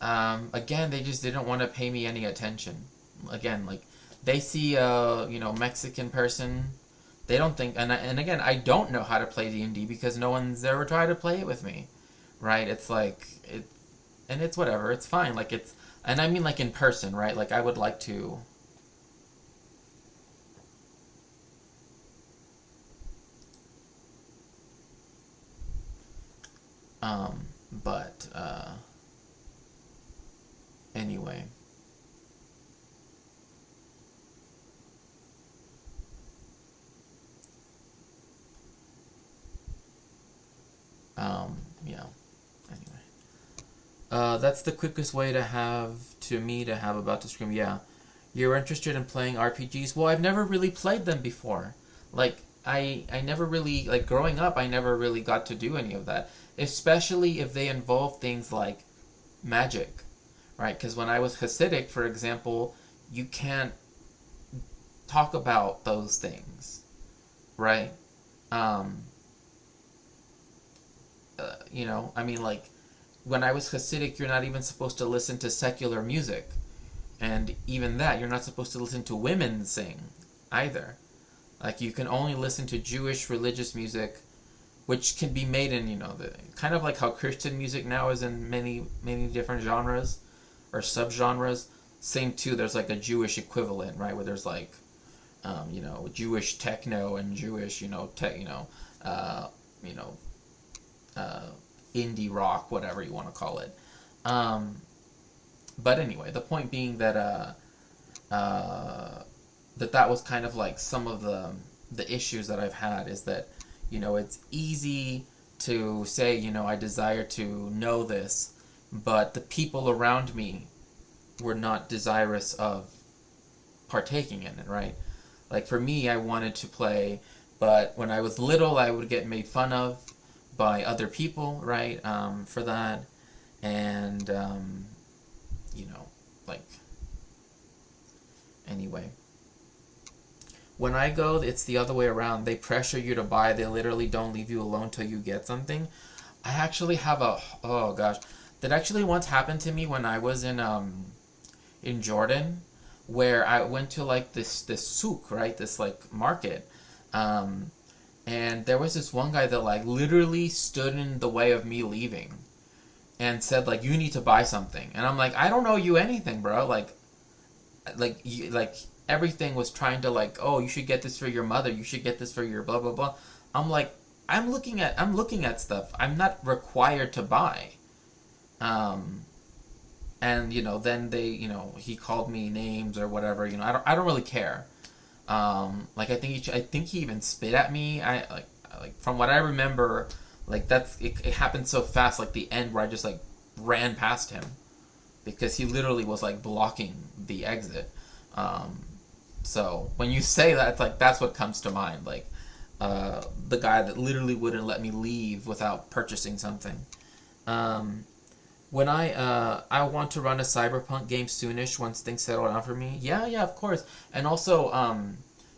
again, they just didn't want to pay me any attention. Again, like they see a Mexican person, they don't think, and again, I don't know how to play D&D because no one's ever tried to play it with me, right? It's like and it's whatever, it's fine. Like it's, and I mean like in person, right? Like I would like to. But anyway. Yeah. Anyway. That's the quickest way to have about to scream. Yeah. You're interested in playing RPGs? Well, I've never really played them before. Like, I never really, like, growing up, I never really got to do any of that. Especially if they involve things like magic, right? Because when I was Hasidic, for example, you can't talk about those things, right? I mean, like, when I was Hasidic, you're not even supposed to listen to secular music. And even that, you're not supposed to listen to women sing either. Like, you can only listen to Jewish religious music, which can be made in, the kind of like how Christian music now is in many, many different genres or subgenres. Same too, there's like a Jewish equivalent, right? Where there's like, Jewish techno and Jewish, indie rock, whatever you want to call it. But anyway, the point being that that was kind of like some of the issues that I've had is that, it's easy to say, I desire to know this, but the people around me were not desirous of partaking in it, right? Like for me, I wanted to play, but when I was little, I would get made fun of by other people, right, for that, and, like, anyway. When I go, it's the other way around. They pressure you to buy. They literally don't leave you alone till you get something. I actually have oh gosh, that actually once happened to me when I was in Jordan, where I went to like this souk, right, this like market, and there was this one guy that like literally stood in the way of me leaving, and said like, you need to buy something, and I'm like, I don't owe you anything, bro. Like everything was trying to like, oh, you should get this for your mother, you should get this for your blah blah blah. I'm like, I'm looking at stuff. I'm not required to buy. And then they, he called me names or whatever. I don't really care. Like I think he even spit at me. I like from what I remember, like it happened so fast. Like the end where I just like ran past him because he literally was like blocking the exit. So when you say that, it's like that's what comes to mind. Like the guy that literally wouldn't let me leave without purchasing something. When I want to run a cyberpunk game soonish once things settle down for me. Yeah, of course. And also,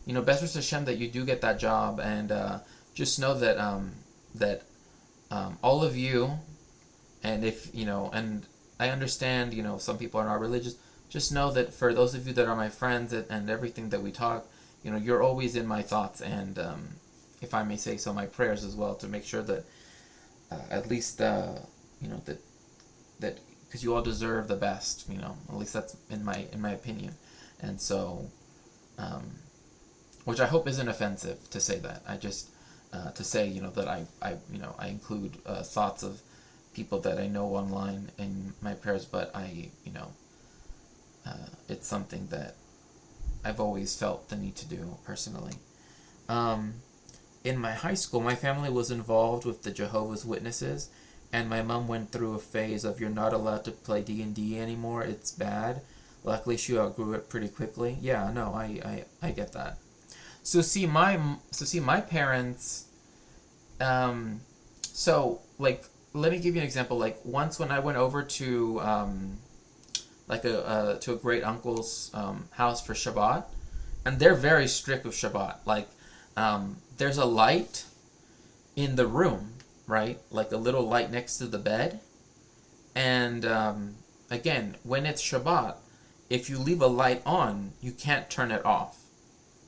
Best Hashem that you do get that job, and just know that all of you, and if and I understand, some people are not religious. Just know that for those of you that are my friends and everything that we talk, you're always in my thoughts, and if I may say so, my prayers as well, to make sure that at least that because you all deserve the best, at least that's in my opinion, and so which I hope isn't offensive to say that. I just to say that I include thoughts of people that I know online in my prayers, but it's something that I've always felt the need to do personally. In my high school, my family was involved with the Jehovah's Witnesses, and my mom went through a phase of you're not allowed to play D&D anymore. It's bad. Luckily, she outgrew it pretty quickly. Yeah, no, I get that. So my parents. So like, let me give you an example. Like once when I went over to to a great uncle's house for Shabbat, and they're very strict with Shabbat. Like, there's a light in the room, right? Like a little light next to the bed, and again, when it's Shabbat, if you leave a light on, you can't turn it off.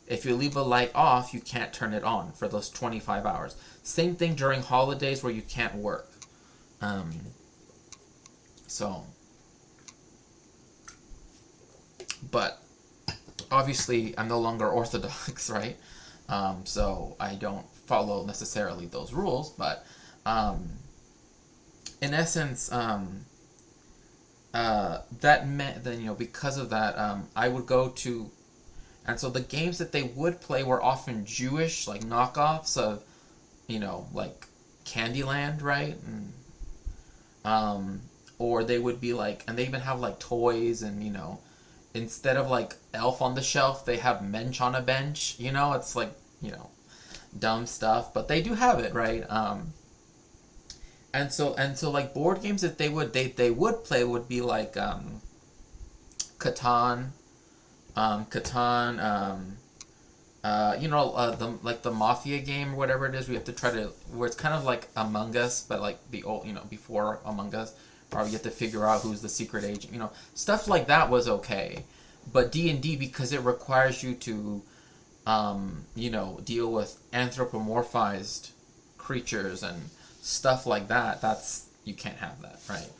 If you leave a light off, you can't turn it on for those 25 hours. Same thing during holidays where you can't work. So, but obviously I'm no longer Orthodox, right? So I don't follow necessarily those rules, but in essence, that meant that, because of that, I would go to, and so the games that they would play were often Jewish, like knockoffs of, like Candyland, right? Or they would be like, and they even have like toys, and instead of like Elf on the Shelf, they have Mensch on a Bench. It's like dumb stuff, but they do have it, right? And so like board games that they would play would be like Catan, the Mafia game or whatever it is. We have to where it's kind of like Among Us, but like the old, before Among Us, or you have to figure out who's the secret agent. Stuff like that was okay, but D&D, because it requires you to, deal with anthropomorphized creatures and stuff like that. You can't have that, right?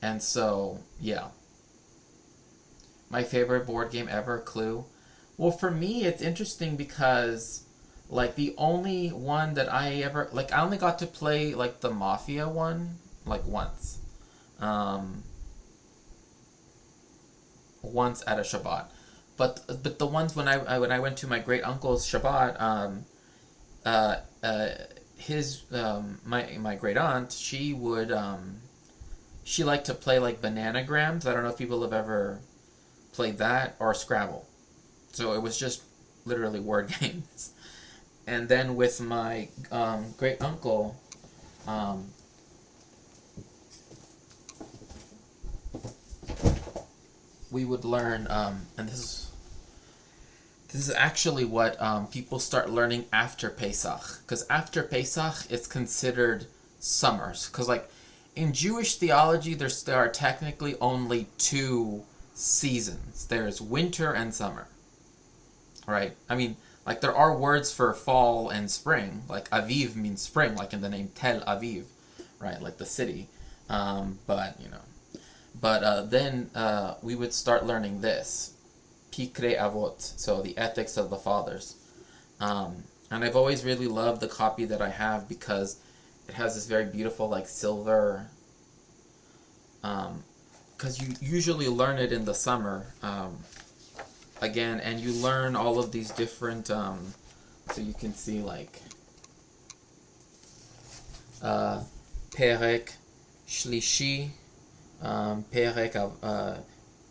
And so, yeah. My favorite board game ever, Clue. Well, for me, it's interesting because, like, the only one that I ever, like, I only got to play, like, the Mafia one, like, once. Once at a Shabbat. But the ones when I went to my great uncle's Shabbat, my great aunt, she liked to play, like, Bananagrams. I don't know if people have ever played that, or Scrabble. So it was just literally word games. And then with my great uncle, we would learn, and this is actually what people start learning after Pesach, because after Pesach it's considered summers. Because like in Jewish theology, there are technically only two seasons. There's winter and summer, right? I mean, like there are words for fall and spring, like Aviv means spring, like in the name Tel Aviv, right? Like the city. But then we would start learning this, Pikre Avot, so the ethics of the fathers. And I've always really loved the copy that I have because it has this very beautiful, like, silver, because you usually learn it in the summer, again, and you learn all of these different, so you can see, like, Perek Shlishi, Perek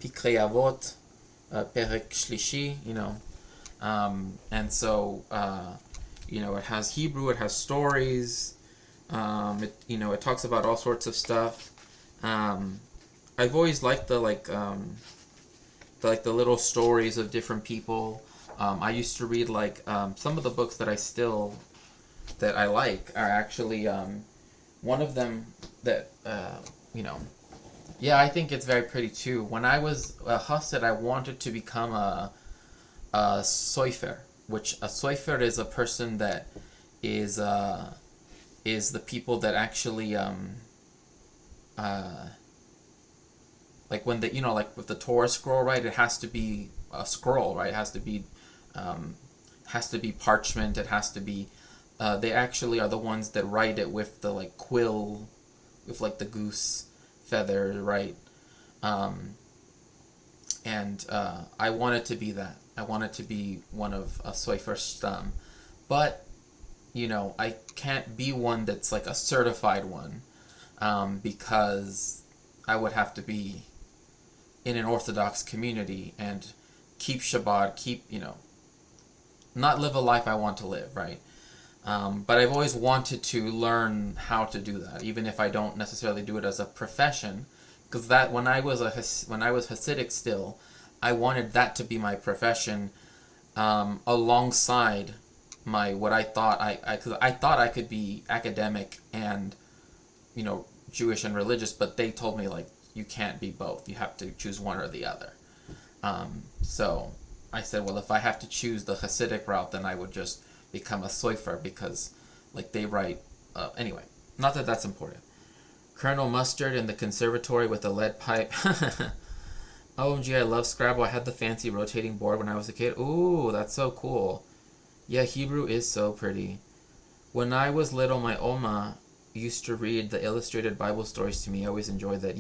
Pikre Avot, Perek Shlishi, and so, it has Hebrew, it has stories, it talks about all sorts of stuff. I've always liked the little stories of different people. I used to read some of the books that I like are actually one of them that I think it's very pretty too. When I was a Hussid, I wanted to become a soifer, which a soifer is a person that is the people that actually like when like with the Torah scroll, right? It has to be a scroll, right? It has to be parchment. It has to be. They actually are the ones that write it with the like quill, with like the goose feather, right? And I wanted to be that. I wanted to be one of a soifer stam, but I can't be one that's like a certified one, because I would have to be in an Orthodox community and keep Shabbat, not live a life I want to live, right? But I've always wanted to learn how to do that, even if I don't necessarily do it as a profession, because that when I was Hasidic still, I wanted that to be my profession, alongside my what I thought because I thought I could be academic and Jewish and religious, but they told me like you can't be both. You have to choose one or the other. So I said, well, if I have to choose the Hasidic route, then I would just become a soifer, because like they write anyway. Not that that's important. Colonel Mustard in the conservatory with a lead pipe. OMG, I love Scrabble. I had the fancy rotating board when I was a kid. Ooh, that's so cool. Yeah, Hebrew is so pretty. When I was little, my Oma used to read the illustrated Bible stories to me. I always enjoyed that.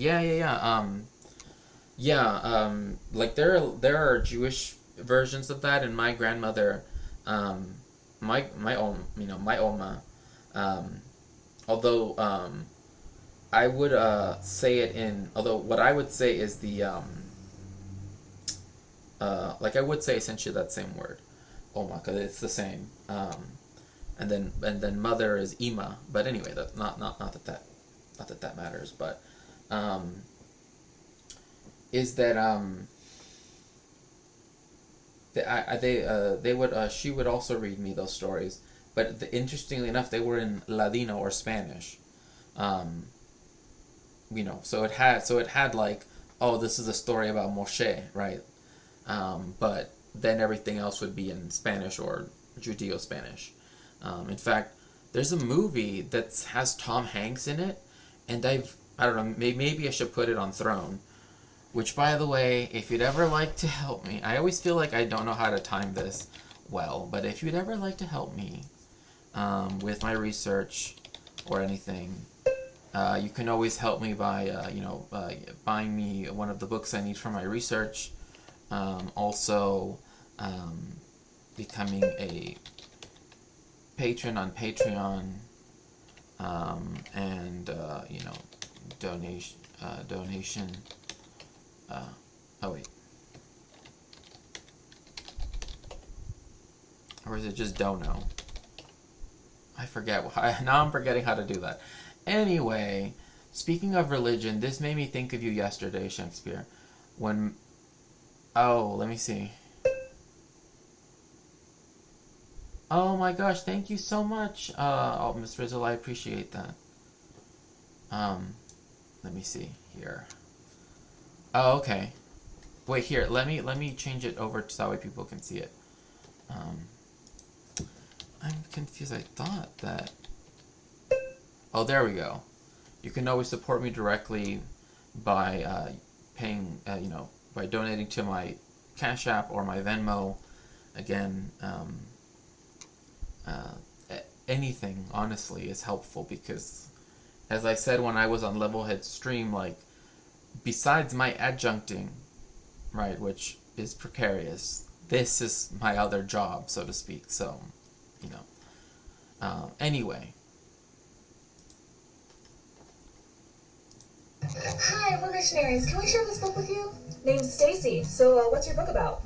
Like there are Jewish versions of that, and my grandmother, my Oma, although I would say it in, although what I would say is the like I would say essentially that same word, Oma, because it's the same. And then mother is Ima, but anyway, that's not that matters. But is that she would also read me those stories, but interestingly enough, they were in Ladino or Spanish. So it had like, oh, this is a story about Moshe, right? But then everything else would be in Spanish or Judeo-Spanish. In fact, there's a movie that has Tom Hanks in it, and I don't know, maybe I should put it on Throne, which, by the way, if you'd ever like to help me, I always feel like I don't know how to time this well, but if you'd ever like to help me with my research or anything, you can always help me by buying me one of the books I need for my research. Also, becoming a patron on Patreon, and donation. Oh wait, or is it just dono? I forget. Now I'm forgetting how to do that. Anyway, speaking of religion, this made me think of you yesterday, Shakespeare. Let me see. Oh my gosh, thank you so much, Miss Rizzle, I appreciate that. Let me see here. Oh, okay. Wait, here, let me change it over so that way people can see it. I'm confused, I thought that... Oh, there we go. You can always support me directly by paying, by donating to my Cash App or my Venmo. Again, anything, honestly, is helpful, because, as I said when I was on Levelhead stream, like, besides my adjuncting, right, which is precarious, this is my other job, so to speak, so, anyway. Hi, we're missionaries. Can we share this book with you? Name's Stacy. So, what's your book about?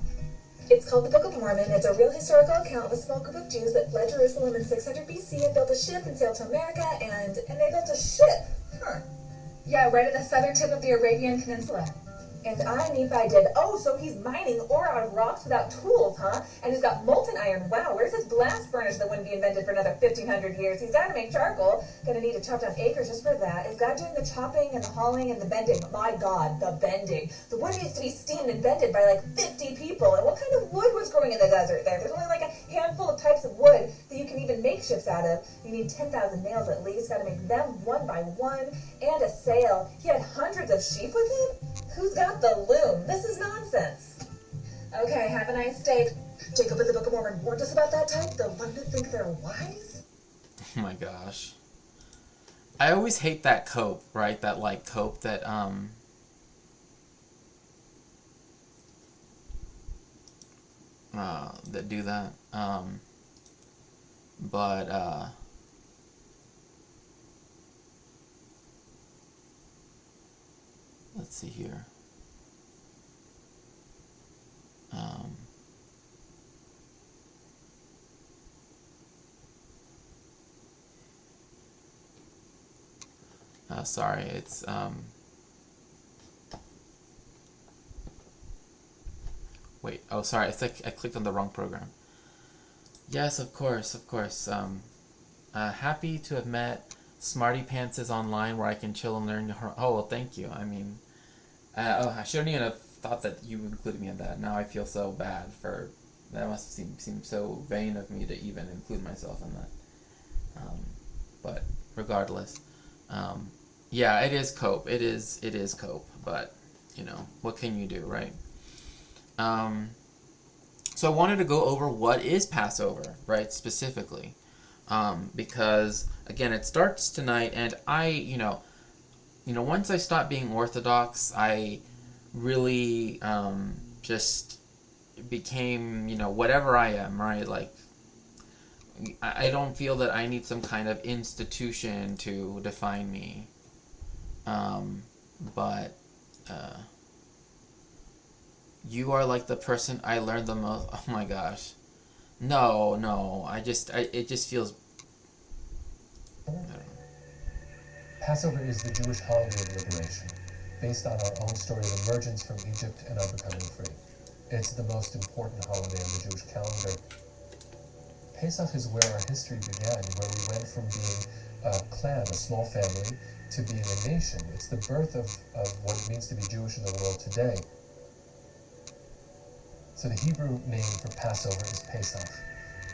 It's called the Book of Mormon. It's a real historical account of a small group of Jews that fled Jerusalem in 600 BC and built a ship and sailed to America, and they built a ship. Huh. Yeah, right at the southern tip of the Arabian Peninsula. And Nephi did. Oh, so he's mining ore out of rocks without tools, huh? And he's got molten iron. Wow, where's his blast furnace that wouldn't be invented for another 1,500 years? He's got to make charcoal. Gonna need to chop down acres just for that. Is God doing the chopping and the hauling and the bending? My God, the bending. The wood needs to be steamed and bended by like 50 people. And what kind of wood was growing in the desert there? There's only like a handful of types of wood that you can even make ships out of. You need 10,000 nails at least. Got to make them one by one. And a sail. He had hundreds of sheep with him? Who's got the loom? This is nonsense. Okay, have a nice day. Jacob in the Book of Mormon warned us about that type, the one who think they're wise. Oh my gosh. I always hate that cope, right? That like cope that that do that. But let's see here. Sorry, it's wait. Oh, sorry. It's like I clicked on the wrong program. Yes, of course, of course. Happy to have met Smarty Pants online where I can chill and learn. Oh, well, thank you. I mean, I shouldn't even have thought that you included me in that. Now I feel so bad for that. Must seem so vain of me to even include myself in that. But regardless, yeah, it is cope. It is cope. But you know, what can you do, right? So I wanted to go over what is Passover, right, specifically, because again, it starts tonight, and once I stopped being Orthodox, I really just became, whatever I am, right? Like, I don't feel that I need some kind of institution to define me, but you are like the person I learned the most. Oh my gosh, no, it just feels. Passover is the Jewish holiday of liberation, based on our own story of emergence from Egypt and our becoming free. It's the most important holiday on the Jewish calendar. Pesach is where our history began, where we went from being a clan, a small family, to being a nation. It's the birth of what it means to be Jewish in the world today. So the Hebrew name for Passover is Pesach.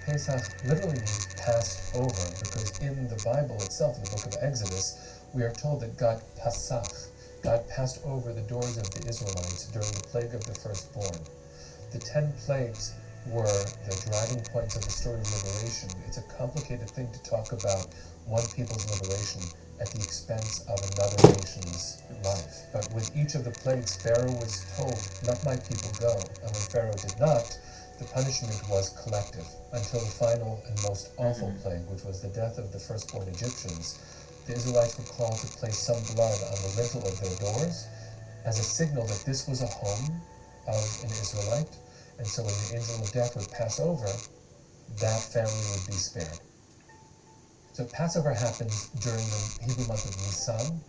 Pesach literally means passed over, because in the Bible itself, in the book of Exodus, we are told that God passed over the doors of the Israelites during the plague of the firstborn. The 10 plagues were the driving points of the story of liberation. It's a complicated thing to talk about one people's liberation at the expense of another nation's life. But with each of the plagues, Pharaoh was told, "Let my people go." And when Pharaoh did not, the punishment was collective, until the final and most awful plague, which was the death of the firstborn Egyptians. The Israelites were called to place some blood on the lintel of their doors as a signal that this was a home of an Israelite. And so when the angel of death would pass over, that family would be spared. So Passover happens during the Hebrew month of Nisan,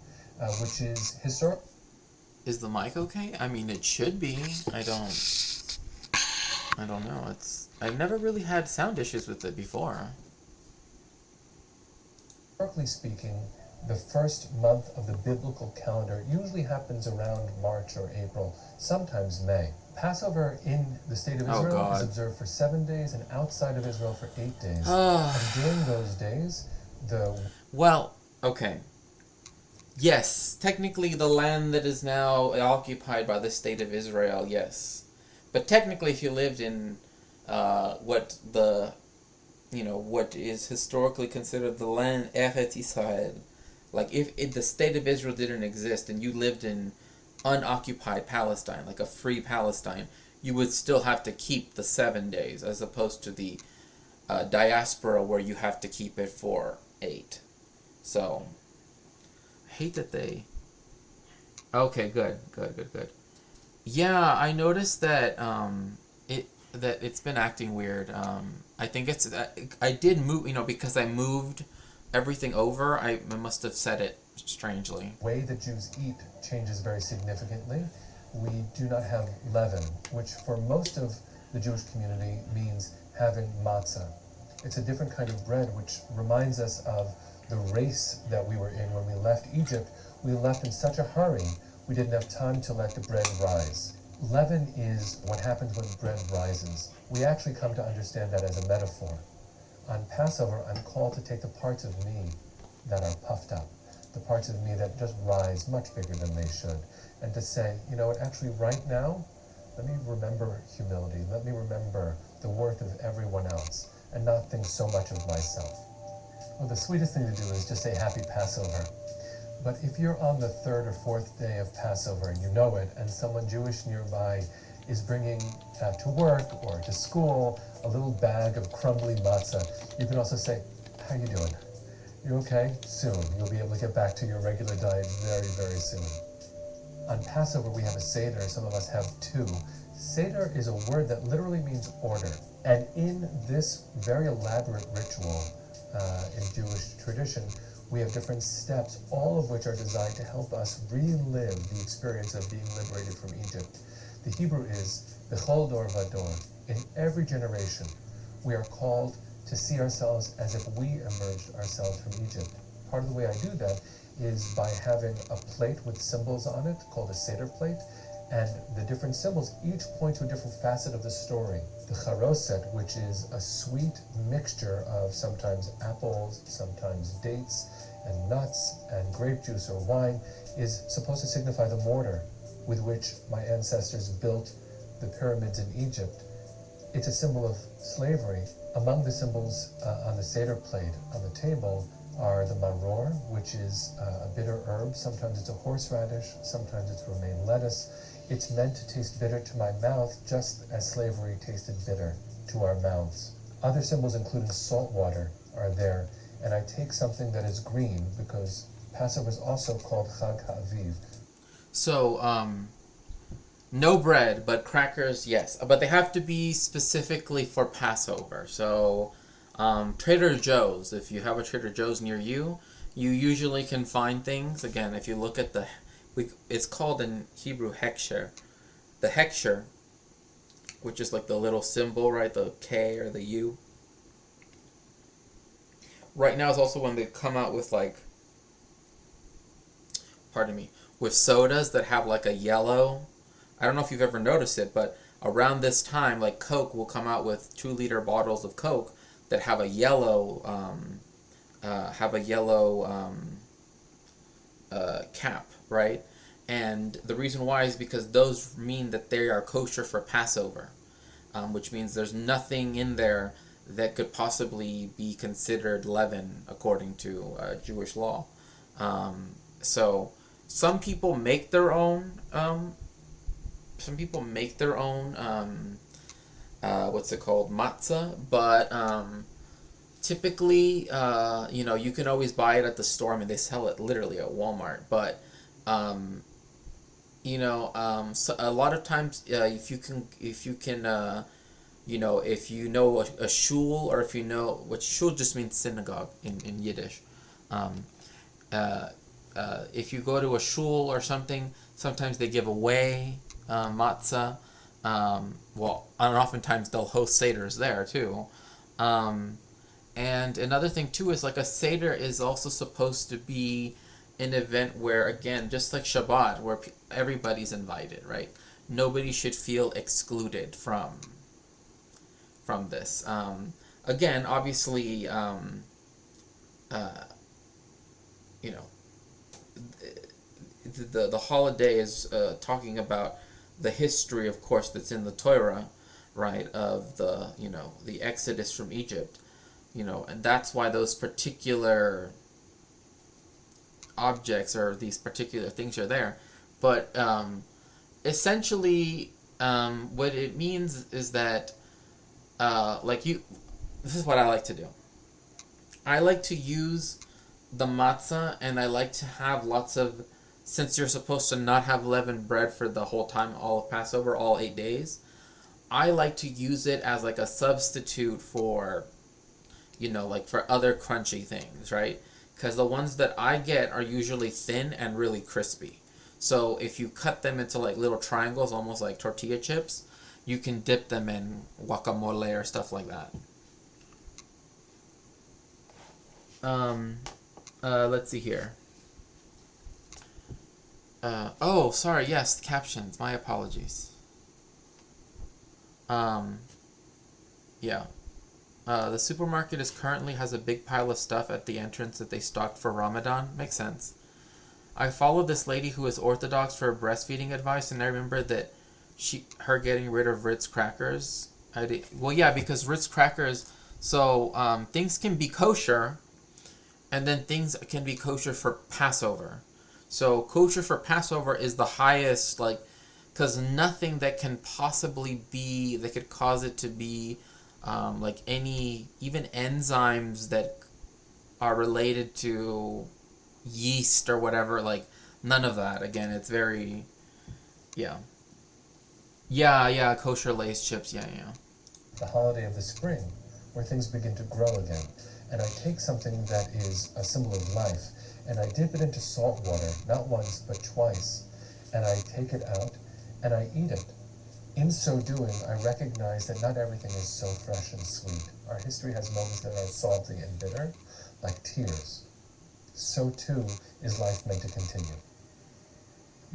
which is historic. Is the mic okay? I mean, it should be. I don't know. I've never really had sound issues with it before. Historically speaking, the first month of the biblical calendar usually happens around March or April, sometimes May. Passover in the state of Israel is observed for 7 days, and outside of Israel for 8 days. And during those days, okay. Yes, technically the land that is now occupied by the state of Israel, yes. But technically if you lived in what is historically considered the land Eretz Israel, like if the state of Israel didn't exist and you lived in unoccupied Palestine, like a free Palestine, you would still have to keep the 7 days, as opposed to the diaspora where you have to keep it for 8. So, I hate that they... Okay, good. Yeah, I noticed that it's been acting weird. I think it's... I did move, because I moved everything over, I must have said it strangely. The way that Jews eat changes very significantly. We do not have leaven, which for most of the Jewish community means having matzah. It's a different kind of bread, which reminds us of the race that we were in when we left Egypt. We left in such a hurry, we didn't have time to let the bread rise. Leaven is what happens when bread rises. We actually come to understand that as a metaphor. On Passover, I'm called to take the parts of me that are puffed up, the parts of me that just rise much bigger than they should, and to say, actually right now, let me remember humility, let me remember the worth of everyone else, and not think so much of myself. Well, the sweetest thing to do is just say Happy Passover. But if you're on the 3rd or 4th day of Passover and you know it, and someone Jewish nearby is bringing to work or to school a little bag of crumbly matzah. You can also say, how you doing? You okay? Soon. You'll be able to get back to your regular diet very, very soon. On Passover, we have a Seder. Some of us have two. Seder is a word that literally means order. And in this very elaborate ritual in Jewish tradition, we have different steps, all of which are designed to help us relive the experience of being liberated from Egypt. The Hebrew is B'chol dor vador. In every generation, we are called to see ourselves as if we emerged ourselves from Egypt. Part of the way I do that is by having a plate with symbols on it called a Seder plate, and the different symbols each point to a different facet of the story. The charoset, which is a sweet mixture of sometimes apples, sometimes dates, and nuts, and grape juice or wine, is supposed to signify the mortar with which my ancestors built the pyramids in Egypt. It's a symbol of slavery. Among the symbols on the Seder plate on the table are the maror, which is a bitter herb. Sometimes it's a horseradish, sometimes it's romaine lettuce. It's meant to taste bitter to my mouth, just as slavery tasted bitter to our mouths. Other symbols, including salt water, are there, and I take something that is green because Passover is also called Chag HaAviv. So, no bread, but crackers, yes. But they have to be specifically for Passover. So, Trader Joe's, if you have a Trader Joe's near you, you usually can find things. Again, if you look at it's called in Hebrew heksher. The heksher, which is like the little symbol, right? The K or the U. Right now is also when they come out with with sodas that have like a yellow. I don't know if you've ever noticed it, but around this time, like Coke will come out with 2-liter bottles of Coke that have a yellow cap, right? And the reason why is because those mean that they are kosher for Passover, which means there's nothing in there that could possibly be considered leaven according to Jewish law. So some people make their own. Matzah, but typically, you can always buy it at the store. I mean, they sell it literally at Walmart, but so a lot of times, if you know a shul, or if you know what shul just means synagogue in Yiddish. If you go to a shul or something, sometimes they give away matzah. And oftentimes they'll host seders there too. And another thing too is like a seder is also supposed to be an event where, again, just like Shabbat, where everybody's invited, right? Nobody should feel excluded from this. Again, obviously, the holiday is talking about the history, of course, that's in the Torah, right, of the Exodus from Egypt, and that's why those particular objects or these particular things are there. But essentially, what it means is that, this is what I like to do. I like to use the matzah, and I like to have lots of, since you're supposed to not have leavened bread for the whole time, all of Passover, all 8 days, I like to use it as like a substitute for, for other crunchy things, right? Because the ones that I get are usually thin and really crispy. So if you cut them into like little triangles, almost like tortilla chips, you can dip them in guacamole or stuff like that. Let's see here. Sorry, yes, captions. My apologies. Yeah. The supermarket currently has a big pile of stuff at the entrance that they stocked for Ramadan. Makes sense. I followed this lady who is Orthodox for breastfeeding advice, and I remember that her getting rid of Ritz crackers. Because Ritz crackers, so things can be kosher, and then things can be kosher for Passover. So kosher for Passover is the highest because nothing that can possibly be that could cause it to be like any even enzymes that are related to yeast or whatever, like none of that. Again, it's very yeah, kosher Lay's chips, yeah. The holiday of the spring, where things begin to grow again. And I take something that is a symbol of life, and I dip it into salt water, not once, but twice. And I take it out, and I eat it. In so doing, I recognize that not everything is so fresh and sweet. Our history has moments that are salty and bitter, like tears. So too is life meant to continue.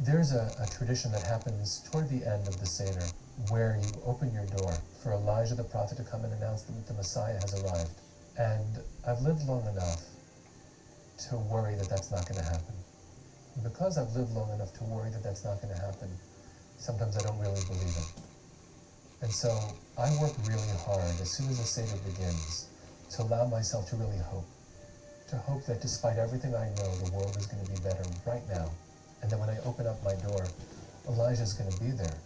There's a tradition that happens toward the end of the Seder, where you open your door for Elijah the prophet to come and announce that the Messiah has arrived. And I've lived long enough to worry that that's not going to happen. And because I've lived long enough to worry that that's not going to happen, sometimes I don't really believe it. And so I work really hard as soon as the Seder begins to allow myself to really hope. To hope that despite everything I know, the world is going to be better right now. And then when I open up my door, Elijah's going to be there.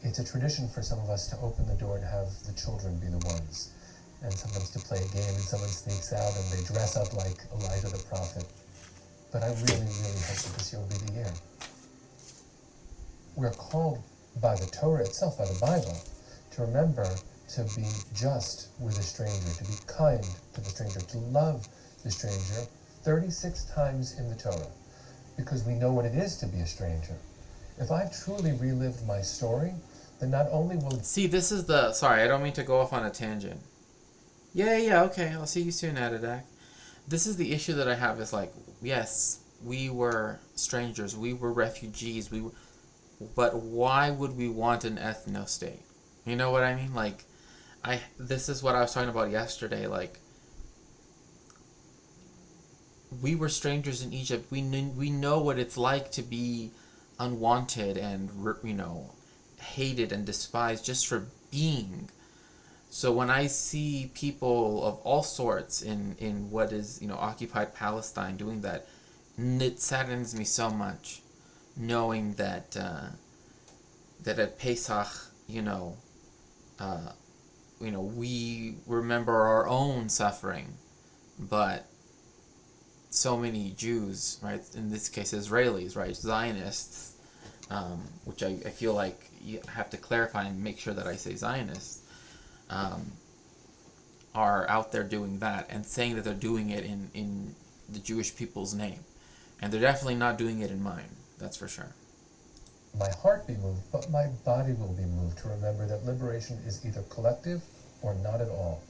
It's a tradition for some of us to open the door and have the children be the ones. And sometimes to play a game and someone sneaks out and they dress up like Elijah the prophet. But I really, really hope that this year will be the year. We're called by the Torah itself, by the Bible, to remember to be just with a stranger, to be kind to the stranger, to love the stranger 36 times in the Torah, because we know what it is to be a stranger. If I've truly relived my story, then not only will... See, this is the... Sorry, I don't mean to go off on a tangent. Yeah, okay, I'll see you soon, Adadak. This is the issue that I have, is like, yes, we were strangers, we were refugees, but why would we want an ethno-state? You know what I mean? Like, this is what I was talking about yesterday, like, we were strangers in Egypt. We know what it's like to be unwanted and, hated and despised just for being. So when I see people of all sorts in what is, occupied Palestine doing that, it saddens me so much, knowing that that at Pesach, we remember our own suffering, but so many Jews, right, in this case Israelis, right, Zionists, which I feel like you have to clarify and make sure that I say Zionists, are out there doing that and saying that they're doing it in the Jewish people's name. And they're definitely not doing it in mine, that's for sure. My heart be moved, but my body will be moved to remember that liberation is either collective or not at all.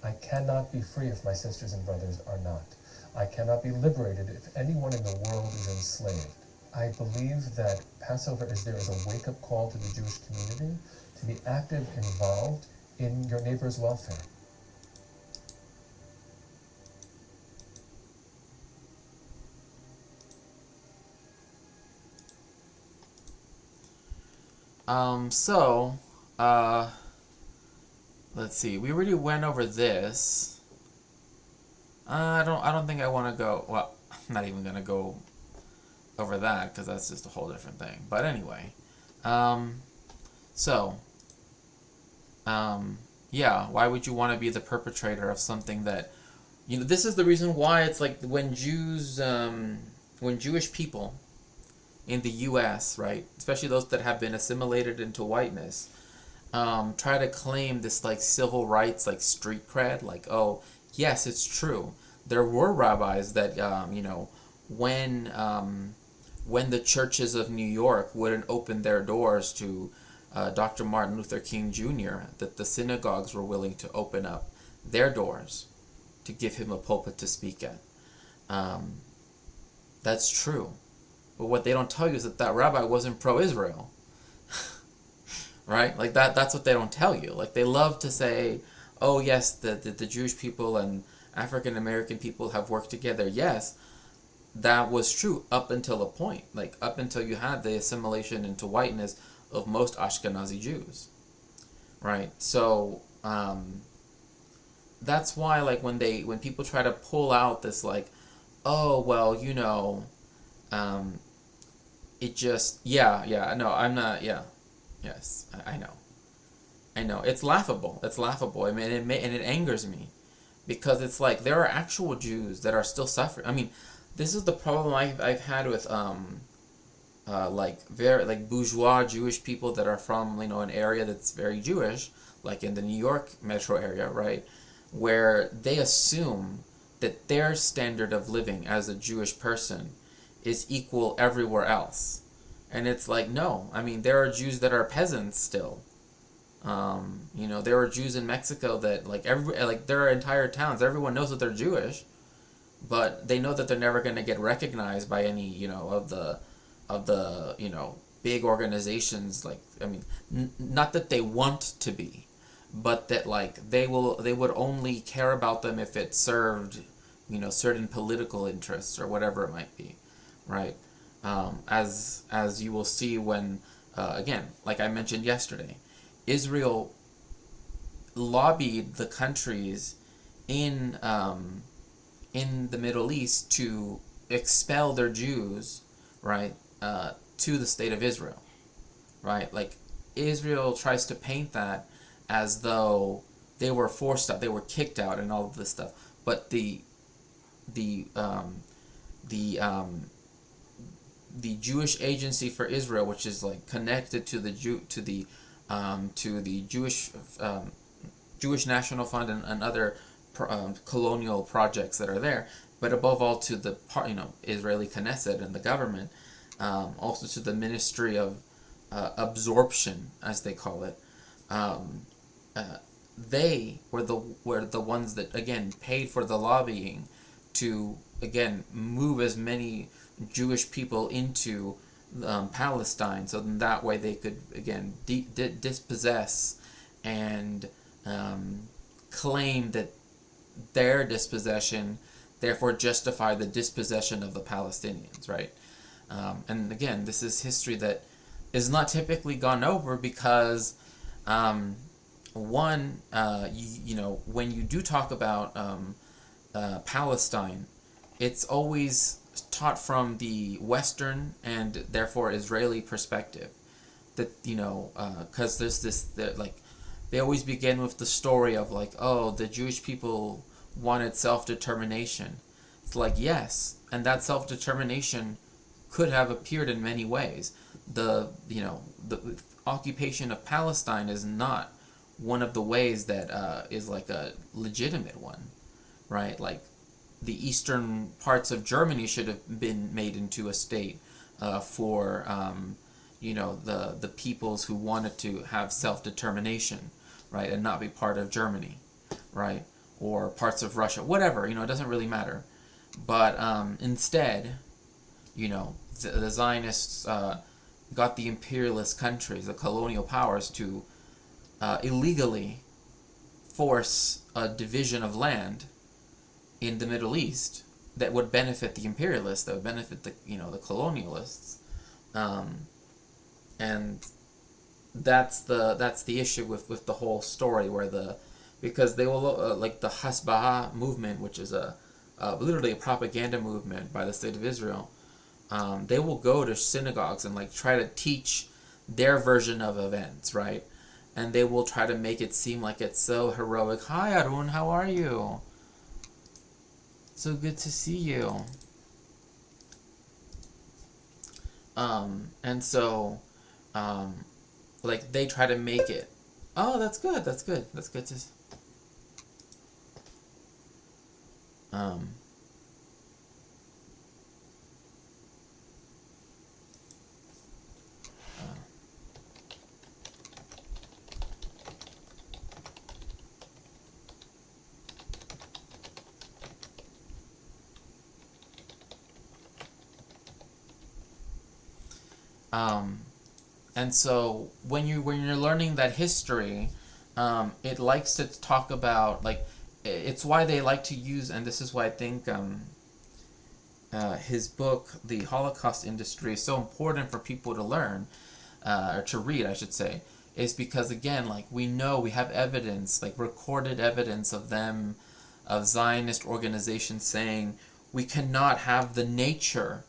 I cannot be free if my sisters and brothers are not. I cannot be liberated if anyone in the world is enslaved. I believe that Passover is there as a wake-up call to the Jewish community to be active, involved in your neighbor's welfare. Let's see. We already went over this. I don't think I want to go. Well, I'm not even gonna go over that because that's just a whole different thing. But anyway, yeah. Why would you want to be the perpetrator of something that, this is the reason why it's like when Jewish people in the U.S., right, especially those that have been assimilated into whiteness, try to claim this like civil rights, like street cred, like, oh, yes, it's true. There were rabbis that, when the churches of New York wouldn't open their doors to Dr. Martin Luther King Jr., that the synagogues were willing to open up their doors to give him a pulpit to speak at. That's true. But what they don't tell you is that rabbi wasn't pro-Israel. Right? Like that's what they don't tell you. Like they love to say, oh yes, the Jewish people and African American people have worked together. Yes, that was true up until a point. Like up until you had the assimilation into whiteness of most Ashkenazi Jews. Right? So that's why like when people try to pull out this like, oh well, it just, yeah, no, I'm not, yeah, yes, I know, it's laughable, I mean, and it angers me, because it's like, there are actual Jews that are still suffering. I mean, this is the problem I've had with, like, very, like, bourgeois Jewish people that are from, an area that's very Jewish, like in the New York metro area, right, where they assume that their standard of living as a Jewish person is equal everywhere else. And it's like, no. I mean, there are Jews that are peasants still. There are Jews in Mexico that, like there are entire towns, everyone knows that they're Jewish, but they know that they're never going to get recognized by any, of the big organizations. Like, I mean, not that they want to be, but that, like, they would only care about them if it served, certain political interests or whatever it might be, right? As you will see when, again, like I mentioned yesterday, Israel lobbied the countries in the Middle East to expel their Jews, right, to the state of Israel, right? Like, Israel tries to paint that as though they were forced out, they were kicked out, and all of this stuff. But the Jewish Agency for Israel, which is, like, connected to the Jewish National Fund and other colonial projects that are there, but above all to the Israeli Knesset and the government, also to the Ministry of Absorption, as they call it. They were the ones that, again, paid for the lobbying to, again, move as many Jewish people into Palestine, so then that way they could, again, dispossess and claim that their dispossession therefore justify the dispossession of the Palestinians, right? And again, this is history that is not typically gone over because, when you do talk about Palestine, it's always taught from the Western and therefore Israeli perspective. That, because there's this, like, they always begin with the story of, like, oh, the Jewish people wanted self-determination. It's like, yes, and that self-determination could have appeared in many ways. The occupation of Palestine is not one of the ways that is, like, a legitimate one, right? Like, the eastern parts of Germany should have been made into a state for the peoples who wanted to have self-determination, right, and not be part of Germany, right, or parts of Russia, whatever, it doesn't really matter. But instead, the Zionists got the imperialist countries, the colonial powers, to illegally force a division of land in the Middle East that would benefit the imperialists, that would benefit the the colonialists, and that's the issue with the whole story, where because they will like the Hasbah movement, which is literally a propaganda movement by the state of Israel. They will go to synagogues and, like, try to teach their version of events, right? And they will try to make it seem like it's so heroic. Hi, Arun, how are you? So good to see you. And so, like, they try to make it. Oh, that's good. That's good. That's good to. And so when you're learning that history, it likes to talk about, like, it's why they like to use, and this is why I think his book, The Holocaust Industry, is so important for people to learn, or to read, I should say, is because, again, like, we have evidence, like, recorded evidence of Zionist organizations saying we cannot have the nature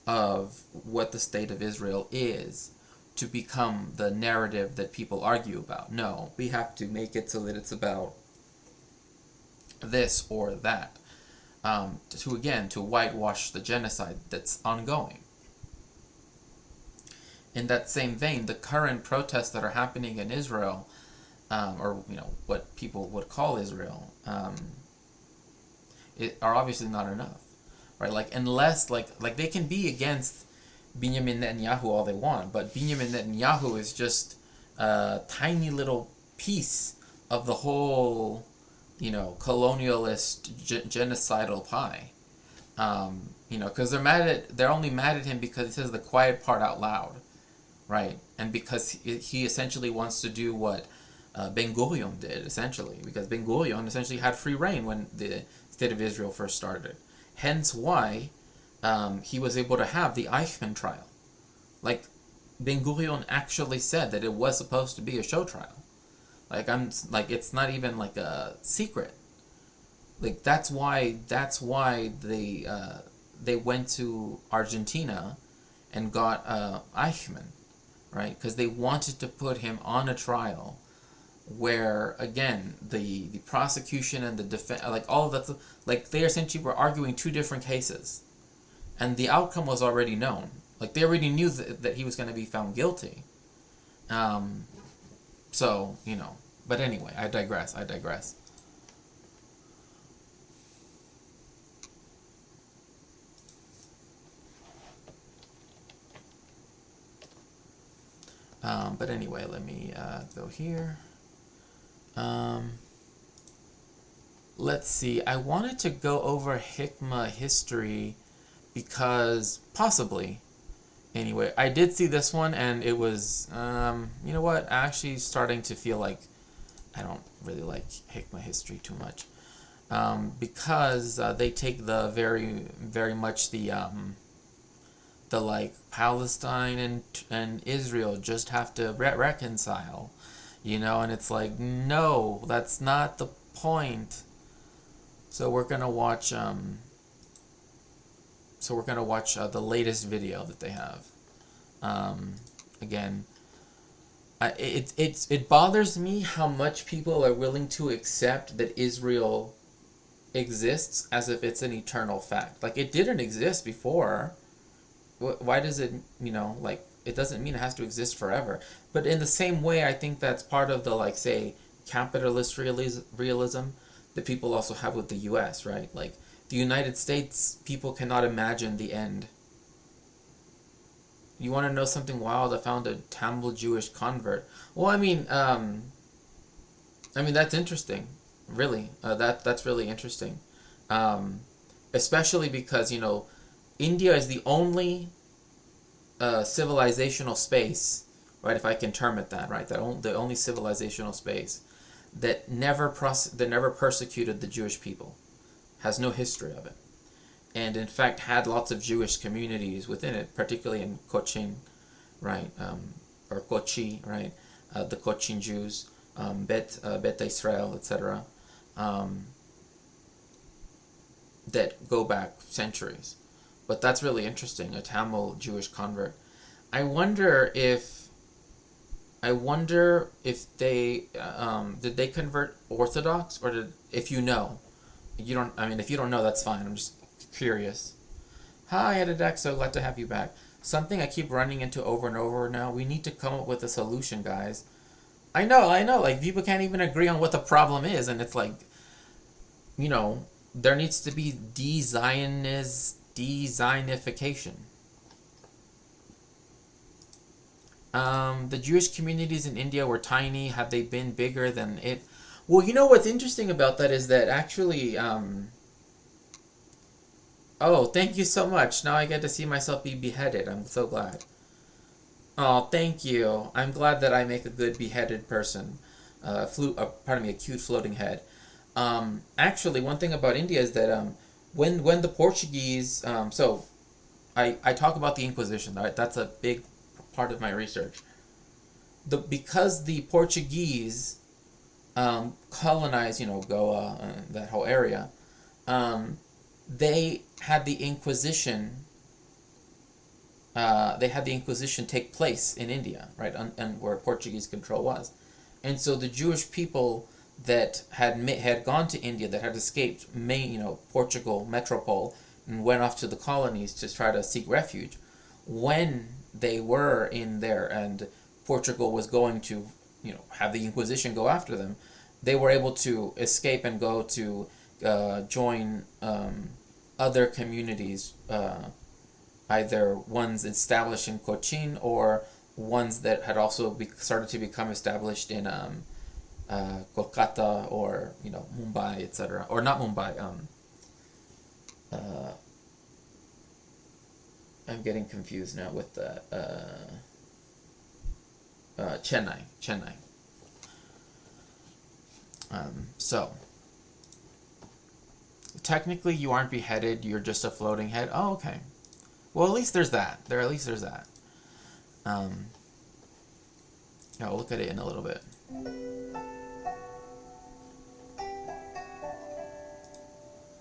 of what the state of Israel is to become the narrative that people argue about. No, we have to make it so that it's about this or that, to whitewash the genocide that's ongoing. In that same vein, the current protests that are happening in Israel, or what people would call Israel, are obviously not enough, right? Like unless like they can be against Benjamin Netanyahu all they want, but Benjamin Netanyahu is just a tiny little piece of the whole, colonialist genocidal pie. Because they're only mad at him because he says the quiet part out loud, right? And because he essentially wants to do what Ben Gurion did, essentially, because Ben Gurion essentially had free reign when the State of Israel first started. Hence why he was able to have the Eichmann trial. Like, Ben Gurion actually said that it was supposed to be a show trial. It's not even like a secret. Like, that's why they went to Argentina and got Eichmann, right? Because they wanted to put him on a trial where, again, the prosecution and the defense, all of that, they essentially were arguing two different cases, and the outcome was already known. Like, they already knew that he was going to be found guilty. But anyway, I digress. But anyway, let me go here. Let's see. I wanted to go over Hikmah history because possibly. Anyway, I did see this one and it was, you know what? Actually starting to feel like I don't really like Hikmah history too much. Because they take the very, very much the Palestine and Israel just have to reconcile, and it's like, no, that's not the point. So we're gonna watch the latest video that they have. Again, it bothers me how much people are willing to accept that Israel exists as if it's an eternal fact. Like, it didn't exist before. Why does it, it doesn't mean it has to exist forever. But in the same way, I think that's part of the, say, capitalist realism that people also have with the U.S., right? Like, the United States, people cannot imagine the end. You want to know something wild? I found a Tamil Jewish convert. Well, I mean, that's interesting. Really, that's really interesting. Especially because, India is the only civilizational space, right? If I can term it that, right? The only civilizational space that never persecuted the Jewish people, has no history of it, and in fact had lots of Jewish communities within it, particularly in Cochin, right? Or Kochi, right? The Cochin Jews, Bet Israel, etc. That go back centuries. But that's really interesting, a Tamil Jewish convert. I wonder if they did they convert Orthodox, or if you don't, if you don't know, that's fine. I'm just curious. Hi, Edidek, so glad to have you back. Something I keep running into over and over now. We need to come up with a solution, guys. I know. Like, people can't even agree on what the problem is, and it's like, there needs to be de-Zionification. The Jewish communities in India were tiny. Have they been bigger than it? Well, what's interesting about that is that actually, oh, thank you so much. Now I get to see myself be beheaded. I'm so glad. Oh, thank you. I'm glad that I make a good beheaded person. A cute floating head. Actually, one thing about India is that when the Portuguese, so I talk about the Inquisition, right? That's a big part of my research. Because the Portuguese colonized, Goa, that whole area, they had the Inquisition they had the Inquisition take place in India, right, and where Portuguese control was, and so the Jewish people that had gone to India, that had escaped Portugal metropole and went off to the colonies to try to seek refuge, when they were in there and Portugal was going to have the Inquisition go after them, they were able to escape and go to join other communities, either ones established in Cochin or ones that had also started to become established in Kolkata or Mumbai, etc. Or not Mumbai. I'm getting confused now with the Chennai. So technically, you aren't beheaded. You're just a floating head. Oh, okay. Well, at least there's that. There's that. I'll look at it in a little bit.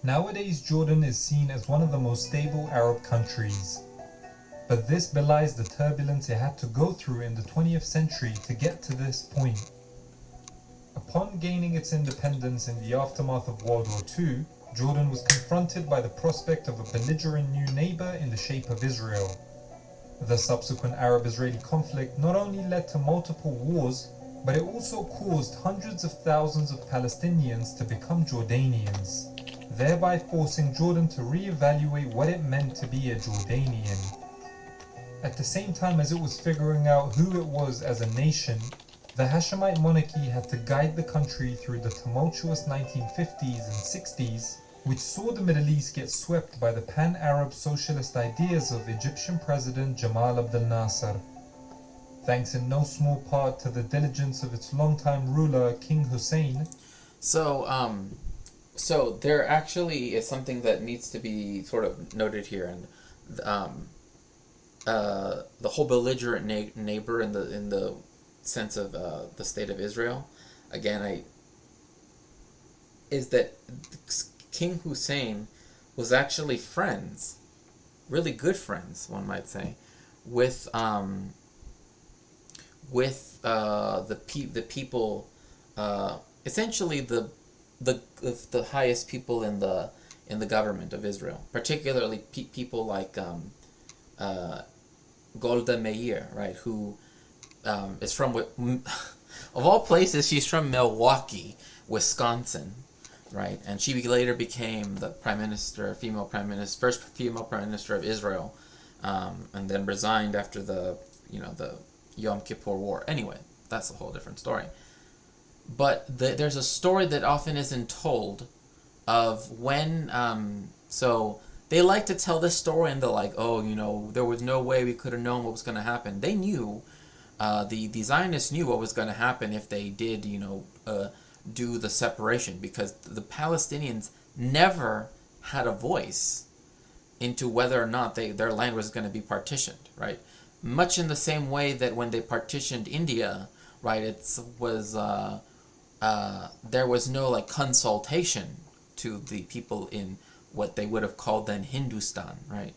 Nowadays, Jordan is seen as one of the most stable Arab countries. But this belies the turbulence it had to go through in the 20th century to get to this point. Upon gaining its independence in the aftermath of World War II, Jordan was confronted by the prospect of a belligerent new neighbor in the shape of Israel. The subsequent Arab-Israeli conflict not only led to multiple wars, but it also caused hundreds of thousands of Palestinians to become Jordanians, thereby forcing Jordan to re-evaluate what it meant to be a Jordanian. At the same time as it was figuring out who it was as a nation, the Hashemite monarchy had to guide the country through the tumultuous 1950s and 60s, which saw the Middle East get swept by the pan-Arab socialist ideas of Egyptian President Jamal Abdel Nasser. Thanks in no small part to the diligence of its longtime ruler, King Hussein. So there actually is something that needs to be sort of noted here, and the whole belligerent neighbor in the sense of the state of Israel, again, is that King Hussein was actually friends, really good friends, one might say, with the people, essentially the highest people in the government of Israel, particularly people like Golda Meir, right, who is from, of all places, she's from Milwaukee, Wisconsin, right, and she later became the first female prime minister of Israel, and then resigned after the Yom Kippur War. Anyway, that's a whole different story. But there's a story that often isn't told of when, so they like to tell this story and they're like, there was no way we could have known what was going to happen. They knew, the Zionists knew what was going to happen if they did, do the separation, because the Palestinians never had a voice into whether or not their land was going to be partitioned, right? Much in the same way that when they partitioned India, right, there was no consultation to the people in what they would have called then Hindustan, right?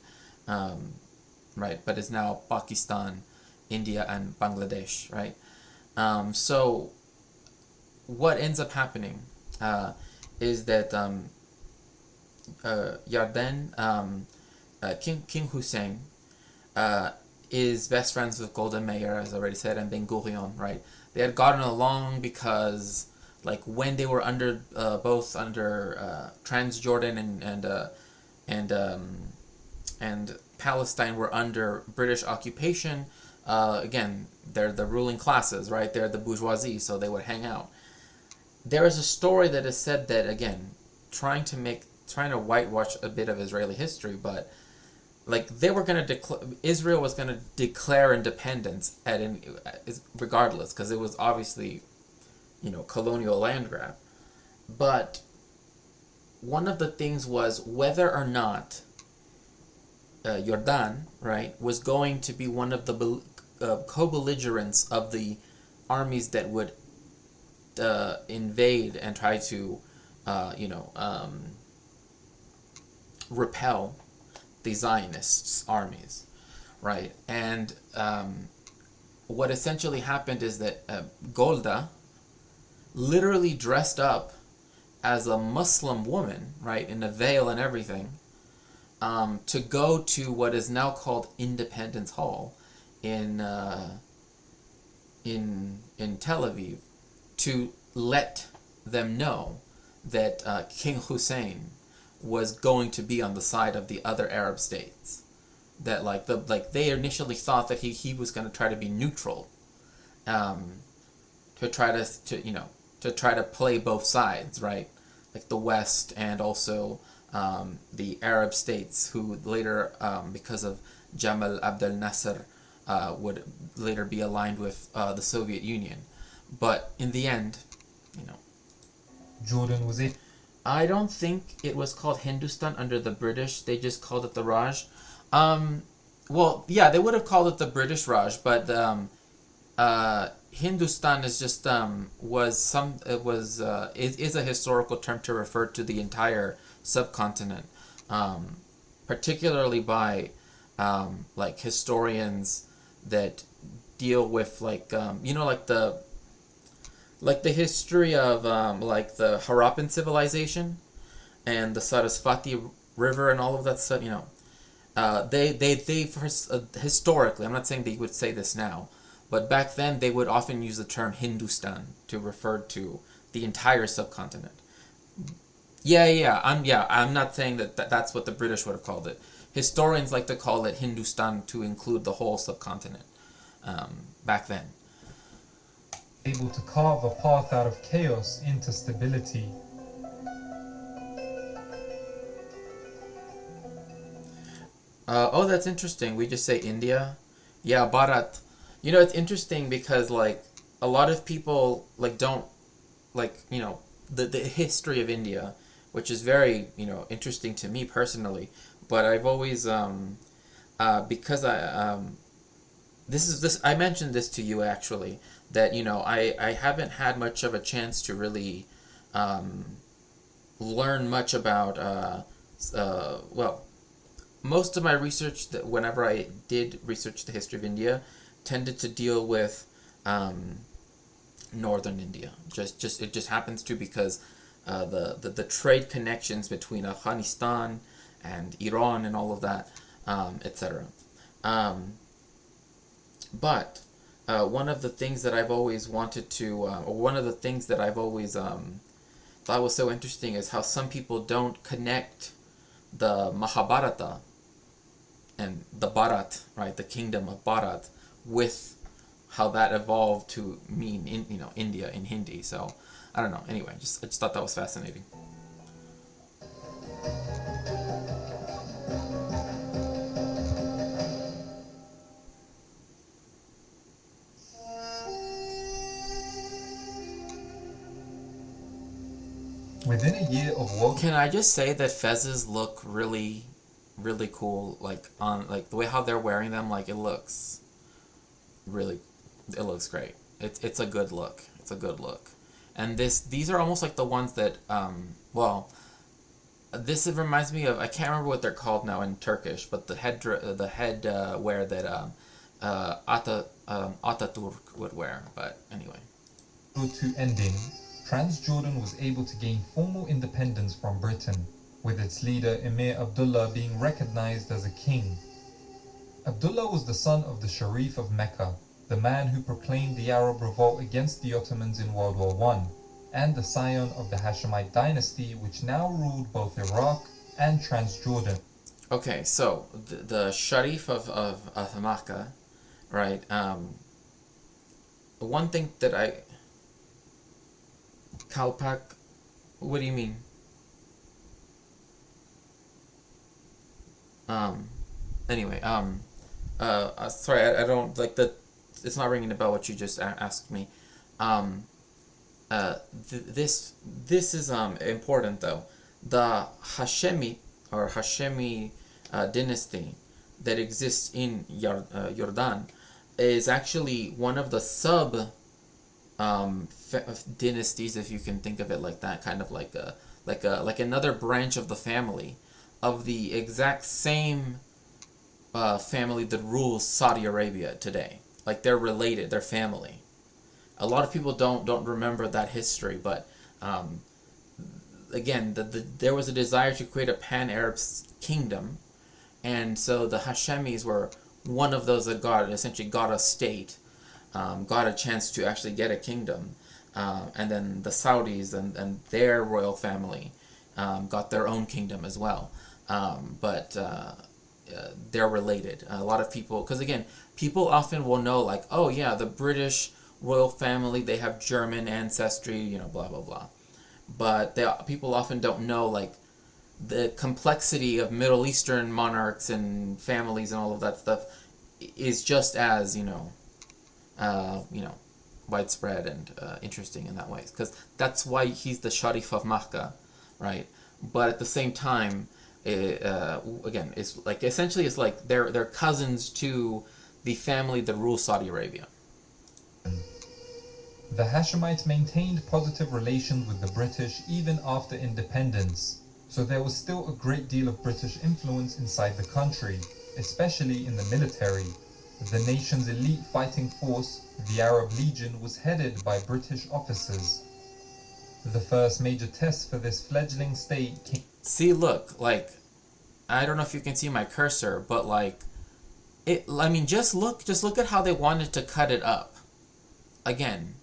Right, but is now Pakistan, India, and Bangladesh, right? So what ends up happening is that Yarden, King Hussein, is best friends with Golda Meir, as I already said, and Ben Gurion, right? They had gotten along because, when they were both under Transjordan and Palestine were under British occupation. Again, they're the ruling classes, right? They're the bourgeoisie, so they would hang out. There is a story that is said that, again, trying to whitewash a bit of Israeli history, but they were going to Israel was going to declare independence regardless, because it was obviously, colonial land grab. But one of the things was whether or not Jordan, right, was going to be one of the co-belligerents of the armies that would invade and try to, repel the Zionists' armies, right? And what essentially happened is that Golda literally dressed up as a Muslim woman, right, in a veil and everything, to go to what is now called Independence Hall in Tel Aviv, to let them know that King Hussein was going to be on the side of the other Arab states. That they initially thought that he was going to try to be neutral, to try to play both sides, right? Like the West and also the Arab states, who later, because of Jamal Abdel Nasser, would later be aligned with the Soviet Union. But in the end, Jordan was it. I don't think it was called Hindustan under the British. They just called it the Raj. Well, yeah, they would have called it the British Raj, but Hindustan is just is a historical term to refer to the entire subcontinent, particularly by like historians that deal with like the history of like the Harappan civilization and the Sarasvati River and all of that stuff. Historically, I'm not saying they would say this now, but back then they would often use the term Hindustan to refer to the entire subcontinent. I'm not saying that's what the British would have called it. Historians like to call it Hindustan to include the whole subcontinent back then. Able to carve a path out of chaos into stability. That's interesting. We just say India. Yeah, Bharat. It's interesting because like a lot of people like don't like the history of India, which is very interesting to me personally. But I've always because I mentioned this to you actually, that I haven't had much of a chance to really learn much about most of my research, that whenever I did research the history of India, tended to deal with northern India. It just happens to, because the trade connections between Afghanistan and Iran and all of that, etc. But one of the things that I've always wanted to, or one of the things that I've always thought was so interesting, is how some people don't connect the Mahabharata and the Bharat, right, the kingdom of Bharat, with how that evolved to mean India in Hindi. So I don't know. Anyway, I just thought that was fascinating. Within a year of war, Can I just say that fezzes look really, really cool? Like on the way how they're wearing them, like it looks great. It's a good look. It's a good look. And these are almost like the ones that this reminds me of, I can't remember what they're called now in Turkish, but the head wear that Ataturk would wear. But anyway. to ending, Transjordan was able to gain formal independence from Britain, with its leader Emir Abdullah being recognized as a king. Abdullah was the son of the Sharif of Mecca, the man who proclaimed the Arab revolt against the Ottomans in World War I, and the scion of the Hashemite dynasty, which now ruled both Iraq and Transjordan. Okay, so the Sharif of Mecca, right? One thing that Kalpak, what do you mean? Anyway, sorry, I don't like the. It's not ringing a bell what you just asked me. This is important though. The Hashemi or Hashemi dynasty that exists in Jordan is actually one of the sub dynasties, if you can think of it like that, kind of like another branch of the family of the exact same family that rules Saudi Arabia today. Like they're related, they're family. A lot of people don't remember that history, but again, there was a desire to create a pan-Arab kingdom, and so the Hashemis were one of those that essentially got a state, got a chance to actually get a kingdom, and then the Saudis and their royal family got their own kingdom as well. But they're related. A lot of people, because again, people often will know like, oh yeah, the British royal family, they have German ancestry, blah blah blah. But people often don't know like the complexity of Middle Eastern monarchs and families and all of that stuff is just as widespread and interesting in that way. Because that's why he's the Sharif of Makkah, right? But at the same time, again, it's like essentially it's like they're cousins to the family that rules Saudi Arabia. The Hashemites maintained positive relations with the British even after independence, so there was still a great deal of British influence inside the country, especially in the military. The nation's elite fighting force, the Arab Legion, was headed by British officers. The first major test for this fledgling state came... See, look, like, I don't know if you can see my cursor, but like, just look at how they wanted to cut it up. Again,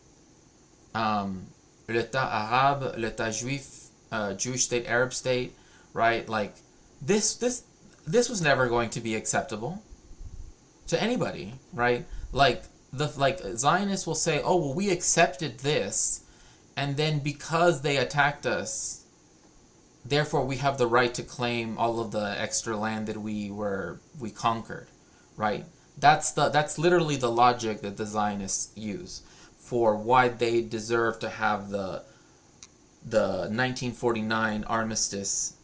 l'État Arabe, l'État Juif, Jewish state, Arab state, right? Like, this was never going to be acceptable to anybody, right? Like Zionists will say, oh well, we accepted this, and then because they attacked us, therefore we have the right to claim all of the extra land that we conquered, right? That's literally the logic that the Zionists use for why they deserve to have the 1949 armistice.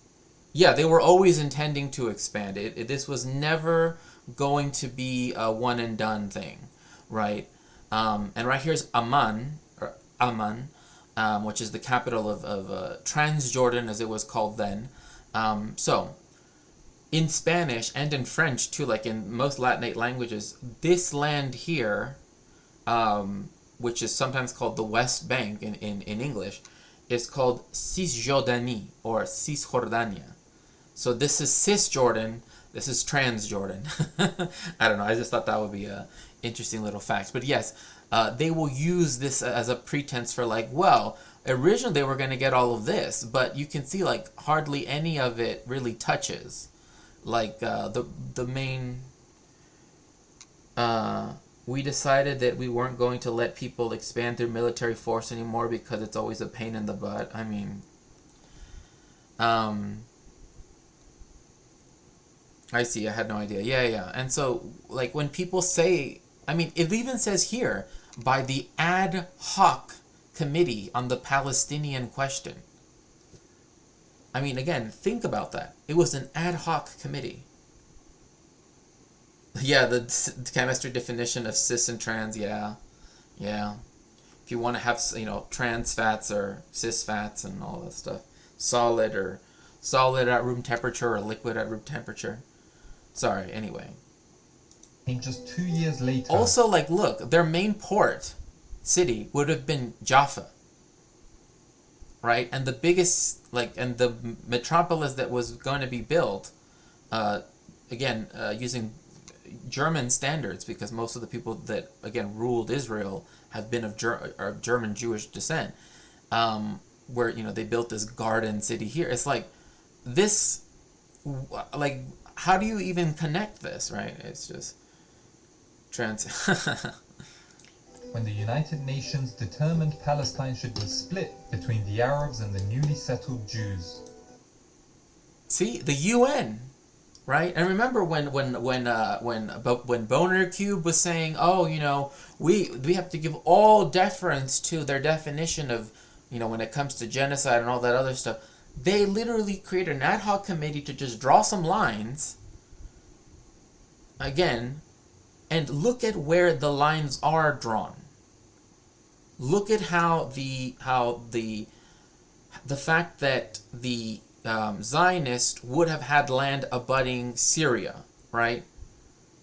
Yeah, they were always intending to expand it. This was never going to be a one and done thing, right? And right here's Amman, which is the capital of Transjordan, as it was called then. So, in Spanish and in French too, like in most Latinate languages, this land here, which is sometimes called the West Bank in English, is called Cisjordanie or Cisjordania. So this is Cisjordan, this is Transjordan. I don't know, I just thought that would be a interesting little fact. But yes, they will use this as a pretense for like, well, originally they were going to get all of this, but you can see like hardly any of it really touches. Like the main... we decided that we weren't going to let people expand their military force anymore because it's always a pain in the butt. I mean, I see, I had no idea. Yeah. And so, like, when people say, I mean, it even says here, by the ad hoc committee on the Palestinian question. I mean, again, think about that. It was an ad hoc committee. Yeah, the chemistry definition of cis and trans, yeah. If you want to have, trans fats or cis fats and all that stuff. Solid at room temperature or liquid at room temperature. Sorry, anyway. Just 2 years later... Also, like, look, their main port city would have been Jaffa. Right? And the biggest, and the metropolis that was going to be built, using German standards, because most of the people that, again, ruled Israel have been of German Jewish descent, where, they built this garden city here. It's like, this, like, how do you even connect this, right? It's just when the United Nations determined Palestine should be split between the Arabs and the newly settled Jews. See, the UN, right? And remember when Boner Cube was saying, oh, we have to give all deference to their definition of, when it comes to genocide and all that other stuff. They literally created an ad hoc committee to just draw some lines, again, and look at where the lines are drawn. Look at how the fact that the Zionist would have had land abutting Syria, right?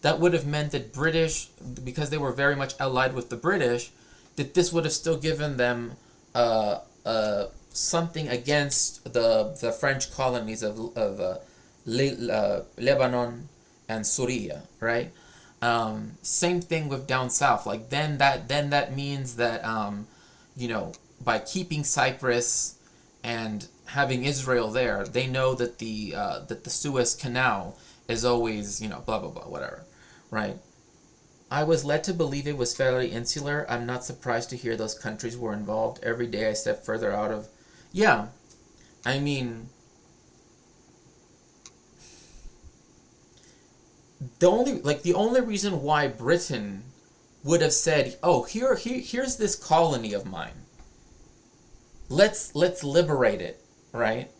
that would have meant that British, because they were very much allied with the British, that this would have still given them something against the French colonies of Lebanon and Syria, right? Same thing with down south. Like then that means that by keeping Cyprus and having Israel there, they know that the Suez Canal is always blah blah blah whatever, right? I was led to believe it was fairly insular. I'm not surprised to hear those countries were involved. Every day I step further out of... Yeah, I mean... The only reason why Britain would have said, oh, here's this colony of mine. Let's liberate it, right?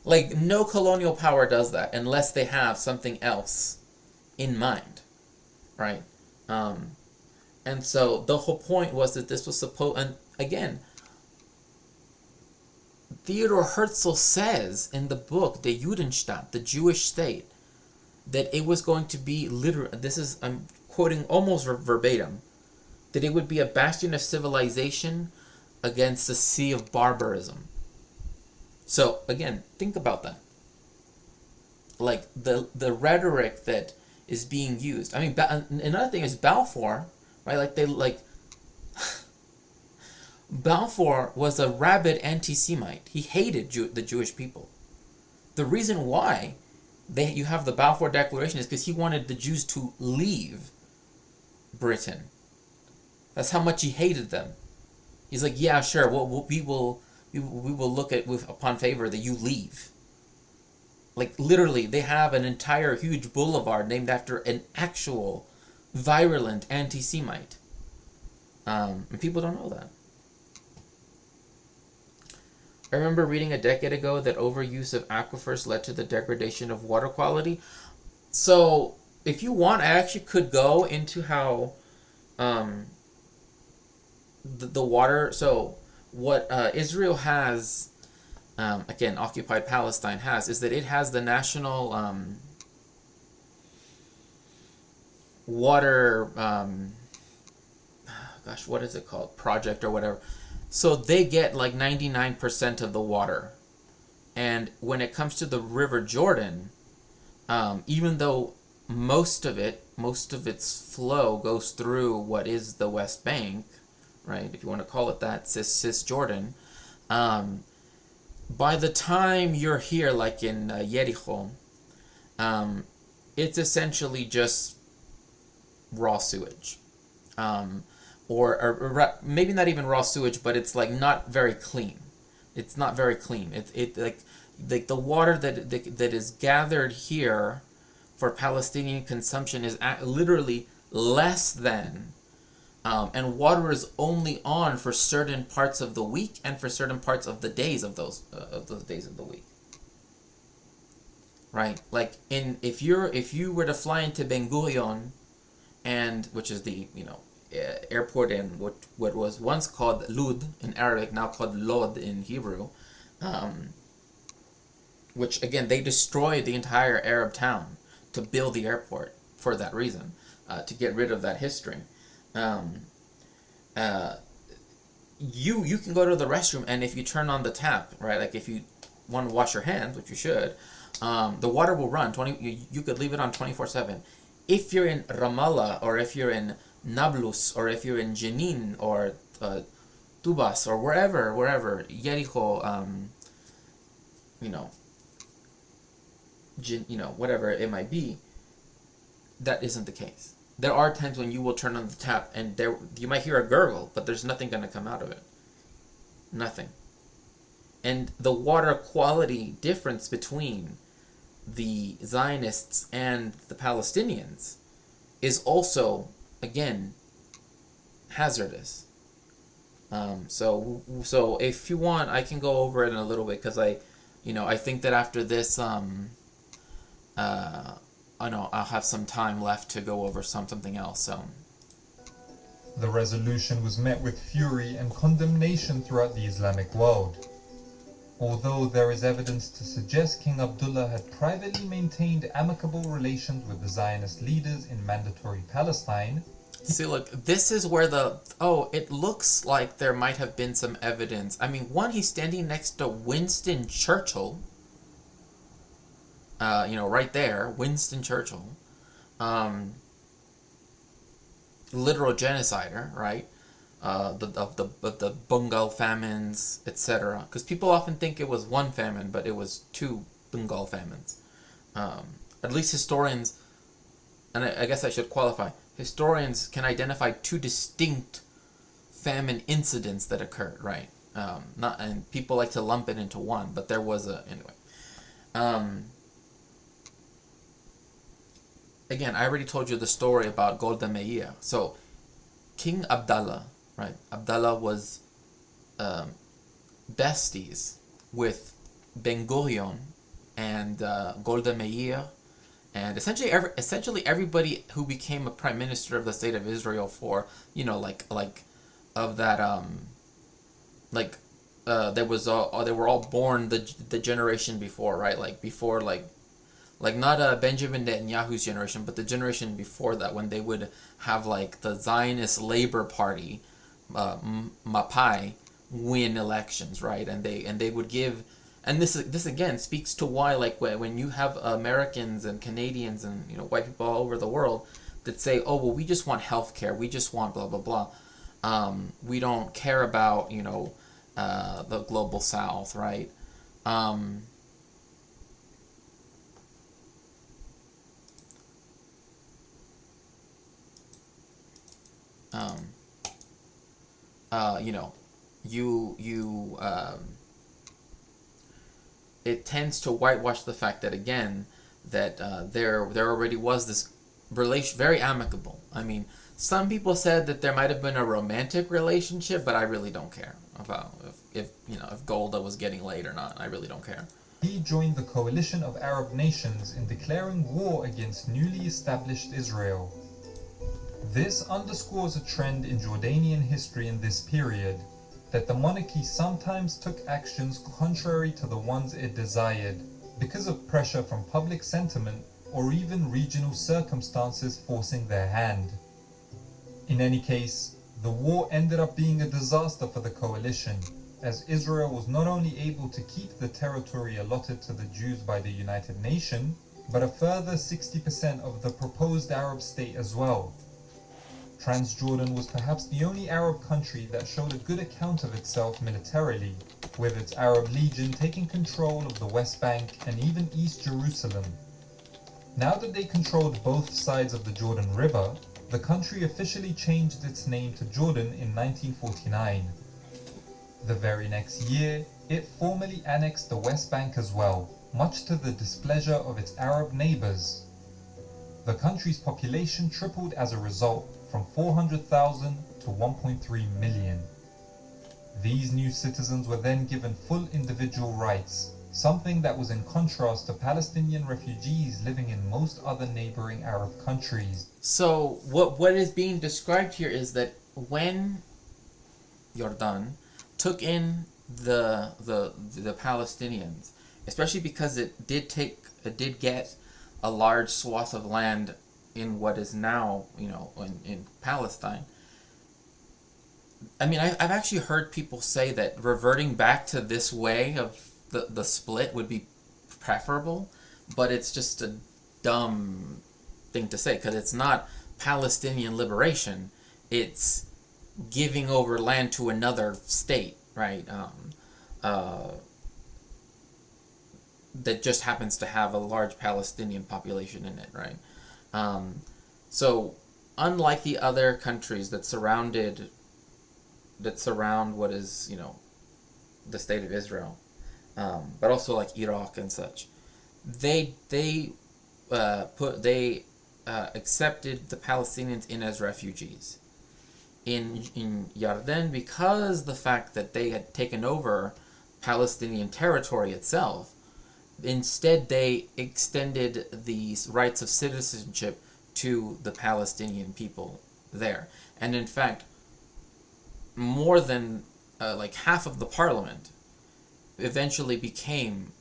Like, no colonial power does that unless they have something else in mind, right? And so the whole point was that this was supposed... And again, Theodor Herzl says in the book, the Judenstaat, the Jewish state, that it was going to be I'm quoting almost verbatim, that it would be a bastion of civilization against the sea of barbarism. So again, think about that. Like the rhetoric that is being used. I mean, another thing is Balfour, right? Balfour was a rabid anti-Semite. He hated the Jewish people. The reason why you have the Balfour Declaration is because he wanted the Jews to leave Britain. That's how much he hated them. He's like, yeah, sure, we will look at upon favor that you leave. Like literally, they have an entire huge boulevard named after an actual virulent anti-Semite, and people don't know that. I remember reading a decade ago that overuse of aquifers led to the degradation of water quality. So, if you want, I actually could go into how the water... So, what Israel has, again, occupied Palestine has, is that it has the national water... gosh, what is it called? Project or whatever. So they get like 99% of the water. And when it comes to the River Jordan, even though most of its flow goes through what is the West Bank, right, if you want to call it that, Cisjordan, by the time you're here, like in Jericho, it's essentially just raw sewage. Or maybe not even raw sewage, but it's like not very clean. It's not very clean. It like the water that is gathered here for Palestinian consumption is literally less than, and water is only on for certain parts of the week and for certain parts of the days of those days of the week. Right, like if you were to fly into Ben Gurion, and which is the airport in what was once called Lud in Arabic, now called Lod in Hebrew, which again they destroyed the entire Arab town to build the airport for that reason, to get rid of that history. You can go to the restroom, and if you turn on the tap, right, like if you want to wash your hands, which you should, the water will run 20. You could leave it on 24/7. If you're in Ramallah, or if you're in Nablus, or if you're in Jenin, or Tubas, or wherever, Jericho, whatever it might be, that isn't the case. There are times when you will turn on the tap and you might hear a gurgle, but there's nothing going to come out of it. Nothing. And the water quality difference between the Zionists and the Palestinians is also, again, hazardous. So if you want, I can go over it in a little bit, because I think that after this, I'll have some time left to go over something else. So the resolution was met with fury and condemnation throughout the Islamic world. although there is evidence to suggest King Abdullah had privately maintained amicable relations with the Zionist leaders in Mandatory Palestine. See, look, this is where it looks like there might have been some evidence. I mean, one, he's standing next to Winston Churchill. Right there, Winston Churchill. Literal genocider, right? The Bengal famines, etc. Because people often think it was one famine, but it was two Bengal famines. At least historians, and I guess I should qualify, historians can identify two distinct famine incidents that occurred, right? And people like to lump it into one, but there was anyway. Again, I already told you the story about Golda Meir. So, King Abdallah, right? Abdallah was besties with Ben Gurion and Golda Meir, and essentially everybody who became a prime minister of the state of Israel for of that they were all born the generation before, right? Like before not Benjamin Netanyahu's generation, but the generation before that, when they would have like the Zionist Labor Party, Mapai, win elections, right? And they would give, and this again speaks to why, like, when you have Americans and Canadians and white people all over the world that say, oh well, we just want healthcare, we just want blah blah blah, we don't care about the global South, right? It tends to whitewash the fact that, again, that there already was this relation, very amicable. I mean, some people said that there might have been a romantic relationship, but I really don't care about if Golda was getting laid or not. I really don't care. He joined the coalition of Arab nations in declaring war against newly established Israel. This underscores a trend in Jordanian history in this period, that the monarchy sometimes took actions contrary to the ones it desired, because of pressure from public sentiment or even regional circumstances forcing their hand. In any case, the war ended up being a disaster for the coalition, as Israel was not only able to keep the territory allotted to the Jews by the United Nations, but a further 60% of the proposed Arab state as well. Transjordan was perhaps the only Arab country that showed a good account of itself militarily, with its Arab Legion taking control of the West Bank and even East Jerusalem. Now that they controlled both sides of the Jordan River, the country officially changed its name to Jordan in 1949. The very next year, it formally annexed the West Bank as well, much to the displeasure of its Arab neighbors. The country's population tripled as a result, from 400,000 to 1.3 million. These new citizens were then given full individual rights, something that was in contrast to Palestinian refugees living in most other neighboring Arab countries. So what is being described here is that when Jordan took in the Palestinians, especially because it did get a large swath of land in what is now, in Palestine. I mean, I've actually heard people say that reverting back to this way of the split would be preferable, but it's just a dumb thing to say, because it's not Palestinian liberation, it's giving over land to another state, right? That just happens to have a large Palestinian population in it, right? So unlike the other countries that surround what is, the state of Israel, but also like Iraq and such, they accepted the Palestinians in as refugees. In Jordan, because the fact that they had taken over Palestinian territory itself, instead they extended the rights of citizenship to the Palestinian people there. And in fact, more than like half of the parliament eventually became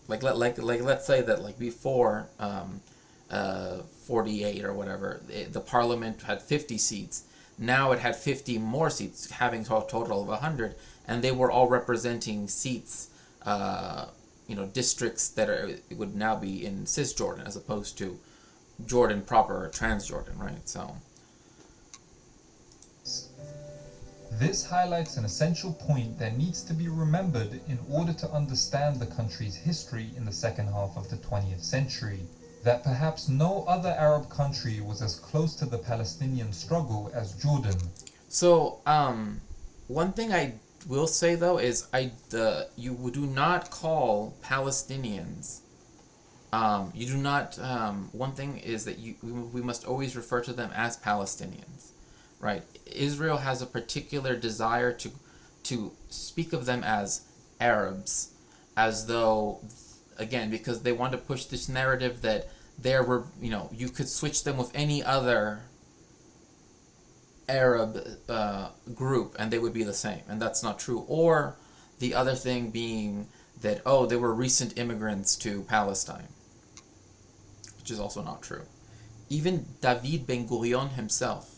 let's say that like before 48 or whatever, the parliament had 50 seats. Now it had 50 more seats, having a total of 100, and they were all representing seats, districts that would now be in Cisjordan as opposed to Jordan proper or Transjordan, right? So this highlights an essential point that needs to be remembered in order to understand the country's history in the second half of the 20th century, that perhaps no other Arab country was as close to the Palestinian struggle as Jordan. So, one thing I will say though is you do not call Palestinians. You do not. One thing is that we must always refer to them as Palestinians, right? Israel has a particular desire to speak of them as Arabs, as though, again, because they want to push this narrative that there were, you could switch them with any other Arab group and they would be the same, and that's not true. Or the other thing being that, oh, they were recent immigrants to Palestine, which is also not true. Even David Ben Gurion himself,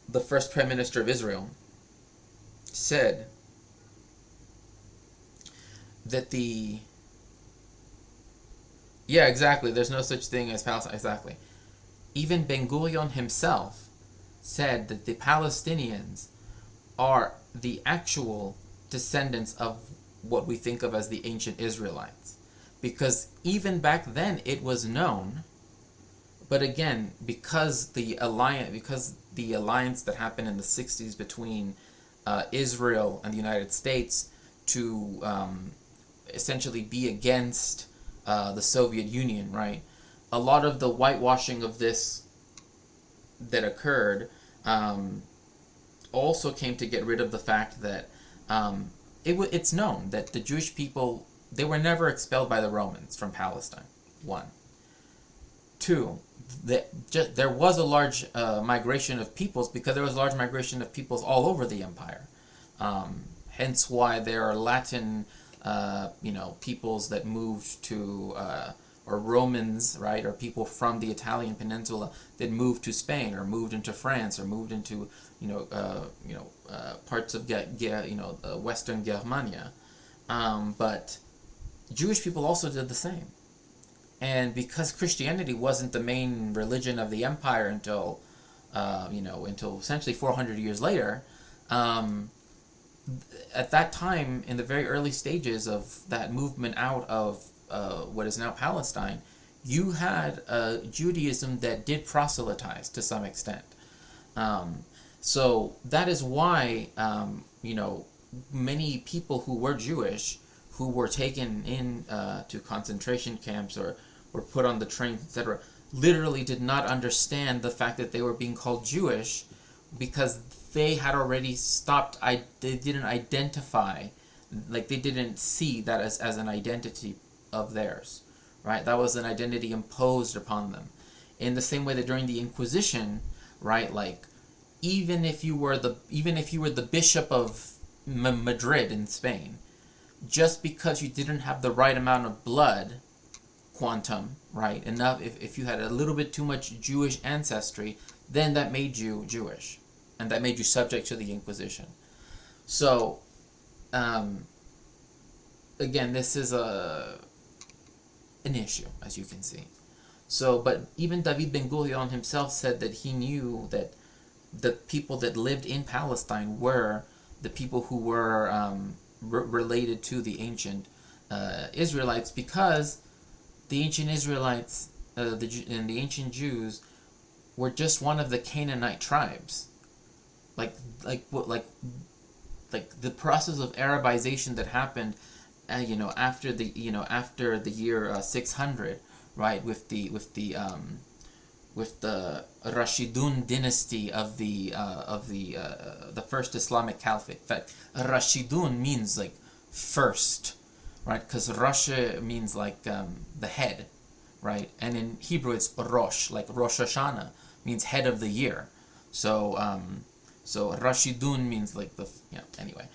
the first Prime Minister of Israel, said that there's no such thing as Palestine. Exactly. Even Ben Gurion himself said that the Palestinians are the actual descendants of what we think of as the ancient Israelites. Because even back then it was known, but again, because the alliance that happened in the 60s between Israel and the United States to essentially be against the Soviet Union, right? A lot of the whitewashing of this that occurred also came to get rid of the fact that it's known that the Jewish people, they were never expelled by the Romans from Palestine. 1. 2, there was a large migration of peoples because there was a large migration of peoples all over the empire. Hence why there are Latin peoples that moved to, or Romans, right, or people from the Italian peninsula that moved to Spain or moved into France or moved into, parts of Western Germania. But Jewish people also did the same. And because Christianity wasn't the main religion of the empire until essentially 400 years later, at that time, in the very early stages of that movement out of what is now Palestine, you had Judaism that did proselytize to some extent. So that is why, many people who were Jewish, who were taken in to concentration camps or were put on the trains, etc., literally did not understand the fact that they were being called Jewish because they had already stopped, they didn't identify, like they didn't see that as an identity of theirs, right? That was an identity imposed upon them. In the same way that during the Inquisition, right, like even if you were the bishop of Madrid in Spain, just because you didn't have the right amount of blood quantum, right, enough, if you had a little bit too much Jewish ancestry, then that made you Jewish, and that made you subject to the Inquisition. So, again, this is an issue, as you can see. So, but even David Ben Gurion himself said that he knew that the people that lived in Palestine were the people who were related to the ancient Israelites, because the ancient Israelites and the ancient Jews were just one of the Canaanite tribes. Like the process of Arabization that happened, after the year 600, right, with the Rashidun dynasty of the first Islamic Caliphate. In fact, Rashidun means like first, right? Because Rosh means like the head, right? And in Hebrew it's Rosh, like Rosh Hashanah means head of the year. So So Rashidun means like the anyway.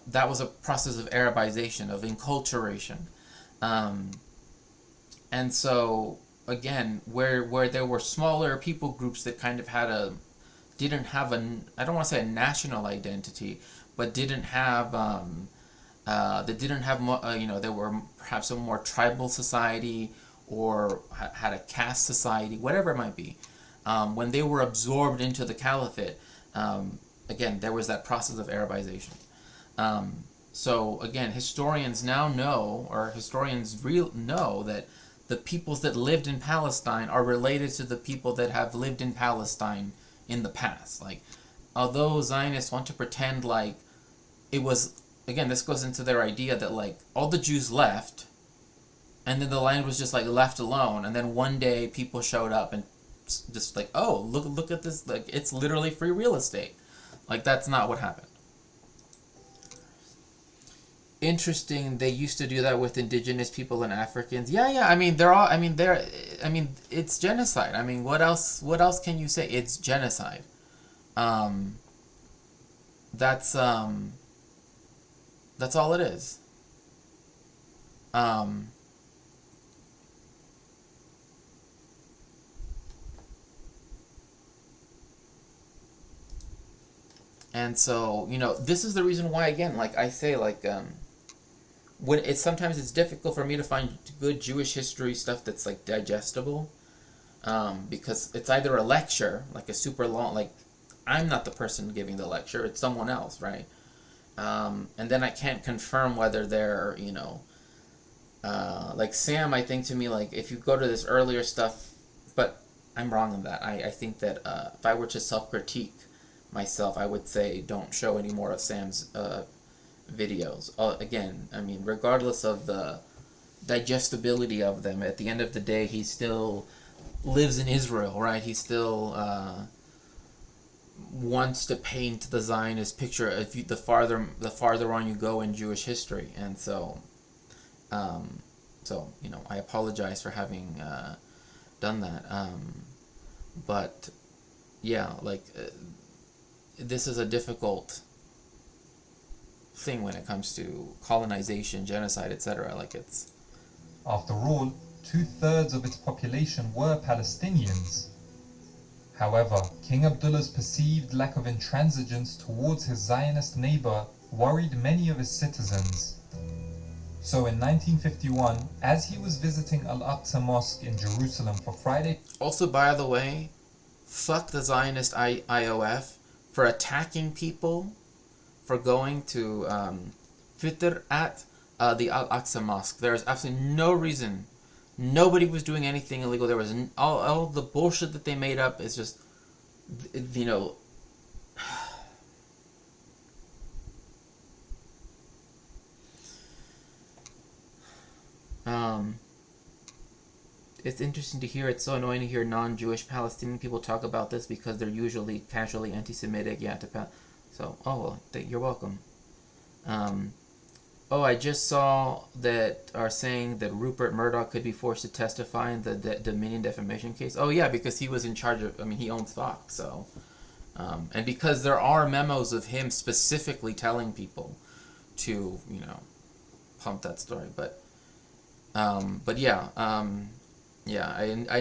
That was a process of Arabization, of enculturation. And so again, where there were smaller people groups that kind of didn't have I don't want to say a national identity, but didn't have that didn't have they were perhaps a more tribal society, or had a caste society, whatever it might be. When they were absorbed into the caliphate, again, there was that process of Arabization. So again, historians now know, or historians know, that the peoples that lived in Palestine are related to the people that have lived in Palestine in the past. Like, although Zionists want to pretend like it was, again, this goes into their idea that like all the Jews left, and then the land was just like left alone, and then one day people showed up and just like, oh, look at this, like it's literally free real estate. Like, that's not what happened. Interesting, they used to do that with indigenous people and Africans. Yeah, I mean, it's genocide. I mean, what else can you say? It's genocide. That's all it is. And so, this is the reason why, again, like I say, like, sometimes it's difficult for me to find good Jewish history stuff that's like digestible, because it's either a lecture, like a super long, like I'm not the person giving the lecture, it's someone else, right? And then I can't confirm whether they're, like Sam, I think, to me, like, if you go to this earlier stuff, but I'm wrong on that. I think that if I were to self-critique myself, I would say don't show any more of Sam's videos. Again, I mean, regardless of the digestibility of them, at the end of the day, he still lives in Israel, right? He still wants to paint the Zionist picture. The farther on you go in Jewish history, and so, I apologize for having done that. But yeah, like this is a difficult thing when it comes to colonization, genocide, etc. Like, it's... After all, 2/3 of its population were Palestinians. However, King Abdullah's perceived lack of intransigence towards his Zionist neighbor worried many of his citizens. So in 1951, as he was visiting Al-Aqsa Mosque in Jerusalem for Friday... Also, by the way, fuck the Zionist IOF for attacking people for going to Fitr at the Al-Aqsa Mosque. There is absolutely no reason. Nobody was doing anything illegal. There was all the bullshit that they made up is just, it's interesting to hear. It's so annoying to hear non-Jewish Palestinian people talk about this because they're usually casually anti-Semitic. Yeah, you're welcome. I just saw that are saying that Rupert Murdoch could be forced to testify in the Dominion defamation case. Oh yeah, because he was in charge of. I mean, he owns Fox, so. And because there are memos of him specifically telling people to, pump that story, but yeah. I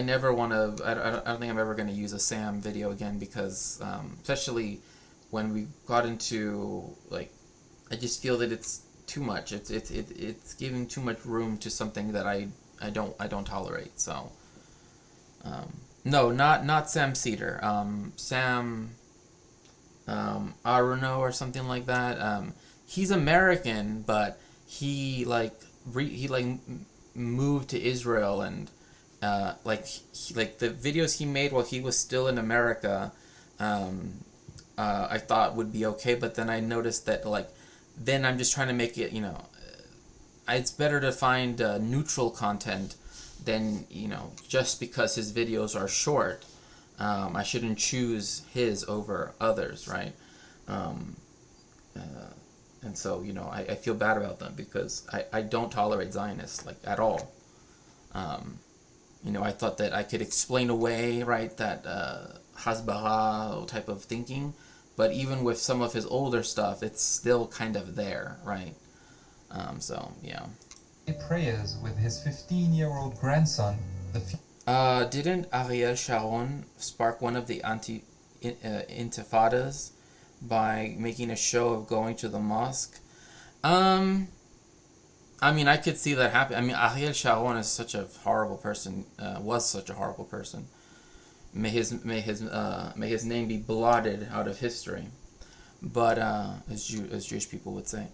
never want to. I don't think I'm ever going to use a Sam video again because, especially when we got into, like, I just feel that it's too much. It's giving too much room to something that I don't tolerate. So, no, not Sam Cedar. Sam Aruno or something like that. He's American, but he moved to Israel, and the videos he made while he was still in America, I thought would be okay, but then I noticed that, like, then I'm just trying to make it, it's better to find neutral content than, just because his videos are short, I shouldn't choose his over others, right? And so, I feel bad about them because I don't tolerate Zionists, like, at all. I thought that I could explain away, right, that Hasbara type of thinking, but even with some of his older stuff, it's still kind of there, right? So yeah. Prayers with his 15-year-old grandson. Didn't Ariel Sharon spark one of the intifadas by making a show of going to the mosque? I mean, I could see that happen. I mean, Ariel Sharon is such a horrible person. Was such a horrible person. May his name be blotted out of history. But as Jewish people would say,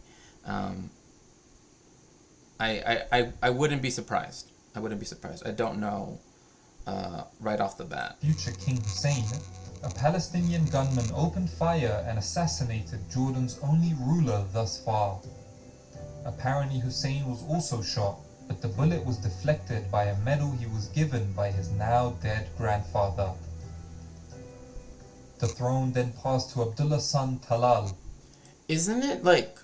I wouldn't be surprised. I wouldn't be surprised. I don't know right off the bat. Future King Hussein, a Palestinian gunman opened fire and assassinated Jordan's only ruler thus far. Apparently Hussein was also shot, but the bullet was deflected by a medal he was given by his now dead grandfather. The throne then passed to Abdullah's son Talal. Isn't it like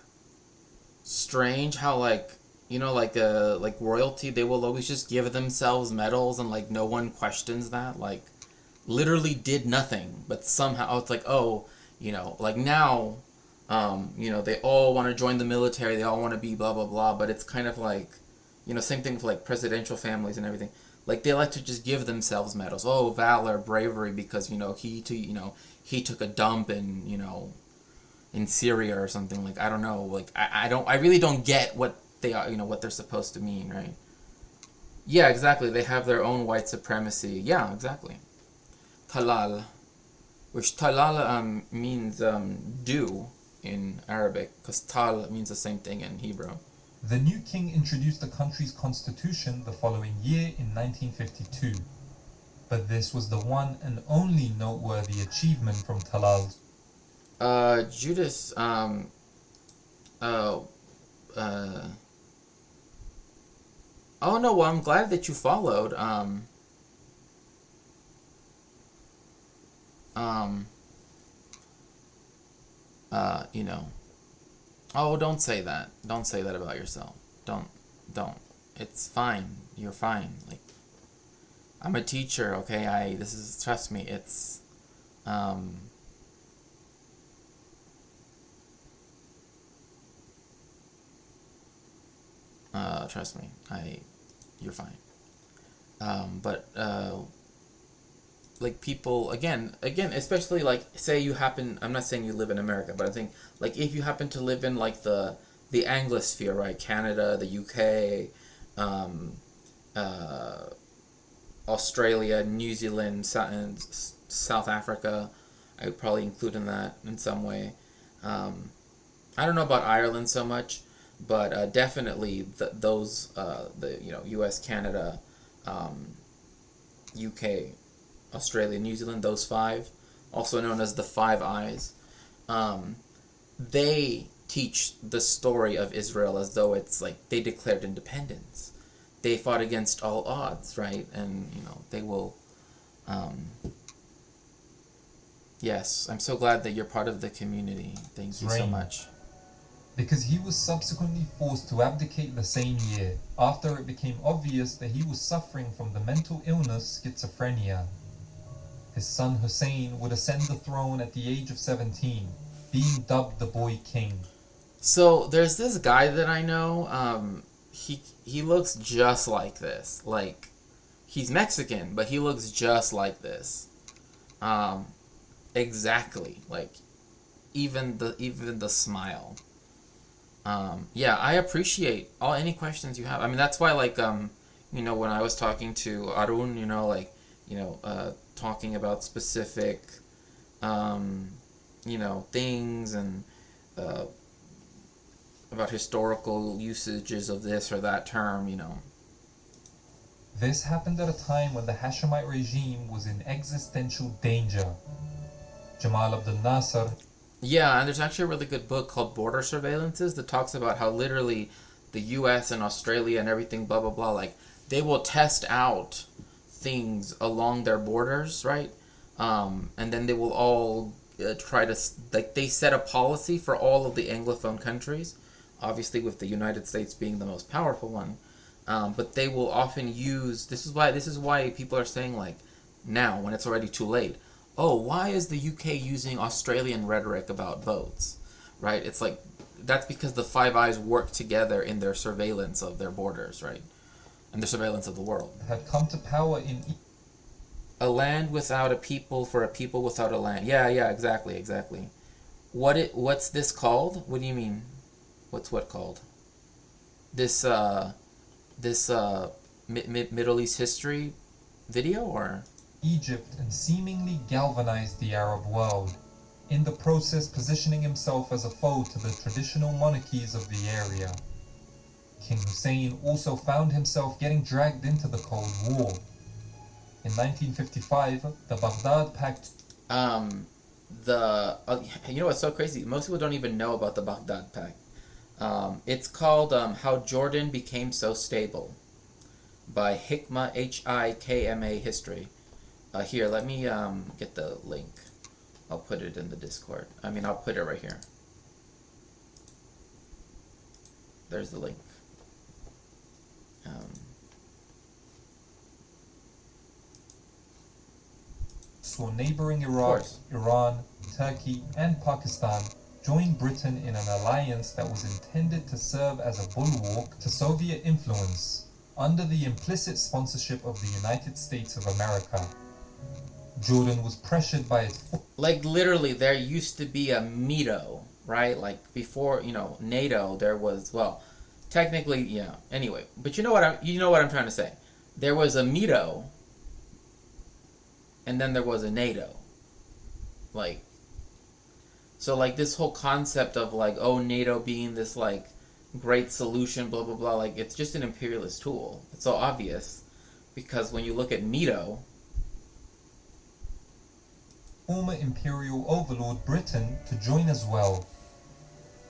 strange how like royalty, they will always just give themselves medals and like no one questions that, like literally did nothing, but somehow it's like, oh, like now they all want to join the military, they all want to be blah blah blah, but it's kind of like, same thing with like presidential families and everything. Like they like to just give themselves medals. Oh, valor, bravery, because he took a dump in Syria or something. Like I don't know. Like I really don't get what they are. What they're supposed to mean, right? Yeah, exactly. They have their own white supremacy. Yeah, exactly. Talal, which talal means dew in Arabic, because tal means the same thing in Hebrew. The new king introduced the country's constitution the following year in 1952. But this was the one and only noteworthy achievement from Talal. Judas, oh no, well, I'm glad that you followed. Oh, don't say that. Don't say that about yourself. Don't. It's fine. You're fine. Like, I'm a teacher, okay? Trust me, it's, trust me, you're fine. But like people, again, especially like, say you happen, I'm not saying you live in America, but I think like if you happen to live in like the Anglosphere, right? Canada, the UK, Australia, New Zealand, South Africa, I would probably include in that in some way. I don't know about Ireland so much, but definitely those U.S., Canada, UK, Australia, New Zealand, those five, also known as the Five Eyes, they teach the story of Israel as though it's like they declared independence. They fought against all odds, right? And, they will... yes, I'm so glad that you're part of the community. Thank you so much. Because he was subsequently forced to abdicate the same year, after it became obvious that he was suffering from the mental illness schizophrenia. His son Hussein would ascend the throne at the age of 17, being dubbed the Boy King. So there's this guy that I know, he looks just like this. Like, he's Mexican, but he looks just like this. Exactly. Like, even the smile. Yeah, I appreciate any questions you have. I mean, that's why, like, when I was talking to Arun, talking about specific, things and about historical usages of this or that term, This happened at a time when the Hashemite regime was in existential danger. Jamal Abdel Nasser... Yeah, and there's actually a really good book called Border Surveillances that talks about how literally the U.S. and Australia and everything, blah, blah, blah, like, they will test out things along their borders, right? And then they will all try to, like, they set a policy for all of the Anglophone countries, obviously with the United States being the most powerful one. But they will often use, this is why people are saying, like, now when it's already too late, oh, why is the UK using Australian rhetoric about votes, right? It's like, that's because the Five Eyes work together in their surveillance of their borders, right? And their surveillance of the world. Had come to power in A land without a people for a people without a land. Yeah, exactly. What's this called? What do you mean? What's what called? This Middle East history video, or? Egypt and seemingly galvanized the Arab world, in the process positioning himself as a foe to the traditional monarchies of the area. King Hussein also found himself getting dragged into the Cold War. In 1955, the Baghdad Pact. You know what's so crazy? Most people don't even know about the Baghdad Pact. It's called How Jordan Became So Stable by Hikma, Hikma History. Here, let me get the link. I'll put it in the Discord. I'll put it right here. There's the link. Saw neighboring Iraq, Iran, Turkey, and Pakistan join Britain in an alliance that was intended to serve as a bulwark to Soviet influence, under the implicit sponsorship of the United States of America. Jordan was pressured by its... Like, literally, there used to be a MITO, right? Like, before, NATO, there was, well, technically, yeah, anyway. But you know what I'm trying to say. There was a MITO, and then there was a NATO. Like, so, like, this whole concept of, like, oh, NATO being this, like, great solution, blah, blah, blah, like, it's just an imperialist tool. It's so obvious, because when you look at MITO... former imperial overlord Britain to join as well.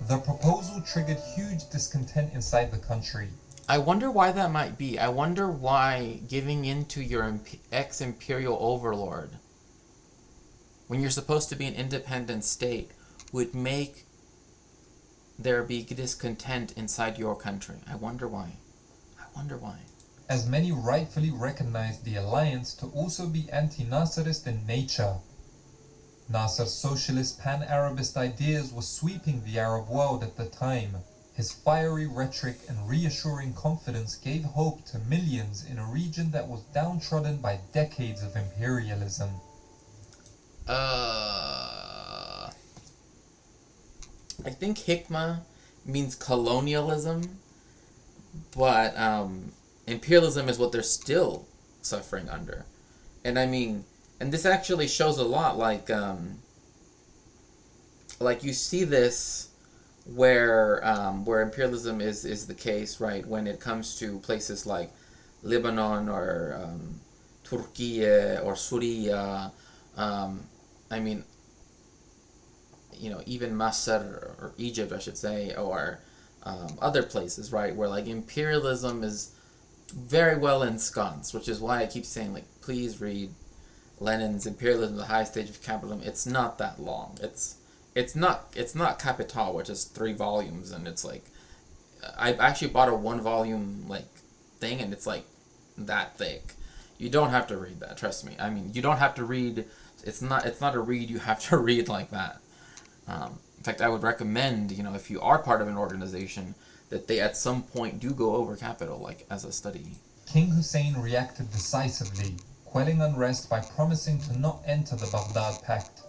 The proposal triggered huge discontent inside the country. I wonder why that might be. I wonder why giving in to your ex-imperial overlord, when you're supposed to be an independent state, would make there be discontent inside your country. I wonder why. As many rightfully recognized the alliance to also be anti-Nasserist in nature. Nasser's socialist pan-Arabist ideas were sweeping the Arab world at the time. His fiery rhetoric and reassuring confidence gave hope to millions in a region that was downtrodden by decades of imperialism. I think Hikmah means colonialism, but imperialism is what they're still suffering under. And and this actually shows a lot, like you see this where imperialism is the case, right? When it comes to places like Lebanon or Turkey or Syria, even Masr or Egypt, I should say, or other places, right? Where like imperialism is very well ensconced, which is why I keep saying, like, please read Lenin's Imperialism, the Highest Stage of Capitalism. It's not that long. It's not Capital, which is 3 volumes, and it's like I actually bought a 1-volume like thing, and it's like that thick. You don't have to read that. Trust me. You don't have to read. It's not a read you have to read like that. In fact, I would recommend, if you are part of an organization, that they at some point do go over Capital, like as a study. King Hussein reacted decisively, quelling unrest by promising to not enter the Baghdad Pact.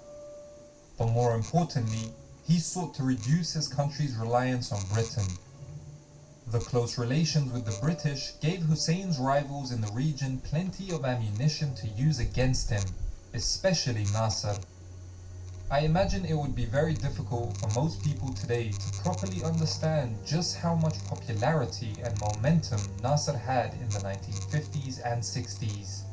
But more importantly, he sought to reduce his country's reliance on Britain. The close relations with the British gave Hussein's rivals in the region plenty of ammunition to use against him, especially Nasser. I imagine it would be very difficult for most people today to properly understand just how much popularity and momentum Nasser had in the 1950s and 60s.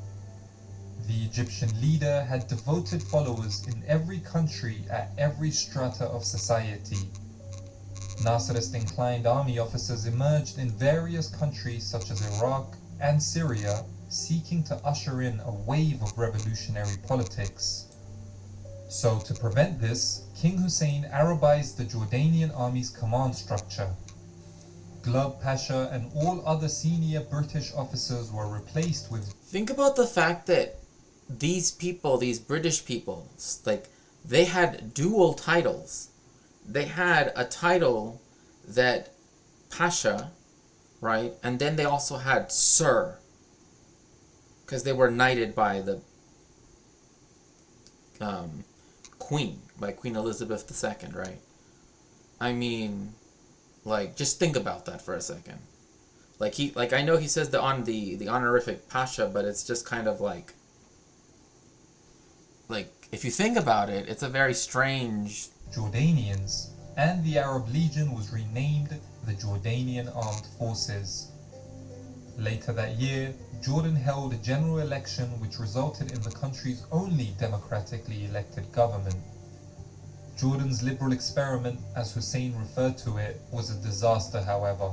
The Egyptian leader had devoted followers in every country at every strata of society. Nasserist inclined army officers emerged in various countries such as Iraq and Syria, seeking to usher in a wave of revolutionary politics. So to prevent this, King Hussein Arabized the Jordanian army's command structure. Glub Pasha and all other senior British officers were replaced with... Think about the fact that these people, these British people, like, they had dual titles. They had a title that Pasha, right? And then they also had Sir, because they were knighted by the Queen, by Queen Elizabeth II, right? I mean, like, just think about that for a second. Like I know he says the honorific Pasha, but it's just kind of like if you think about it, it's a very strange... Jordanians, and the Arab Legion was renamed the Jordanian Armed Forces. Later that year, Jordan held a general election which resulted in the country's only democratically elected government. Jordan's liberal experiment, as Hussein referred to it, was a disaster, however.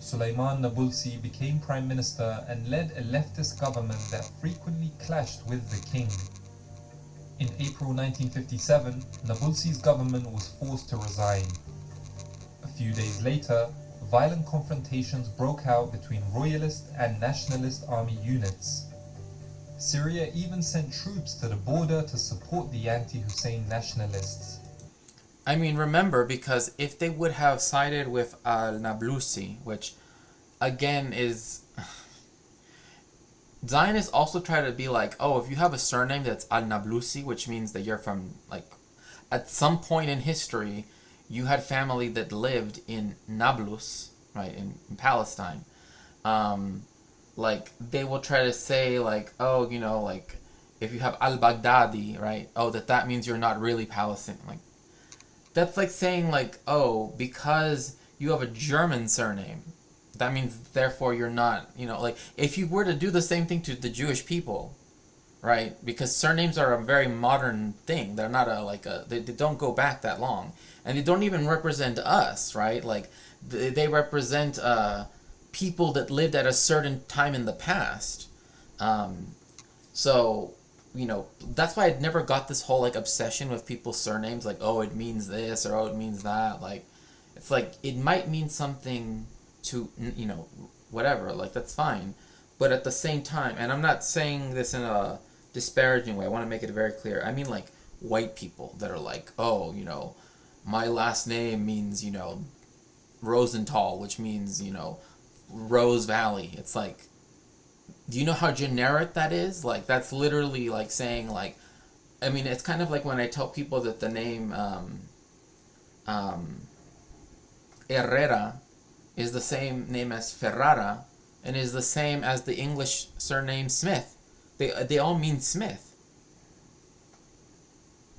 Sulaiman Nabulsi became prime minister and led a leftist government that frequently clashed with the king. In April 1957, Nabulsi's government was forced to resign. A few days later, violent confrontations broke out between royalist and nationalist army units. Syria even sent troops to the border to support the anti-Hussein nationalists. I mean, remember, because if they would have sided with al-Nablusi, which again is... Zionists also try to be like, oh, if you have a surname that's al-Nablusi, which means that you're from, like, at some point in history, you had family that lived in Nablus, right, in Palestine. Like, they will try to say, like, oh, you know, like, if you have al-Baghdadi, right, oh, that means you're not really Palestinian. Like, that's like saying, like, oh, because you have a German surname, that means, therefore, you're not, you know, like, if you were to do the same thing to the Jewish people, right, because surnames are a very modern thing, they're not they don't go back that long, and they don't even represent us, right, like, they represent, people that lived at a certain time in the past. So, you know, that's why I never got this whole, like, obsession with people's surnames, like, oh, it means this, or oh, it means that. Like, it's like, it might mean something to, you know, whatever, like, that's fine. But at the same time, and I'm not saying this in a disparaging way, I want to make it very clear, I mean, like, white people that are like, oh, you know, my last name means, you know, Rosenthal, which means, you know, Rose Valley. It's like, do you know how generic that is? Like, that's literally like saying, like, I mean, it's kind of like when I tell people that the name Herrera is the same name as Ferrara and is the same as the English surname Smith. They all mean Smith,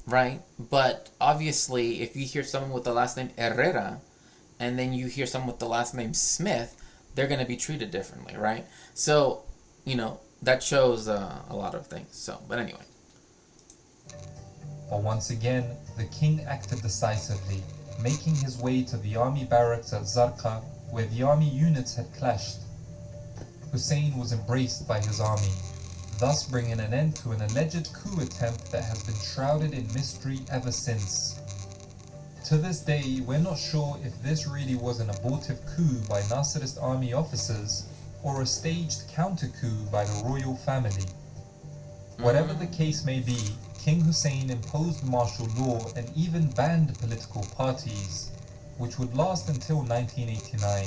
right? But obviously, if you hear someone with the last name Herrera and then you hear someone with the last name Smith, they're going to be treated differently, right? So, you know, that shows a lot of things. So, but anyway. But once again, the king acted decisively, making his way to the army barracks at Zarqa, where the army units had clashed. Hussein was embraced by his army, thus bringing an end to an alleged coup attempt that has been shrouded in mystery ever since. To this day, we're not sure if this really was an abortive coup by Nasserist army officers or a staged counter-coup by the royal family. Whatever the case may be, King Hussein imposed martial law and even banned political parties, which would last until 1989.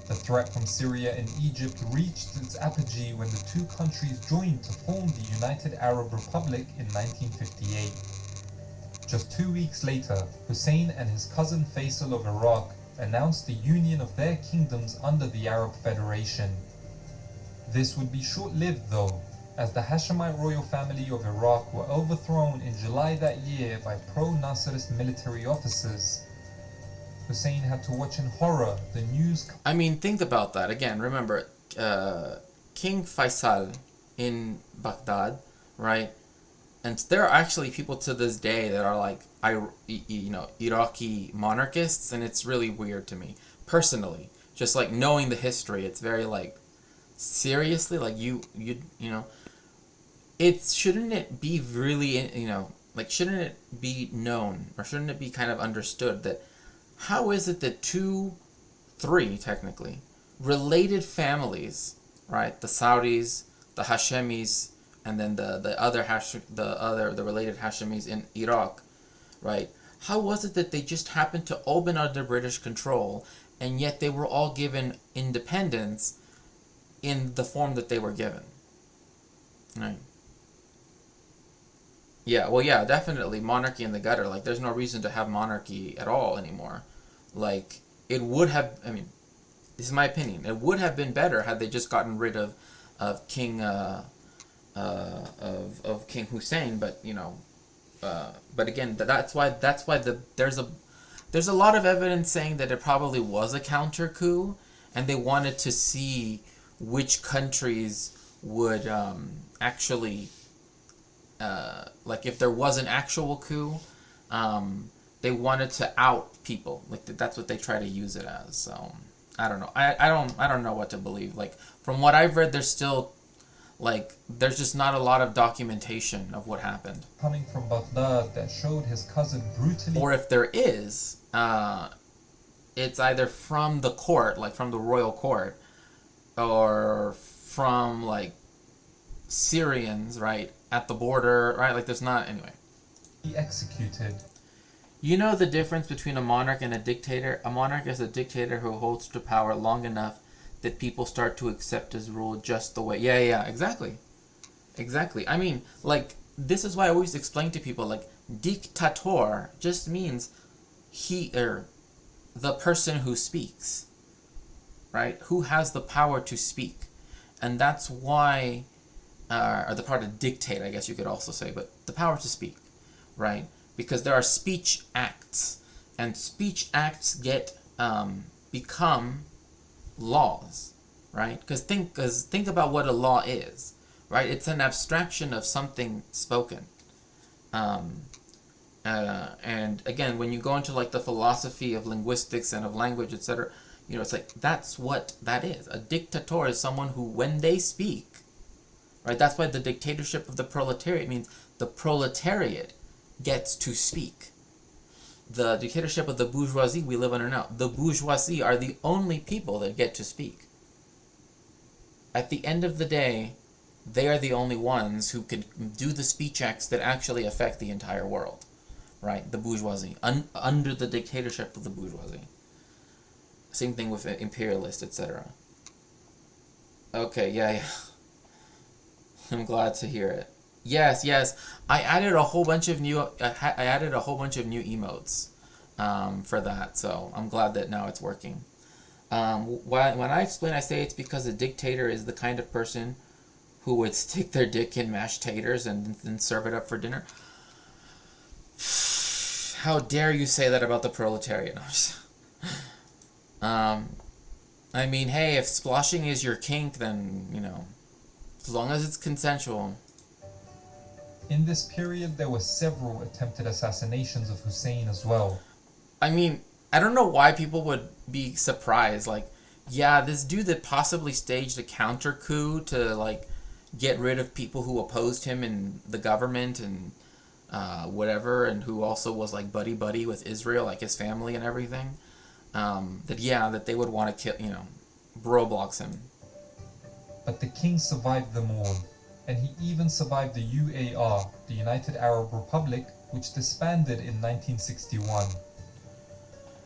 The threat from Syria and Egypt reached its apogee when the two countries joined to form the United Arab Republic in 1958. Just 2 weeks later, Hussein and his cousin Faisal of Iraq announced the union of their kingdoms under the Arab Federation. This would be short-lived though, as the Hashemite royal family of Iraq were overthrown in July that year by pro-Nasserist military officers. Hussein had to watch in horror the news... I mean, think about that. Again, remember, King Faisal in Baghdad, right? And there are actually people to this day that are like, you know, Iraqi monarchists, and it's really weird to me, personally. Just like knowing the history, it's very like, seriously, like you know, shouldn't it be really, you know, like, shouldn't it be known, or shouldn't it be kind of understood that how is it that two three technically related families, right? The Saudis, the Hashemis, and then the related Hashemis in Iraq, right? How was it that they just happened to all been under British control, and yet they were all given independence in the form that they were given? Right. Yeah, well, yeah, definitely monarchy in the gutter. Like, there's no reason to have monarchy at all anymore. Like, it would have, I mean, this is my opinion, it would have been better had they just gotten rid of King of King Hussein, but you know, but again, that's why there's a lot of evidence saying that it probably was a counter coup, and they wanted to see which countries would actually like if there was an actual coup, they wanted to out people. Like that's what they try to use it as. So I don't know. I don't know what to believe. Like from what I've read, there's still there's just not a lot of documentation of what happened. Coming from Baghdad that showed his cousin brutally. Or if there is, it's either from the court, like from the royal court, or from like Syrians, right, at the border, right? Like there's not, anyway. He executed. You know the difference between a monarch and a dictator? A monarch is a dictator who holds to power long enough that people start to accept his rule just the way. Yeah, exactly. Exactly. I mean, like, this is why I always explain to people, like, dictator just means the person who speaks, right? Who has the power to speak. And that's why, or the power to dictate, I guess you could also say, but the power to speak, right? Because there are speech acts, and speech acts become laws, right? Because think about what a law is, right? It's an abstraction of something spoken. And again, when you go into like the philosophy of linguistics and of language, etc., you know, it's like that's what that is. A dictator is someone who, when they speak, right? That's why the dictatorship of the proletariat means the proletariat gets to speak. The dictatorship of the bourgeoisie we live under now, the bourgeoisie are the only people that get to speak. At the end of the day, they are the only ones who can do the speech acts that actually affect the entire world, right? The bourgeoisie, under the dictatorship of the bourgeoisie. Same thing with imperialists, etc. Okay, yeah. I'm glad to hear it. Yes. I added a whole bunch of new emotes for that, so I'm glad that now it's working. When I explain, I say it's because a dictator is the kind of person who would stick their dick in mashed taters and then serve it up for dinner. How dare you say that about the proletariat? I mean, hey, if splashing is your kink, then, you know, as long as it's consensual. In this period, there were several attempted assassinations of Hussein as well. I mean, I don't know why people would be surprised. Like, yeah, this dude that possibly staged a counter coup to, like, get rid of people who opposed him in the government and whatever, and who also was, like, buddy-buddy with Israel, like his family and everything, that they would want to kill, you know, Roblox him. But the king survived them all. And he even survived the UAR, the United Arab Republic, which disbanded in 1961.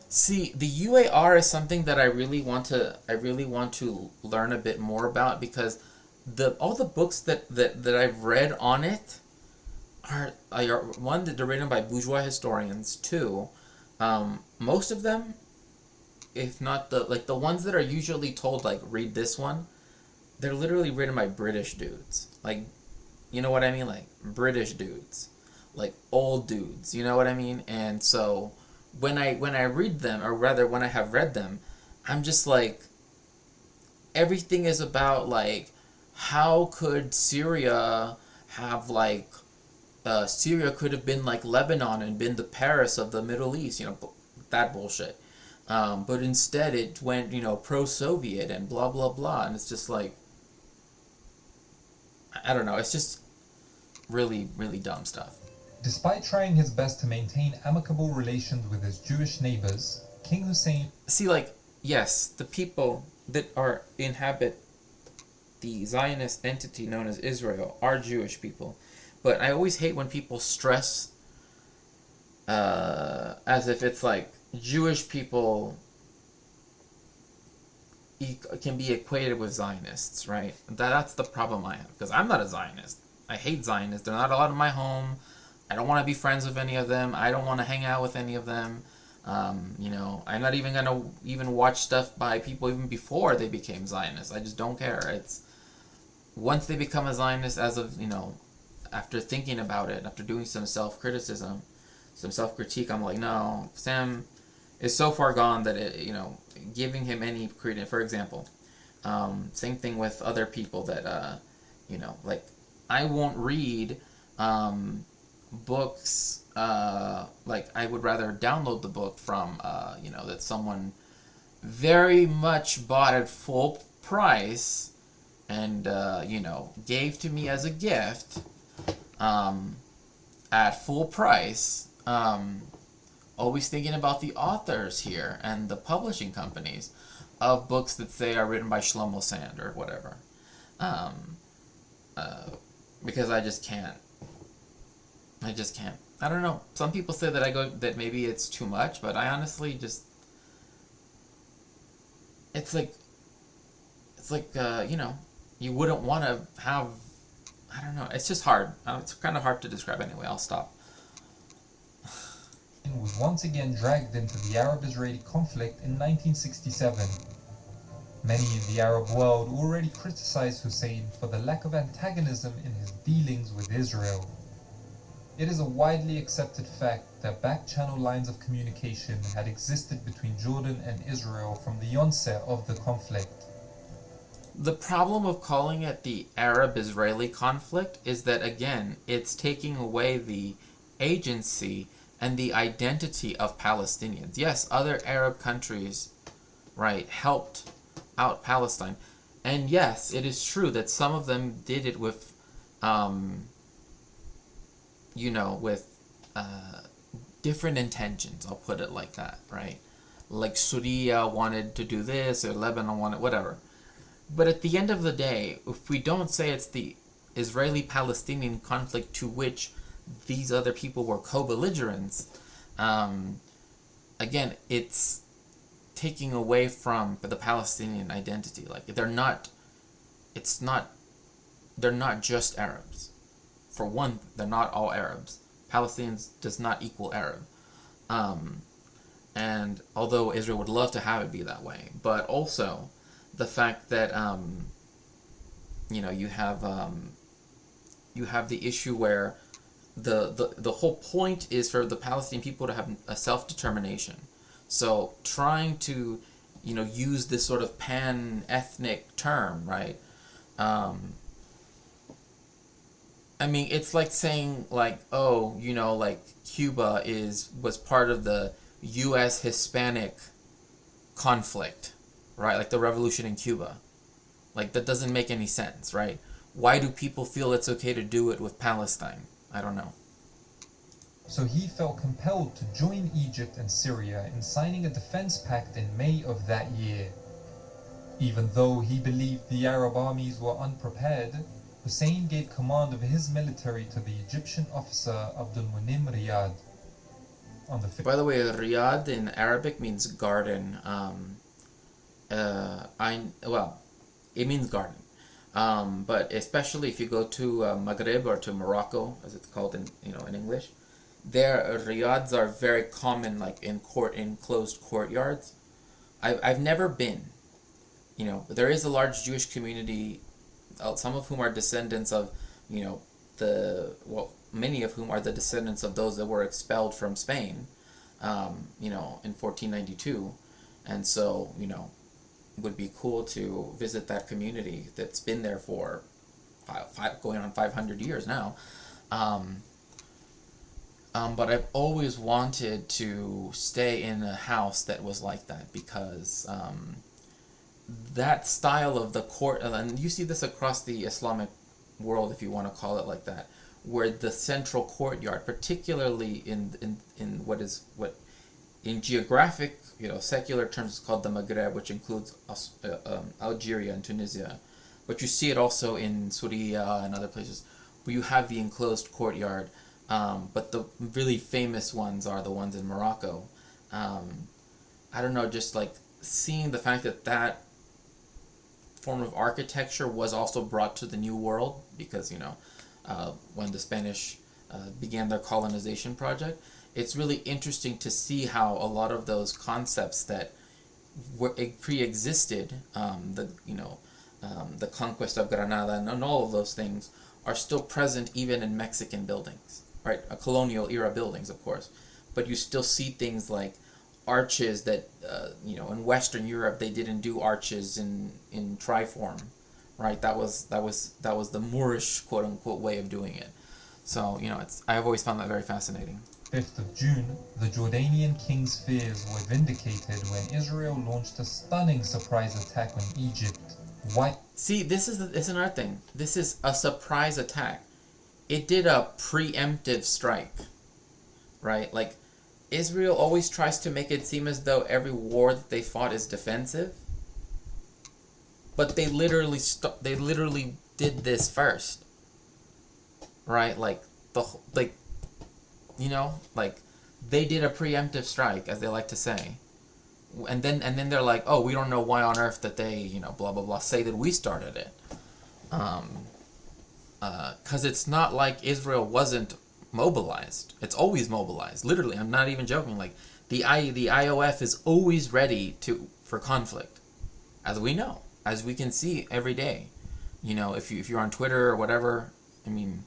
See, the UAR is something that I really want to learn a bit more about, because all the books that I've read on it are one, that they're written by bourgeois historians. Two, most of them, if not the ones that are usually told, like, read this one, they're literally written by British dudes. Like, you know what I mean? Like, British dudes. Like, old dudes. You know what I mean? And so, when I read them, or rather, when I have read them, I'm just like, everything is about, like, how could Syria have, like, Syria could have been like Lebanon and been the Paris of the Middle East, you know, that bullshit. But instead it went, you know, pro-Soviet and blah, blah, blah. And it's just like, I don't know, it's just really, really dumb stuff. Despite trying his best to maintain amicable relations with his Jewish neighbors, King Hussein... See, like, yes, the people that are inhabit the Zionist entity known as Israel are Jewish people. But I always hate when people stress as if it's like Jewish people can be equated with Zionists, right? That's the problem I have, because I'm not a Zionist. I hate Zionists. They're not allowed in my home. I don't want to be friends with any of them. I don't want to hang out with any of them. I'm not even going to even watch stuff by people even before they became Zionists. I just don't care. It's once they become a Zionist, as of, after thinking about it, after doing some self-criticism, some self-critique, I'm like, no, Sam is so far gone that giving him any credence. For example, same thing with other people that like I won't read books. Like I would rather download the book from that someone very much bought at full price and gave to me as a gift at full price. Always thinking about the authors here and the publishing companies of books that say are written by Shlomo Sand or whatever. Because I just can't. I don't know. Some people say that maybe it's too much, but I honestly just. It's like you wouldn't want to have. I don't know. It's just hard. It's kind of hard to describe anyway. I'll stop. Was once again dragged into the Arab-Israeli conflict in 1967. Many in the Arab world already criticized Hussein for the lack of antagonism in his dealings with Israel. It is a widely accepted fact that back-channel lines of communication had existed between Jordan and Israel from the onset of the conflict. The problem of calling it the Arab-Israeli conflict is that, again, it's taking away the agency and the identity of Palestinians. Yes, other Arab countries, right, helped out Palestine. And yes, it is true that some of them did it with, different intentions, I'll put it like that, right? Like Syria wanted to do this, or Lebanon wanted, whatever. But at the end of the day, if we don't say it's the Israeli-Palestinian conflict to which these other people were co-belligerents, again, it's taking away from the Palestinian identity. Like, they're not just Arabs. For one, they're not all Arabs. Palestinians does not equal Arab. And although Israel would love to have it be that way, but also the fact that, you have the issue where the whole point is for the Palestinian people to have a self-determination. So trying to, use this sort of pan-ethnic term, right? I mean, it's like saying, like, oh, like Cuba was part of the U.S. Hispanic conflict, right? Like the revolution in Cuba. Like, that doesn't make any sense, right? Why do people feel it's okay to do it with Palestine? I don't know. So he felt compelled to join Egypt and Syria in signing a defense pact in May of that year. Even though he believed the Arab armies were unprepared, Hussein gave command of his military to the Egyptian officer Abdul Munim Riyad. By the way, Riyadh in Arabic means garden. It means garden. But especially if you go to Maghreb or to Morocco, as it's called in English, their riyads are very common, like in enclosed courtyards. I've never been, but there is a large Jewish community, some of whom are descendants of, many of whom are the descendants of those that were expelled from Spain, in 1492, and so would be cool to visit that community that's been there for going on 500 years now. But I've always wanted to stay in a house that was like that, because that style of the court, and you see this across the Islamic world, if you want to call it like that, where the central courtyard, particularly in geographic secular terms, it's called the Maghreb, which includes Algeria and Tunisia. But you see it also in Syria and other places where you have the enclosed courtyard. But the really famous ones are the ones in Morocco. I don't know, just like seeing the fact that that form of architecture was also brought to the New World because, when the Spanish began their colonization project, it's really interesting to see how a lot of those concepts that pre-existed, the conquest of Granada and all of those things are still present even in Mexican buildings, right? Colonial era buildings, of course, but you still see things like arches that in Western Europe they didn't do arches in triform, right? That was the Moorish quote unquote way of doing it. So I've always found that very fascinating. 5th of June, the Jordanian king's fears were vindicated when Israel launched a stunning surprise attack on Egypt. See, this is another thing. This is a surprise attack. It did a preemptive strike, right? Like, Israel always tries to make it seem as though every war that they fought is defensive, but they literally did this first, right? They did a preemptive strike, as they like to say, and then they're like, oh, we don't know why on earth that they blah blah blah say that we started it, because it's not like Israel wasn't mobilized. It's always mobilized. Literally, I'm not even joking. Like the IOF is always ready for conflict, as we know, as we can see every day. If you're on Twitter or whatever, I mean,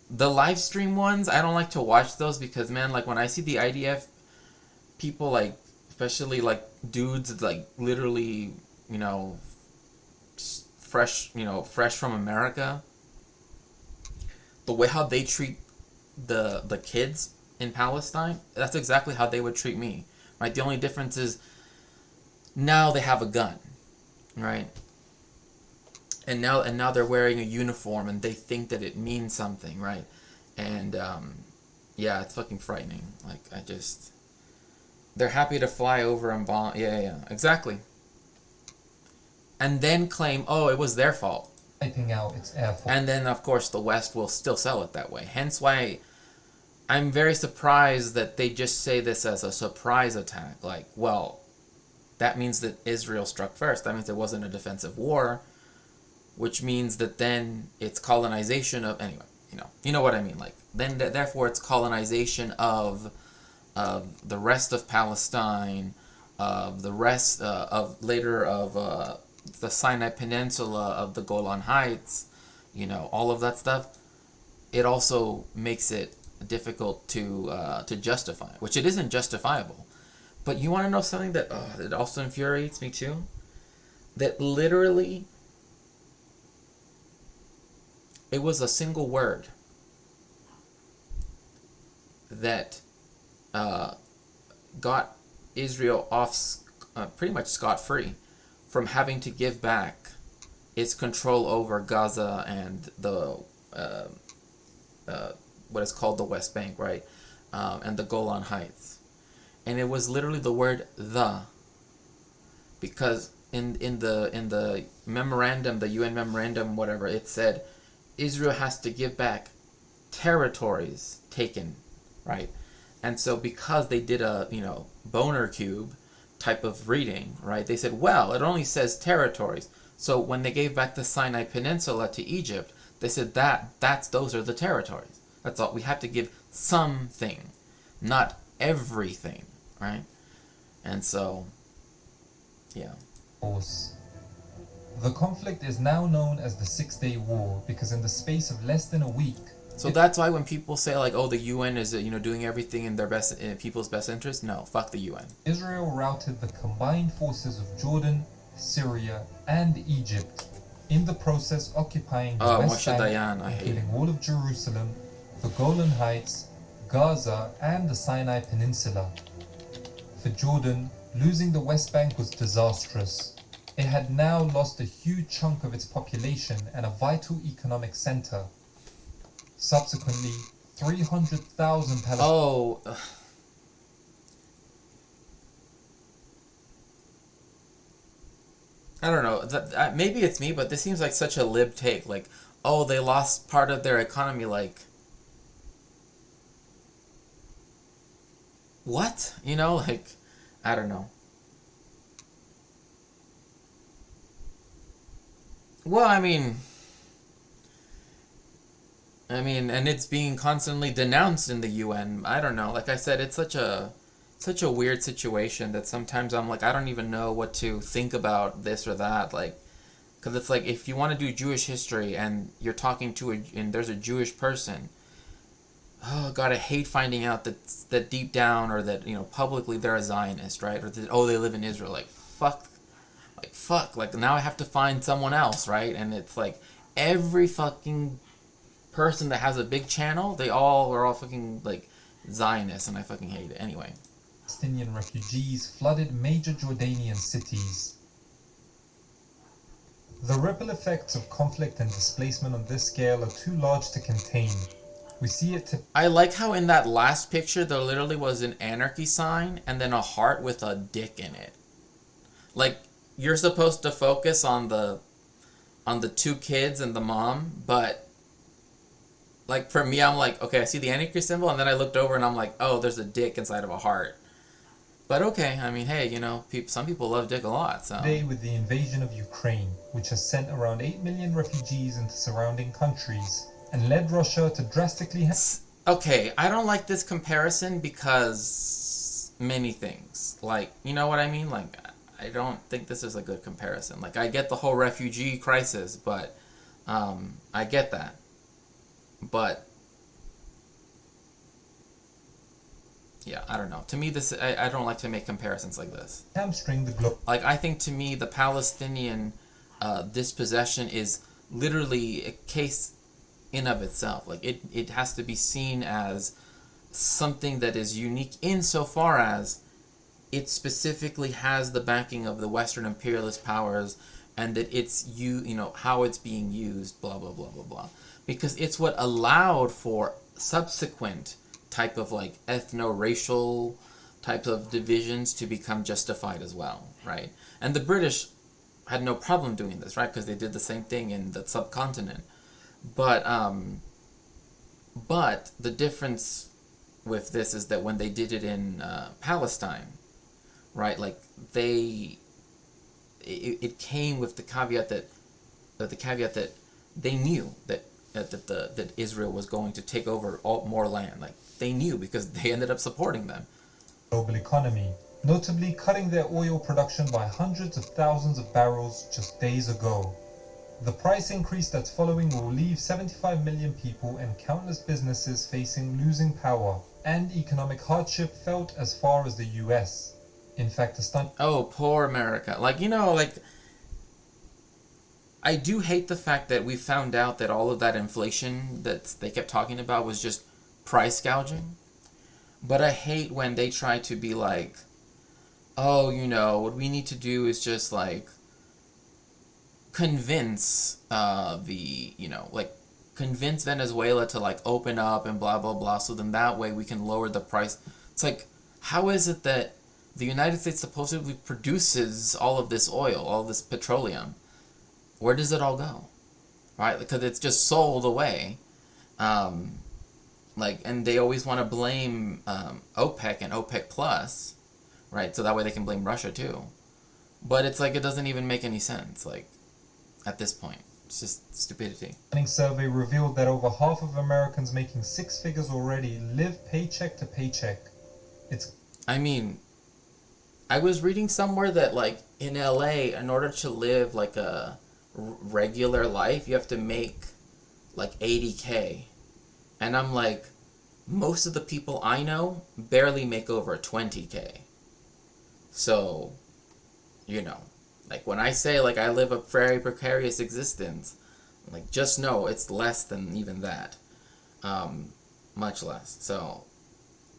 the live stream ones, I don't like to watch those because, man, like when I see the IDF people, like especially like dudes like literally, fresh from America, the way how they treat the kids in Palestine, that's exactly how they would treat me, right? The only difference is now they have a gun, right? And now they're wearing a uniform and they think that it means something, right? And it's fucking frightening. Like they're happy to fly over and bomb. Yeah, exactly. And then claim, oh, it was their fault. Wiping out its air force. And then, of course, the West will still sell it that way. Hence why I'm very surprised that they just say this as a surprise attack. Like, well, that means that Israel struck first. That means it wasn't a defensive war, which means that then it's colonization of... Anyway, you know what I mean. Like, then therefore it's colonization of the rest of Palestine, of the rest of the Sinai Peninsula, of the Golan Heights, all of that stuff. It also makes it difficult to justify, which it isn't justifiable. But you want to know something that it also infuriates me too? That literally, it was a single word that got Israel off pretty much scot-free from having to give back its control over Gaza and the what is called the West Bank, right, and the Golan Heights, and it was literally the word "the," because in the memorandum, the UN memorandum, whatever, it said Israel has to give back territories taken, right, and so because they did a boner cube type of reading, right? They said, well, it only says territories. So when they gave back the Sinai Peninsula to Egypt, they said those are the territories. That's all. We have to give something, not everything, right? And so, yeah. The conflict is now known as the 6-Day War because in the space of less than a week. So that's why when people say like, oh, the UN is doing everything in their people's best interest, no, fuck the UN. Israel routed the combined forces of Jordan, Syria, and Egypt, in the process occupying the West Bank, including all of Jerusalem, the Golan Heights, Gaza, and the Sinai Peninsula. For Jordan, losing the West Bank was disastrous. It had now lost a huge chunk of its population and a vital economic center. Subsequently, 300,000 Palestinians... I don't know. Maybe it's me, but this seems like such a lib take. Like, oh, they lost part of their economy. Like, what? You know, like, I don't know. Well, and it's being constantly denounced in the UN. I don't know. Like I said, it's such a weird situation that sometimes I'm like, I don't even know what to think about this or that. Like, because it's like, if you want to do Jewish history and you're talking to and there's a Jewish person, oh God, I hate finding out that deep down, or that, you know, publicly they're a Zionist, right? Or that, oh, they live in Israel. Like, fuck. Like, now I have to find someone else, right? And it's like, every fucking person that has a big channel, they all are all fucking like Zionists, and I fucking hate it. Anyway. Palestinian refugees flooded major Jordanian cities. The ripple effects of conflict and displacement on this scale are too large to contain. We see it I like how in that last picture there literally was an anarchy sign and then a heart with a dick in it. Like, you're supposed to focus on the two kids and the mom, but like, for me, I'm like, okay, I see the anarchy symbol, and then I looked over and I'm like, oh, there's a dick inside of a heart. But okay, I mean, hey, you know, some people love dick a lot, so. Today with the invasion of Ukraine, which has sent around 8 million refugees into surrounding countries, and led Russia to drastically... Okay, I don't like this comparison because many things. Like, you know what I mean? Like, I don't think this is a good comparison. Like, I get the whole refugee crisis, but I get that. But yeah, I don't know. To me, I don't like to make comparisons like this. Hamstring the globe. Like, I think, to me, the Palestinian dispossession is literally a case in of itself. Like, it has to be seen as something that is unique insofar as it specifically has the backing of the Western imperialist powers, and that it's you know, how it's being used, blah blah blah blah blah. Because it's what allowed for subsequent type of like ethno-racial type of divisions to become justified as well, right? And the British had no problem doing this, right? Because they did the same thing in the subcontinent. But the difference with this is that when they did it in Palestine, right? Like, it came with the caveat that they knew that Israel was going to take over more land. Like, they knew, because they ended up supporting them. Global economy, notably cutting their oil production by hundreds of thousands of barrels just days ago. The price increase that's following will leave 75 million people and countless businesses facing losing power and economic hardship felt as far as the US. In fact, oh, poor America. Like, you know, like, I do hate the fact that we found out that all of that inflation that they kept talking about was just price gouging. But I hate when they try to be like, oh, you know, what we need to do is just, like, convince convince Venezuela to, like, open up and blah, blah, blah, so then that way we can lower the price. It's like, how is it that the United States supposedly produces all of this oil, all this petroleum? Where does it all go? Right? Because it's just sold away. And they always want to blame OPEC and OPEC Plus, right? So that way they can blame Russia too. But it's like, it doesn't even make any sense, like, at this point. It's just stupidity. A survey revealed that over half of Americans making six figures already live paycheck to paycheck. I was reading somewhere that, like, in LA, in order to live, like, a regular life, you have to make, like, 80K. And I'm like, most of the people I know barely make over 20K. So, you know, like, when I say, like, I live a very precarious existence, like, just know it's less than even that. Much less. So,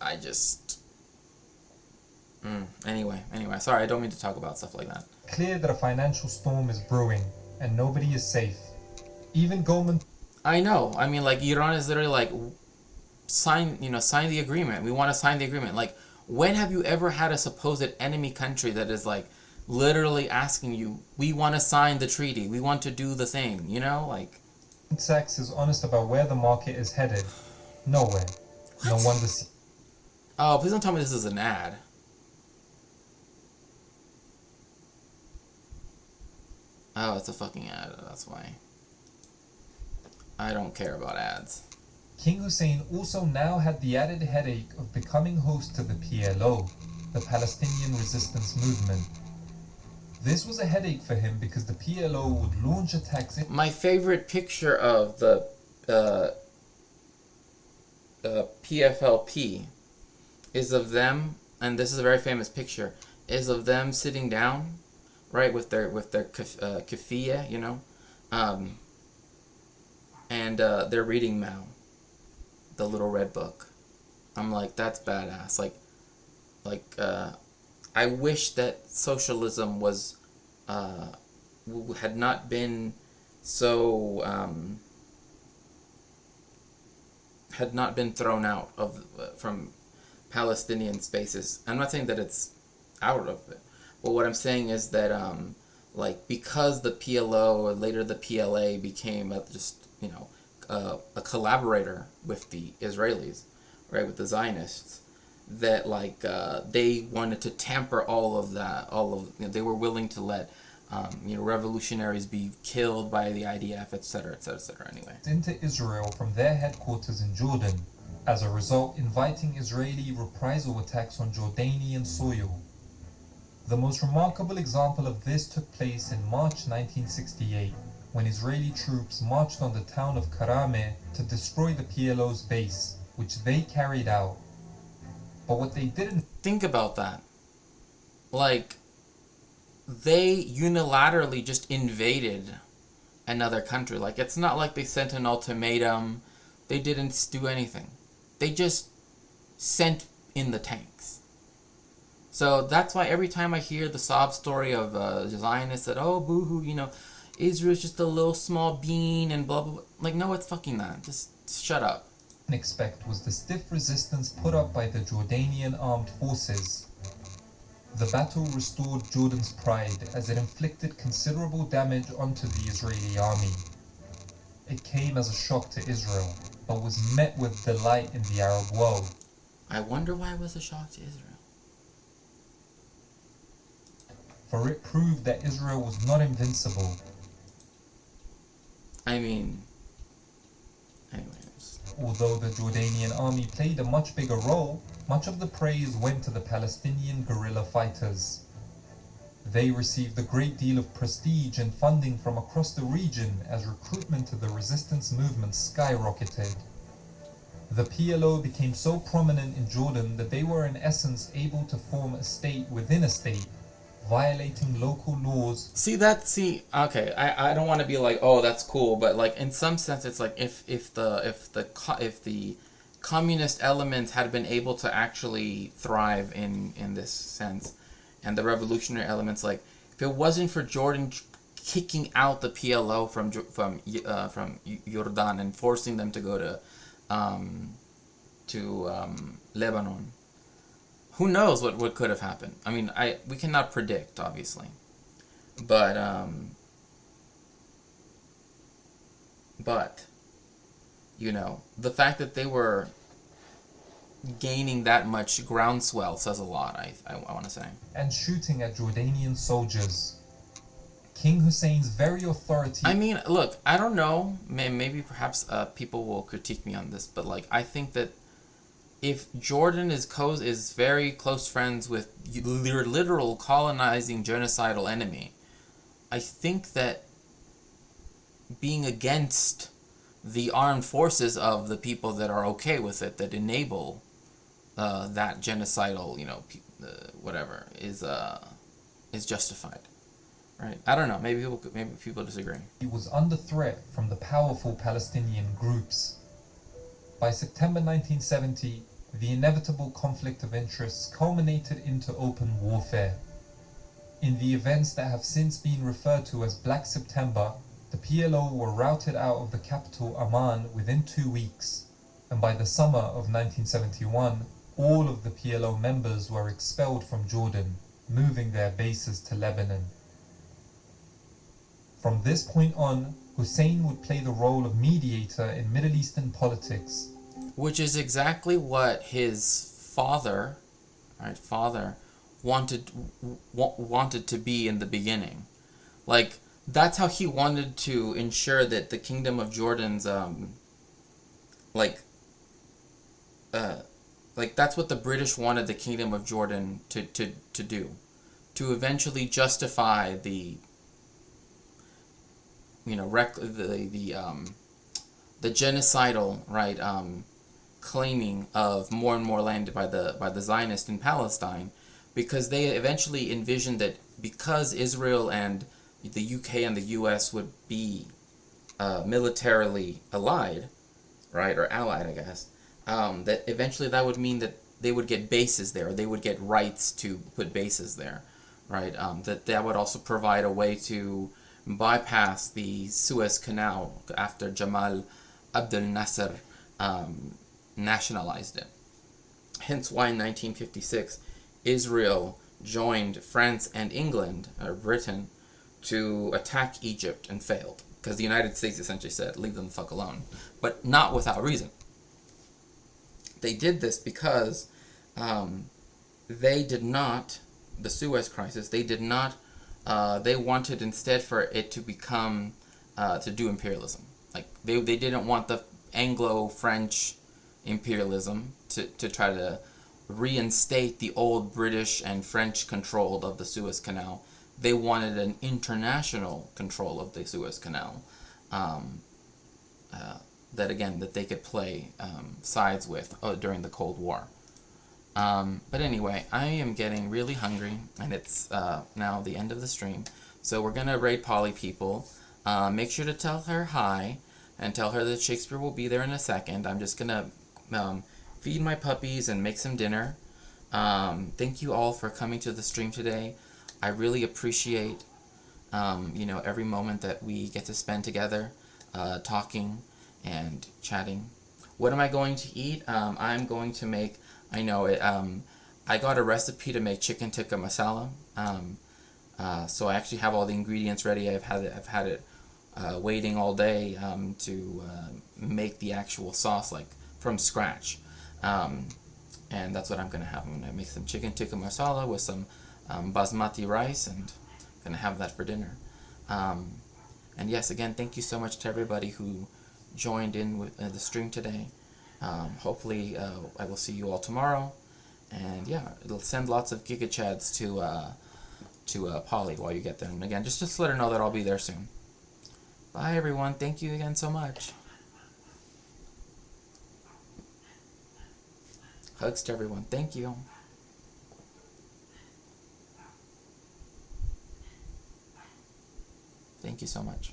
I just... Anyway, sorry, I don't mean to talk about stuff like that. Clear that a financial storm is brewing, and nobody is safe. Even Goldman... I know. I mean, like, Iran is literally like, sign the agreement. We want to sign the agreement. Like, when have you ever had a supposed enemy country that is, like, literally asking you, we want to sign the treaty, we want to do the thing, you know, like. Sachs is honest about where the market is headed. Nowhere. No wonder. Oh, please don't tell me this is an ad. Oh, it's a fucking ad, that's why. I don't care about ads. King Hussein also now had the added headache of becoming host to the PLO, the Palestinian Resistance Movement. This was a headache for him because the PLO would launch attacks. My favorite picture of the PFLP is of them, and this is a very famous picture, is of them sitting down, right, with their keffiyeh, you know, and they're reading Mao, the little red book. I'm like, that's badass. I wish that socialism was had not been so had not been thrown out of from Palestinian spaces. I'm not saying that it's out of it, but what I'm saying is that because the PLO or later the PLA became a collaborator with the Israelis, right, with the Zionists, that they wanted to tamper all of that, they were willing to let revolutionaries be killed by the IDF, etc., etc., etc. Anyway, into Israel from their headquarters in Jordan, as a result inviting Israeli reprisal attacks on Jordanian soil. The most remarkable example of this took place in March 1968, when Israeli troops marched on the town of Karame to destroy the PLO's base, which they carried out. But what they didn't think about that, they unilaterally just invaded another country. It's not like they sent an ultimatum. They didn't do anything. They just sent in the tanks. So that's why every time I hear the sob story of Zionists that, oh, boo-hoo, Israel's just a little small bean and blah, blah, blah. No, it's fucking not. Just shut up. Expect was the stiff resistance put up by the Jordanian armed forces. The battle restored Jordan's pride as it inflicted considerable damage onto the Israeli army. It came as a shock to Israel, but was met with delight in the Arab world. I wonder why it was a shock to Israel. For it proved that Israel was not invincible. Anyways. Although the Jordanian army played a much bigger role, much of the praise went to the Palestinian guerrilla fighters. They received a great deal of prestige and funding from across the region as recruitment to the resistance movement skyrocketed. The PLO became so prominent in Jordan that they were in essence able to form a state within a state, violating local laws. Okay, I don't want to be like, oh, that's cool, but in some sense it's like if the communist elements had been able to actually thrive in this sense, and the revolutionary elements, if it wasn't for Jordan kicking out the PLO from Jordan and forcing them to go to Lebanon, who knows what could have happened? I mean, we cannot predict, obviously, but the fact that they were gaining that much groundswell says a lot. I want to say. And shooting at Jordanian soldiers. King Hussein's very authority. I mean, look, I don't know. Maybe perhaps people will critique me on this, but I think that if Jordan is very close friends with your literal colonizing genocidal enemy, I think that being against the armed forces of the people that are okay with it, that enable that genocidal, whatever, is justified, right? I don't know. Maybe people disagree. He was under threat from the powerful Palestinian groups. By September 1970, the inevitable conflict of interests culminated into open warfare. In the events that have since been referred to as Black September, the PLO were routed out of the capital Amman within 2 weeks, and by the summer of 1971, all of the PLO members were expelled from Jordan. moving their bases to Lebanon. From this point on, Hussein would play the role of mediator in Middle Eastern politics. Which is exactly what his father, right, wanted to be in the beginning. Like, that's how he wanted to ensure that the Kingdom of Jordan's, that's what the British wanted the Kingdom of Jordan to do. To eventually justify the, you know, the genocidal, right, claiming of more and more land by the Zionists in Palestine, because they eventually envisioned that because Israel and the UK and the US would be militarily allied, right, or allied, I guess, that eventually that would mean that they would get bases there, or they would get rights to put bases there, right? That would also provide a way to bypass the Suez Canal after Jamal Abdel Nasser nationalized it. Hence why in 1956 Israel joined France and England, or Britain, to attack Egypt and failed. Because the United States essentially said, leave them the fuck alone. But not without reason. They did this because they did not, the Suez Crisis, they did not, they wanted instead for it to become, to do imperialism. Like, they didn't want the Anglo-French imperialism to try to reinstate the old British and French control of the Suez Canal. They wanted an international control of the Suez Canal, that they could play sides with during the Cold War. But anyway, I am getting really hungry, and it's now the end of the stream, so we're gonna raid Polly people. Make sure to tell her hi, and tell her that Shakespeare will be there in a second. I'm just gonna feed my puppies and make some dinner. Thank you all for coming to the stream today. I really appreciate every moment that we get to spend together, talking and chatting. What am I going to eat? I'm going to make, I know it, I got a recipe to make chicken tikka masala. So I actually have all the ingredients ready. I've had it waiting all day to make the actual sauce, like from scratch. And that's what I'm gonna have. I'm gonna make some chicken tikka masala with some basmati rice, and gonna have that for dinner. And yes, again, thank you so much to everybody who joined in with the stream today. Hopefully I will see you all tomorrow, and yeah, it'll send lots of giga chads to Polly while you get there. And again, just let her know that I'll be there soon. Bye everyone, thank you again so much. Hugs to everyone, thank you. Thank you so much.